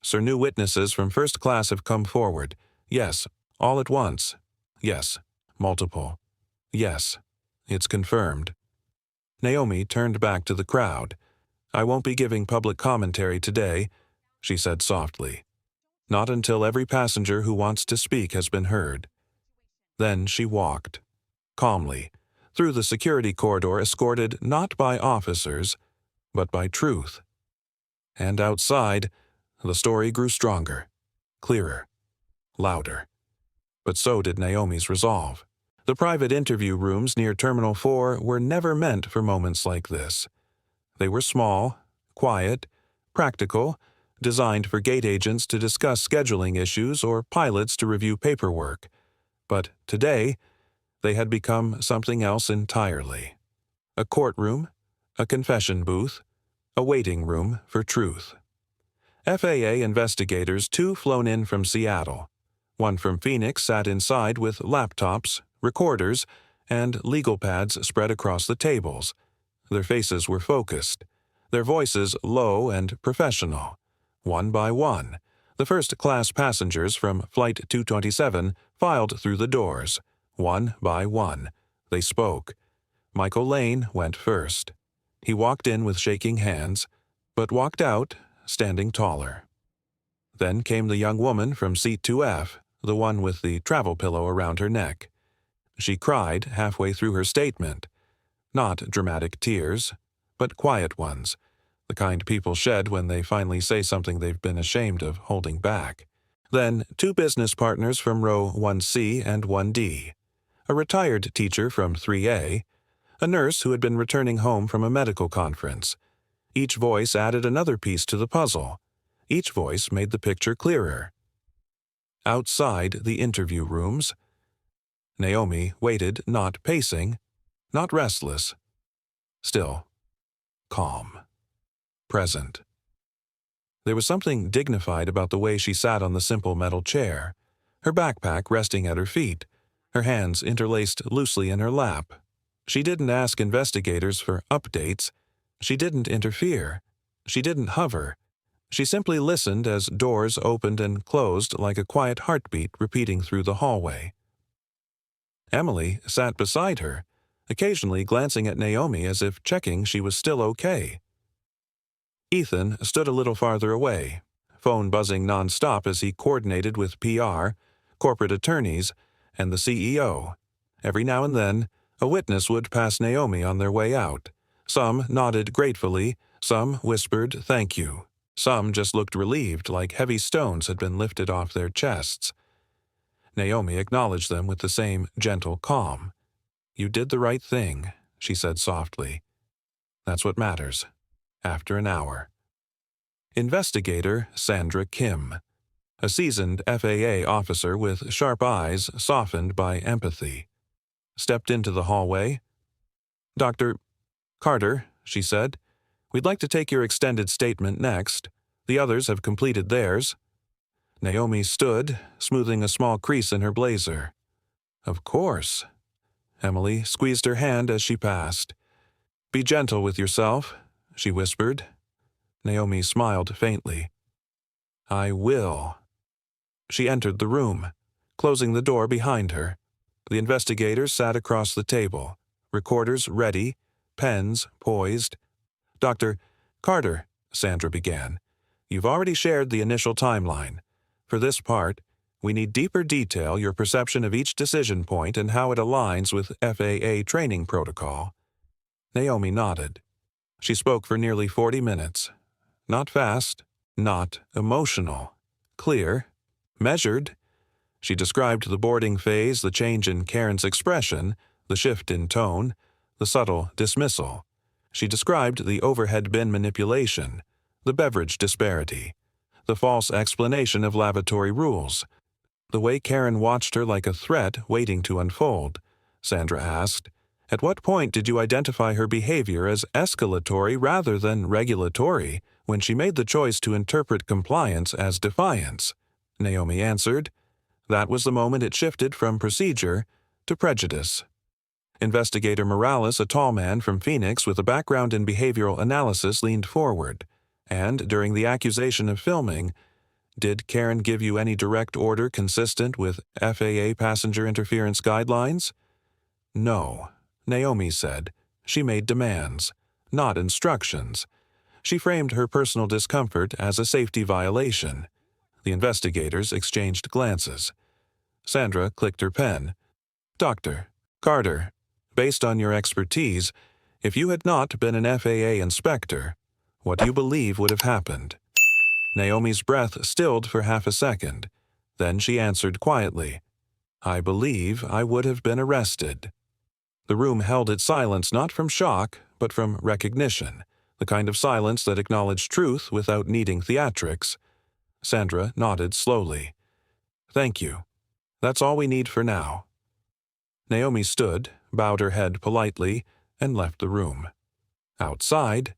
Sir, new witnesses from first class have come forward. Yes, all at once. Yes, multiple. Yes, it's confirmed. Naomi turned back to the crowd. I won't be giving public commentary today, she said softly. Not until every passenger who wants to speak has been heard. Then she walked, calmly, through the security corridor, escorted not by officers, but by truth. And outside, the story grew stronger, clearer, louder. But so did Naomi's resolve. The private interview rooms near Terminal 4 were never meant for moments like this. They were small, quiet, practical, designed for gate agents to discuss scheduling issues or pilots to review paperwork. But today, they had become something else entirely. A courtroom, a confession booth, A waiting room for truth. FAA investigators, two flown in from Seattle. One from Phoenix sat inside with laptops, recorders, and legal pads spread across the tables. Their faces were focused, their voices low and professional. One by one, the first-class passengers from Flight 227 filed through the doors. One by one, they spoke. Michael Lane went first. He walked in with shaking hands, but walked out standing taller. Then came the young woman from Seat 2F, the one with the travel pillow around her neck. She cried halfway through her statement. Not dramatic tears, but quiet ones, the kind people shed when they finally say something they've been ashamed of holding back. Then two business partners from row 1C and 1D, a retired teacher from 3A, a nurse who had been returning home from a medical conference. Each voice added another piece to the puzzle. Each voice made the picture clearer. Outside the interview rooms, Naomi waited, not pacing, not restless, still, calm, present. There was something dignified about the way she sat on the simple metal chair, her backpack resting at her feet, her hands interlaced loosely in her lap. She didn't ask investigators for updates. She didn't interfere. She didn't hover. She simply listened as doors opened and closed like a quiet heartbeat repeating through the hallway. Emily sat beside her, occasionally glancing at Naomi as if checking she was still okay. Ethan stood a little farther away, phone buzzing nonstop as he coordinated with PR, corporate attorneys, and the CEO. Every now and then, a witness would pass Naomi on their way out. Some nodded gratefully, some whispered thank you. Some just looked relieved, like heavy stones had been lifted off their chests. Naomi acknowledged them with the same gentle calm. "You did the right thing," she said softly. "That's what matters." After an hour. Investigator Sandra Kim, a seasoned FAA officer with sharp eyes softened by empathy, stepped into the hallway. "Dr. Carter," she said, "we'd like to take your extended statement next. The others have completed theirs." Naomi stood, smoothing a small crease in her blazer. "Of course." Emily squeezed her hand as she passed. "Be gentle with yourself," she whispered. Naomi smiled faintly. "I will." She entered the room, closing the door behind her. The investigators sat across the table, recorders ready, pens poised. "Dr. Carter," Sandra began, "you've already shared the initial timeline. For this part, we need deeper detail, your perception of each decision point and how it aligns with FAA training protocol." Naomi nodded. She spoke for nearly 40 minutes. Not fast, not emotional. Clear, measured. She described the boarding phase, the change in Karen's expression, the shift in tone, the subtle dismissal. She described the overhead bin manipulation, the beverage disparity, the false explanation of lavatory rules. The way Karen watched her like a threat waiting to unfold. Sandra asked, "At what point did you identify her behavior as escalatory rather than regulatory when she made the choice to interpret compliance as defiance?" Naomi answered, "That was the moment it shifted from procedure to prejudice." Investigator Morales, a tall man from Phoenix with a background in behavioral analysis, leaned forward, and during the accusation of filming, "Did Karen give you any direct order consistent with FAA passenger interference guidelines?" "No," Naomi said. "She made demands, not instructions. She framed her personal discomfort as a safety violation." The investigators exchanged glances. Sandra clicked her pen. "Dr. Carter, based on your expertise, if you had not been an FAA inspector, what do you believe would have happened?" Naomi's breath stilled for half a second. Then she answered quietly, "I believe I would have been arrested." The room held its silence not from shock, but from recognition, the kind of silence that acknowledged truth without needing theatrics. Sandra nodded slowly. "Thank you. That's all we need for now." Naomi stood, bowed her head politely, and left the room. Outside,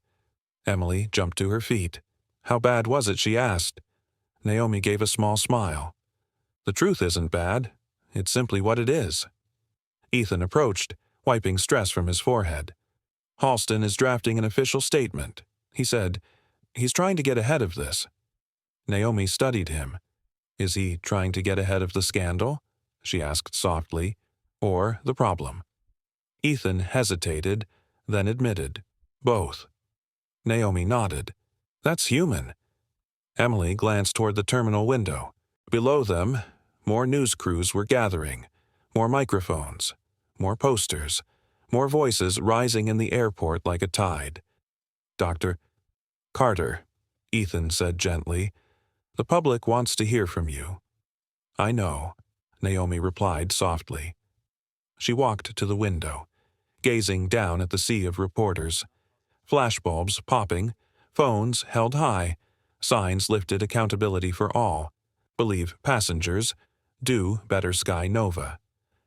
Emily jumped to her feet. How bad was it, she asked. Naomi gave a small smile. The truth isn't bad. It's simply what it is. Ethan approached, wiping stress from his forehead. Halston is drafting an official statement, he said. He's trying to get ahead of this. Naomi studied him. Is he trying to get ahead of the scandal? She asked softly. Or the problem? Ethan hesitated, then admitted. Both. Naomi nodded. That's human. Emily glanced toward the terminal window. Below them, more news crews were gathering. More microphones. More posters. More voices rising in the airport like a tide. Dr. Carter, Ethan said gently, the public wants to hear from you. I know, Naomi replied softly. She walked to the window, gazing down at the sea of reporters. Flashbulbs popping, phones held high, signs lifted accountability for all. Believe passengers, do better Sky Nova.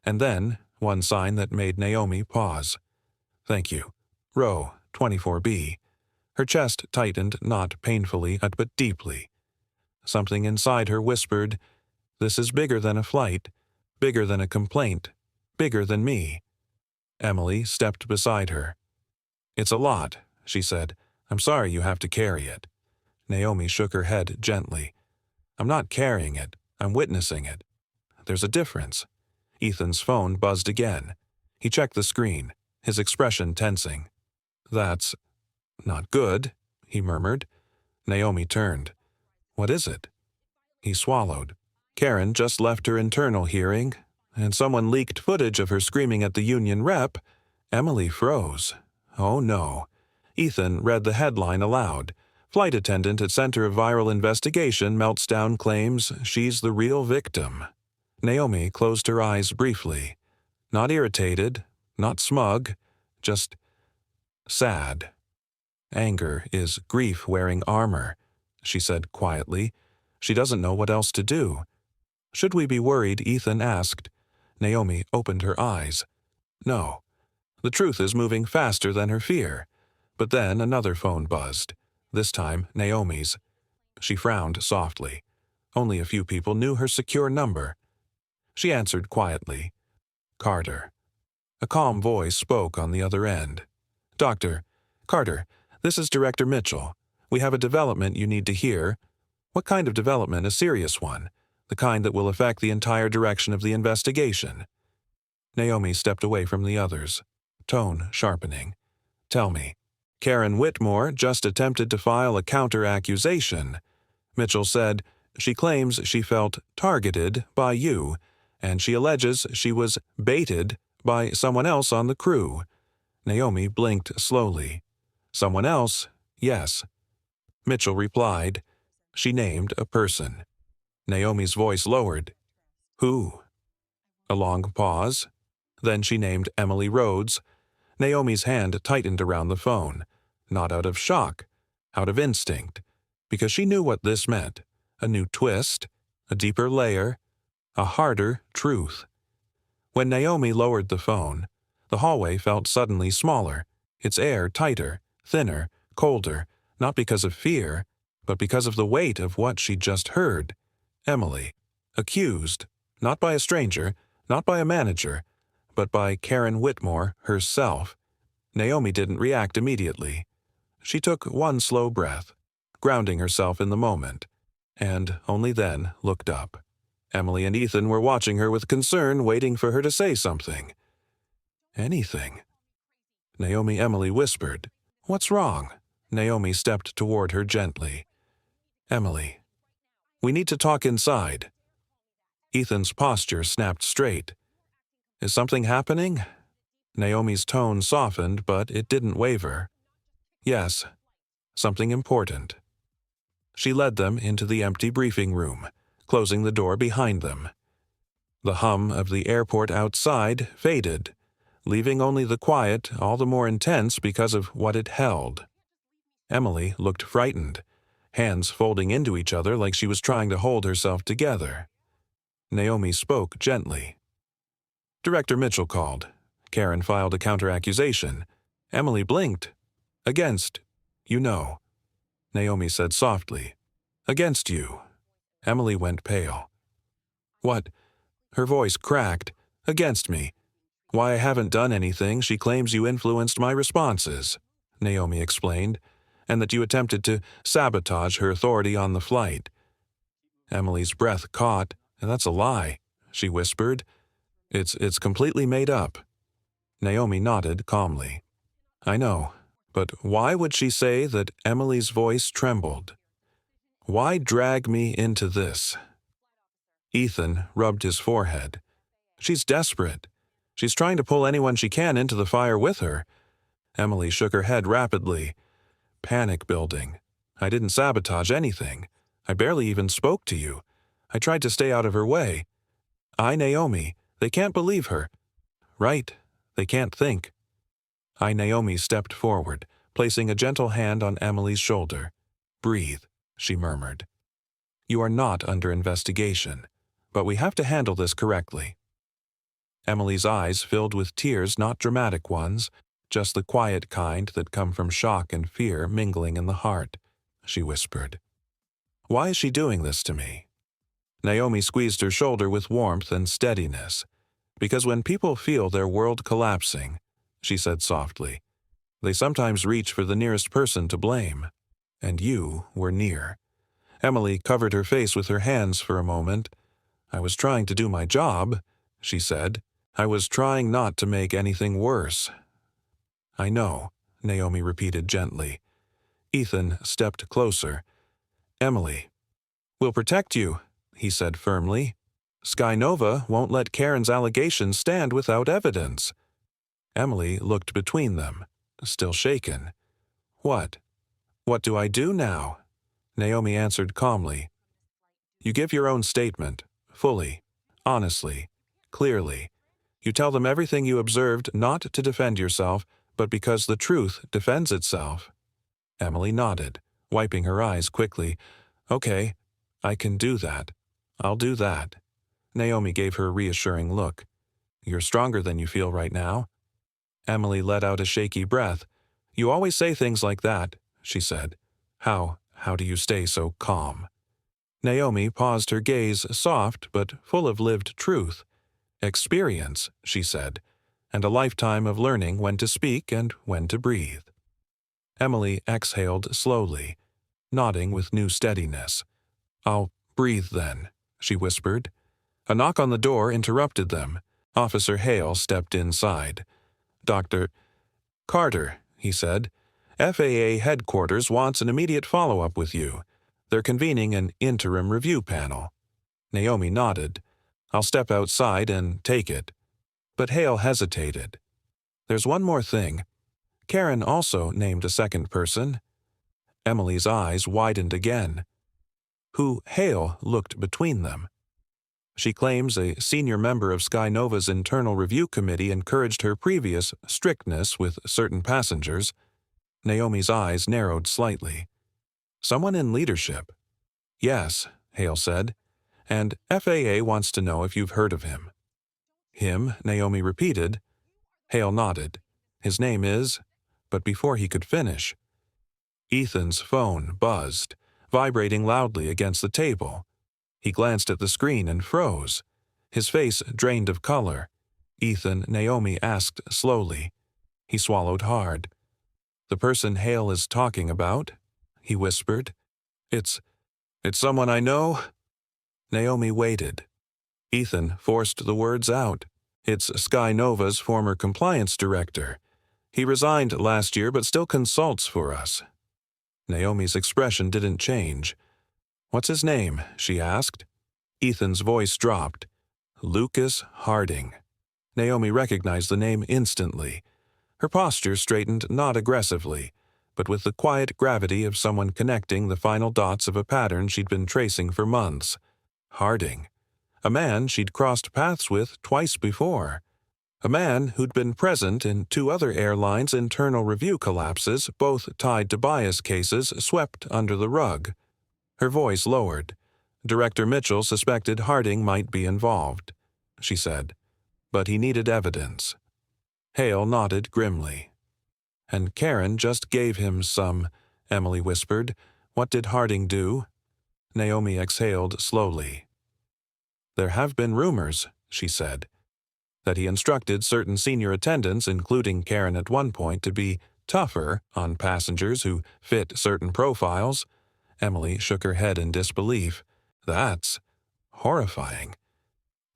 And then, one sign that made Naomi pause. Thank you. Row 24B. Her chest tightened not painfully but deeply. Something inside her whispered, this is bigger than a flight, bigger than a complaint, bigger than me. Emily stepped beside her. It's a lot, she said. I'm sorry you have to carry it. Naomi shook her head gently. I'm not carrying it. I'm witnessing it. There's a difference. Ethan's phone buzzed again. He checked the screen, his expression tensing. That's not good, he murmured. Naomi turned. What is it? He swallowed. Karen just left her internal hearing, and someone leaked footage of her screaming at the union rep. Emily froze. Oh no. Ethan read the headline aloud. Flight attendant at center of viral investigation melts down claims she's the real victim. Naomi closed her eyes briefly. Not irritated, not smug, just sad. Anger is grief wearing armor, she said quietly. She doesn't know what else to do. Should we be worried? Ethan asked. Naomi opened her eyes. No. The truth is moving faster than her fear. But then another phone buzzed. This time, Naomi's. She frowned softly. Only a few people knew her secure number. She answered quietly. Carter. A calm voice spoke on the other end. Dr. Carter, this is Director Mitchell. We have a development you need to hear. What kind of development? A serious one. The kind that will affect the entire direction of the investigation. Naomi stepped away from the others, tone sharpening. Tell me. Karen Whitmore just attempted to file a counter-accusation. Mitchell said she claims she felt targeted by you, and she alleges she was baited by someone else on the crew. Naomi blinked slowly. Someone else? Yes. Mitchell replied. She named a person. Naomi's voice lowered. Who? A long pause. Then she named Emily Rhodes. Naomi's hand tightened around the phone, not out of shock, out of instinct, because she knew what this meant. A new twist, a deeper layer, a harder truth. When Naomi lowered the phone, the hallway felt suddenly smaller, its air tighter, thinner, colder, not because of fear, but because of the weight of what she'd just heard. Emily, accused, not by a stranger, not by a manager, but by Karen Whitmore herself. Naomi didn't react immediately. She took one slow breath, grounding herself in the moment, and only then looked up. Emily and Ethan were watching her with concern, waiting for her to say something. Anything. Emily whispered. What's wrong? Naomi stepped toward her gently. Emily, we need to talk inside. Ethan's posture snapped straight. Is something happening? Naomi's tone softened, but it didn't waver. Yes, something important. She led them into the empty briefing room, closing the door behind them. The hum of the airport outside faded, leaving only the quiet all the more intense because of what it held. Emily looked frightened, hands folding into each other like she was trying to hold herself together. Naomi spoke gently. Director Mitchell called. Karen filed a counter-accusation. Emily blinked. Against You know, Naomi said softly. Against you. Emily went pale. What? Her voice cracked. Against me. Why, I haven't done anything. She claims you influenced my responses, Naomi explained, and that you attempted to sabotage her authority on the flight. Emily's breath caught. That's a lie, she whispered. It's completely made up. Naomi nodded calmly. I know, but why would she say that? Emily's voice trembled. Why drag me into this? Ethan rubbed his forehead. She's desperate. She's trying to pull anyone she can into the fire with her. Emily shook her head rapidly. Panic building. I didn't sabotage anything. I barely even spoke to you. I tried to stay out of her way. Naomi. They can't believe her. Right. They can't think. Naomi stepped forward, placing a gentle hand on Emily's shoulder. Breathe, she murmured. You are not under investigation, but we have to handle this correctly. Emily's eyes filled with tears, not dramatic ones, just the quiet kind that come from shock and fear mingling in the heart, she whispered. Why is she doing this to me? Naomi squeezed her shoulder with warmth and steadiness. Because when people feel their world collapsing, she said softly, they sometimes reach for the nearest person to blame. And you were near. Emily covered her face with her hands for a moment. I was trying to do my job, she said. I was trying not to make anything worse. I know, Naomi repeated gently. Ethan stepped closer. Emily. We'll protect you, he said firmly. Sky Nova won't let Karen's allegations stand without evidence. Emily looked between them, still shaken. What? What do I do now? Naomi answered calmly. You give your own statement, fully, honestly, clearly. You tell them everything you observed, not to defend yourself, but because the truth defends itself. Emily nodded, wiping her eyes quickly. Okay, I can do that. I'll do that. Naomi gave her a reassuring look. You're stronger than you feel right now. Emily let out a shaky breath. You always say things like that, she said. How do you stay so calm? Naomi paused, her gaze soft but full of lived truth. Experience, she said, and a lifetime of learning when to speak and when to breathe. Emily exhaled slowly, nodding with new steadiness. I'll breathe then, she whispered. A knock on the door interrupted them. Officer Hale stepped inside. Dr. Carter, he said, FAA headquarters wants an immediate follow-up with you. They're convening an interim review panel. Naomi nodded. I'll step outside and take it. But Hale hesitated. There's one more thing. Karen also named a second person. Emily's eyes widened again. Who Hale looked between them. She claims a senior member of Sky Nova's internal review committee encouraged her previous strictness with certain passengers. Naomi's eyes narrowed slightly. Someone in leadership. Yes, Hale said, and FAA wants to know if you've heard of him. Him, Naomi repeated. Hale nodded. His name is... But before he could finish, Ethan's phone buzzed, vibrating loudly against the table. He glanced at the screen and froze. His face drained of color. Ethan, Naomi asked slowly. He swallowed hard. The person Hale is talking about, he whispered. It's someone I know? Naomi waited. Ethan forced the words out. It's Sky Nova's former compliance director. He resigned last year but still consults for us. Naomi's expression didn't change. What's his name? She asked. Ethan's voice dropped. Lucas Harding. Naomi recognized the name instantly. Her posture straightened not aggressively, but with the quiet gravity of someone connecting the final dots of a pattern she'd been tracing for months. Harding. A man she'd crossed paths with twice before. A man who'd been present in 2 other airlines' internal review collapses, both tied to bias cases swept under the rug. Her voice lowered. Director Mitchell suspected Harding might be involved, she said, but he needed evidence. Hale nodded grimly. And Karen just gave him some Emily whispered. "What did Harding do?" Naomi exhaled slowly. "There have been rumors," she said, "that he instructed certain senior attendants, including Karen at one point, to be tougher on passengers who fit certain profiles." Emily shook her head in disbelief. "That's horrifying."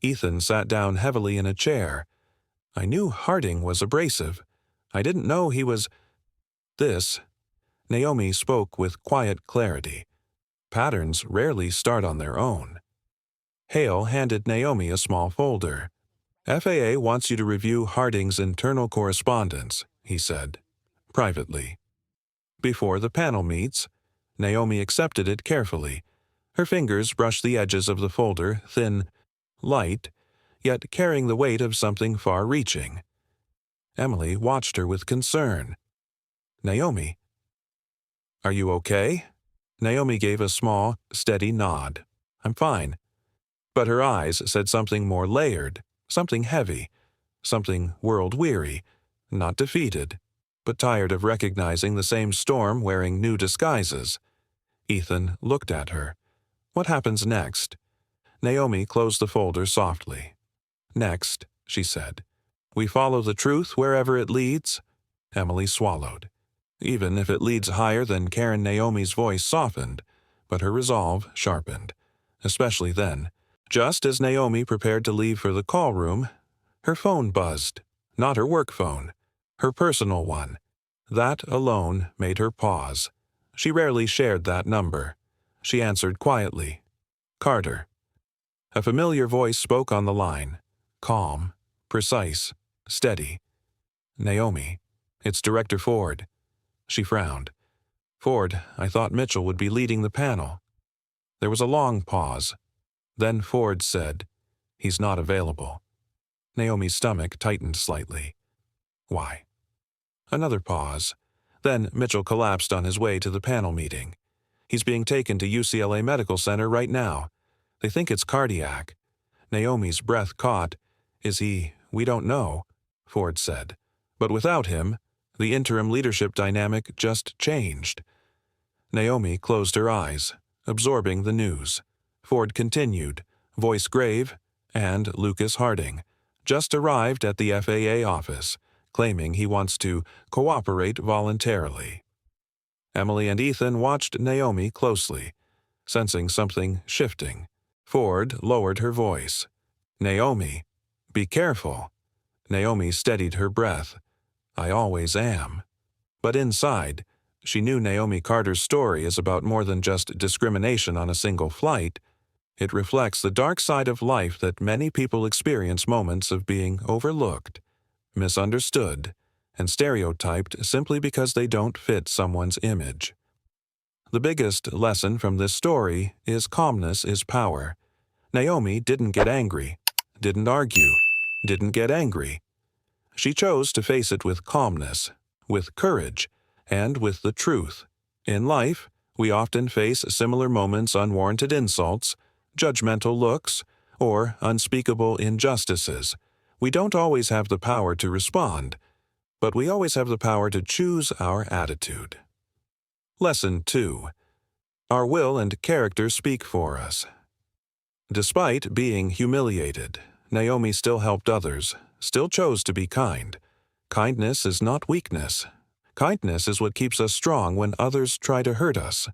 Ethan sat down heavily in a chair. "I knew Harding was abrasive. I didn't know he was this." Naomi spoke with quiet clarity. Patterns rarely start on their own. Hale handed Naomi a small folder. "FAA wants you to review Harding's internal correspondence," he said, privately. "Before the panel meets." Naomi accepted it carefully. Her fingers brushed the edges of the folder, thin, light, yet carrying the weight of something far-reaching. Emily watched her with concern. "Naomi, are you okay?" Naomi gave a small, steady nod. "I'm fine." But her eyes said something more layered, something heavy, something world-weary, not defeated, but tired of recognizing the same storm wearing new disguises. Ethan looked at her. "What happens next?" Naomi closed the folder softly. "Next," she said, "we follow the truth wherever it leads." Emily swallowed. Even if it leads higher than Karen, Naomi's voice softened, but her resolve sharpened, especially then. Just as Naomi prepared to leave for the call room, her phone buzzed. Not her work phone, her personal one. That alone made her pause. She rarely shared that number. She answered quietly. "Carter." A familiar voice spoke on the line. Calm, precise, steady. "Naomi, it's Director Ford." She frowned. "Ford, I thought Mitchell would be leading the panel." There was a long pause. Then Ford said, "He's not available." Naomi's stomach tightened slightly. "Why?" Another pause. Then Mitchell collapsed on his way to the panel meeting. "He's being taken to UCLA Medical Center right now. They think it's cardiac." Naomi's breath caught. "Is he? We don't know," Ford said. "But without him, the interim leadership dynamic just changed." Naomi closed her eyes, absorbing the news. Ford continued, voice grave, and Lucas Harding just arrived at the FAA office, claiming he wants to cooperate voluntarily. Emily and Ethan watched Naomi closely, sensing something shifting. Ford lowered her voice. "Naomi, be careful." Naomi steadied her breath. "I always am." But inside, she knew Naomi Carter's story is about more than just discrimination on a single flight. It reflects the dark side of life that many people experience moments of being overlooked, misunderstood, and stereotyped simply because they don't fit someone's image. The biggest lesson from this story is calmness is power. Naomi didn't get angry, didn't argue, didn't get angry. She chose to face it with calmness, with courage, and with the truth. In life, we often face similar moments: unwarranted insults, judgmental looks, or unspeakable injustices. We don't always have the power to respond, but we always have the power to choose our attitude. Lesson 2. Our will and character speak for us. Despite being humiliated, Naomi still helped others, still chose to be kind. Kindness is not weakness. Kindness is what keeps us strong when others try to hurt us.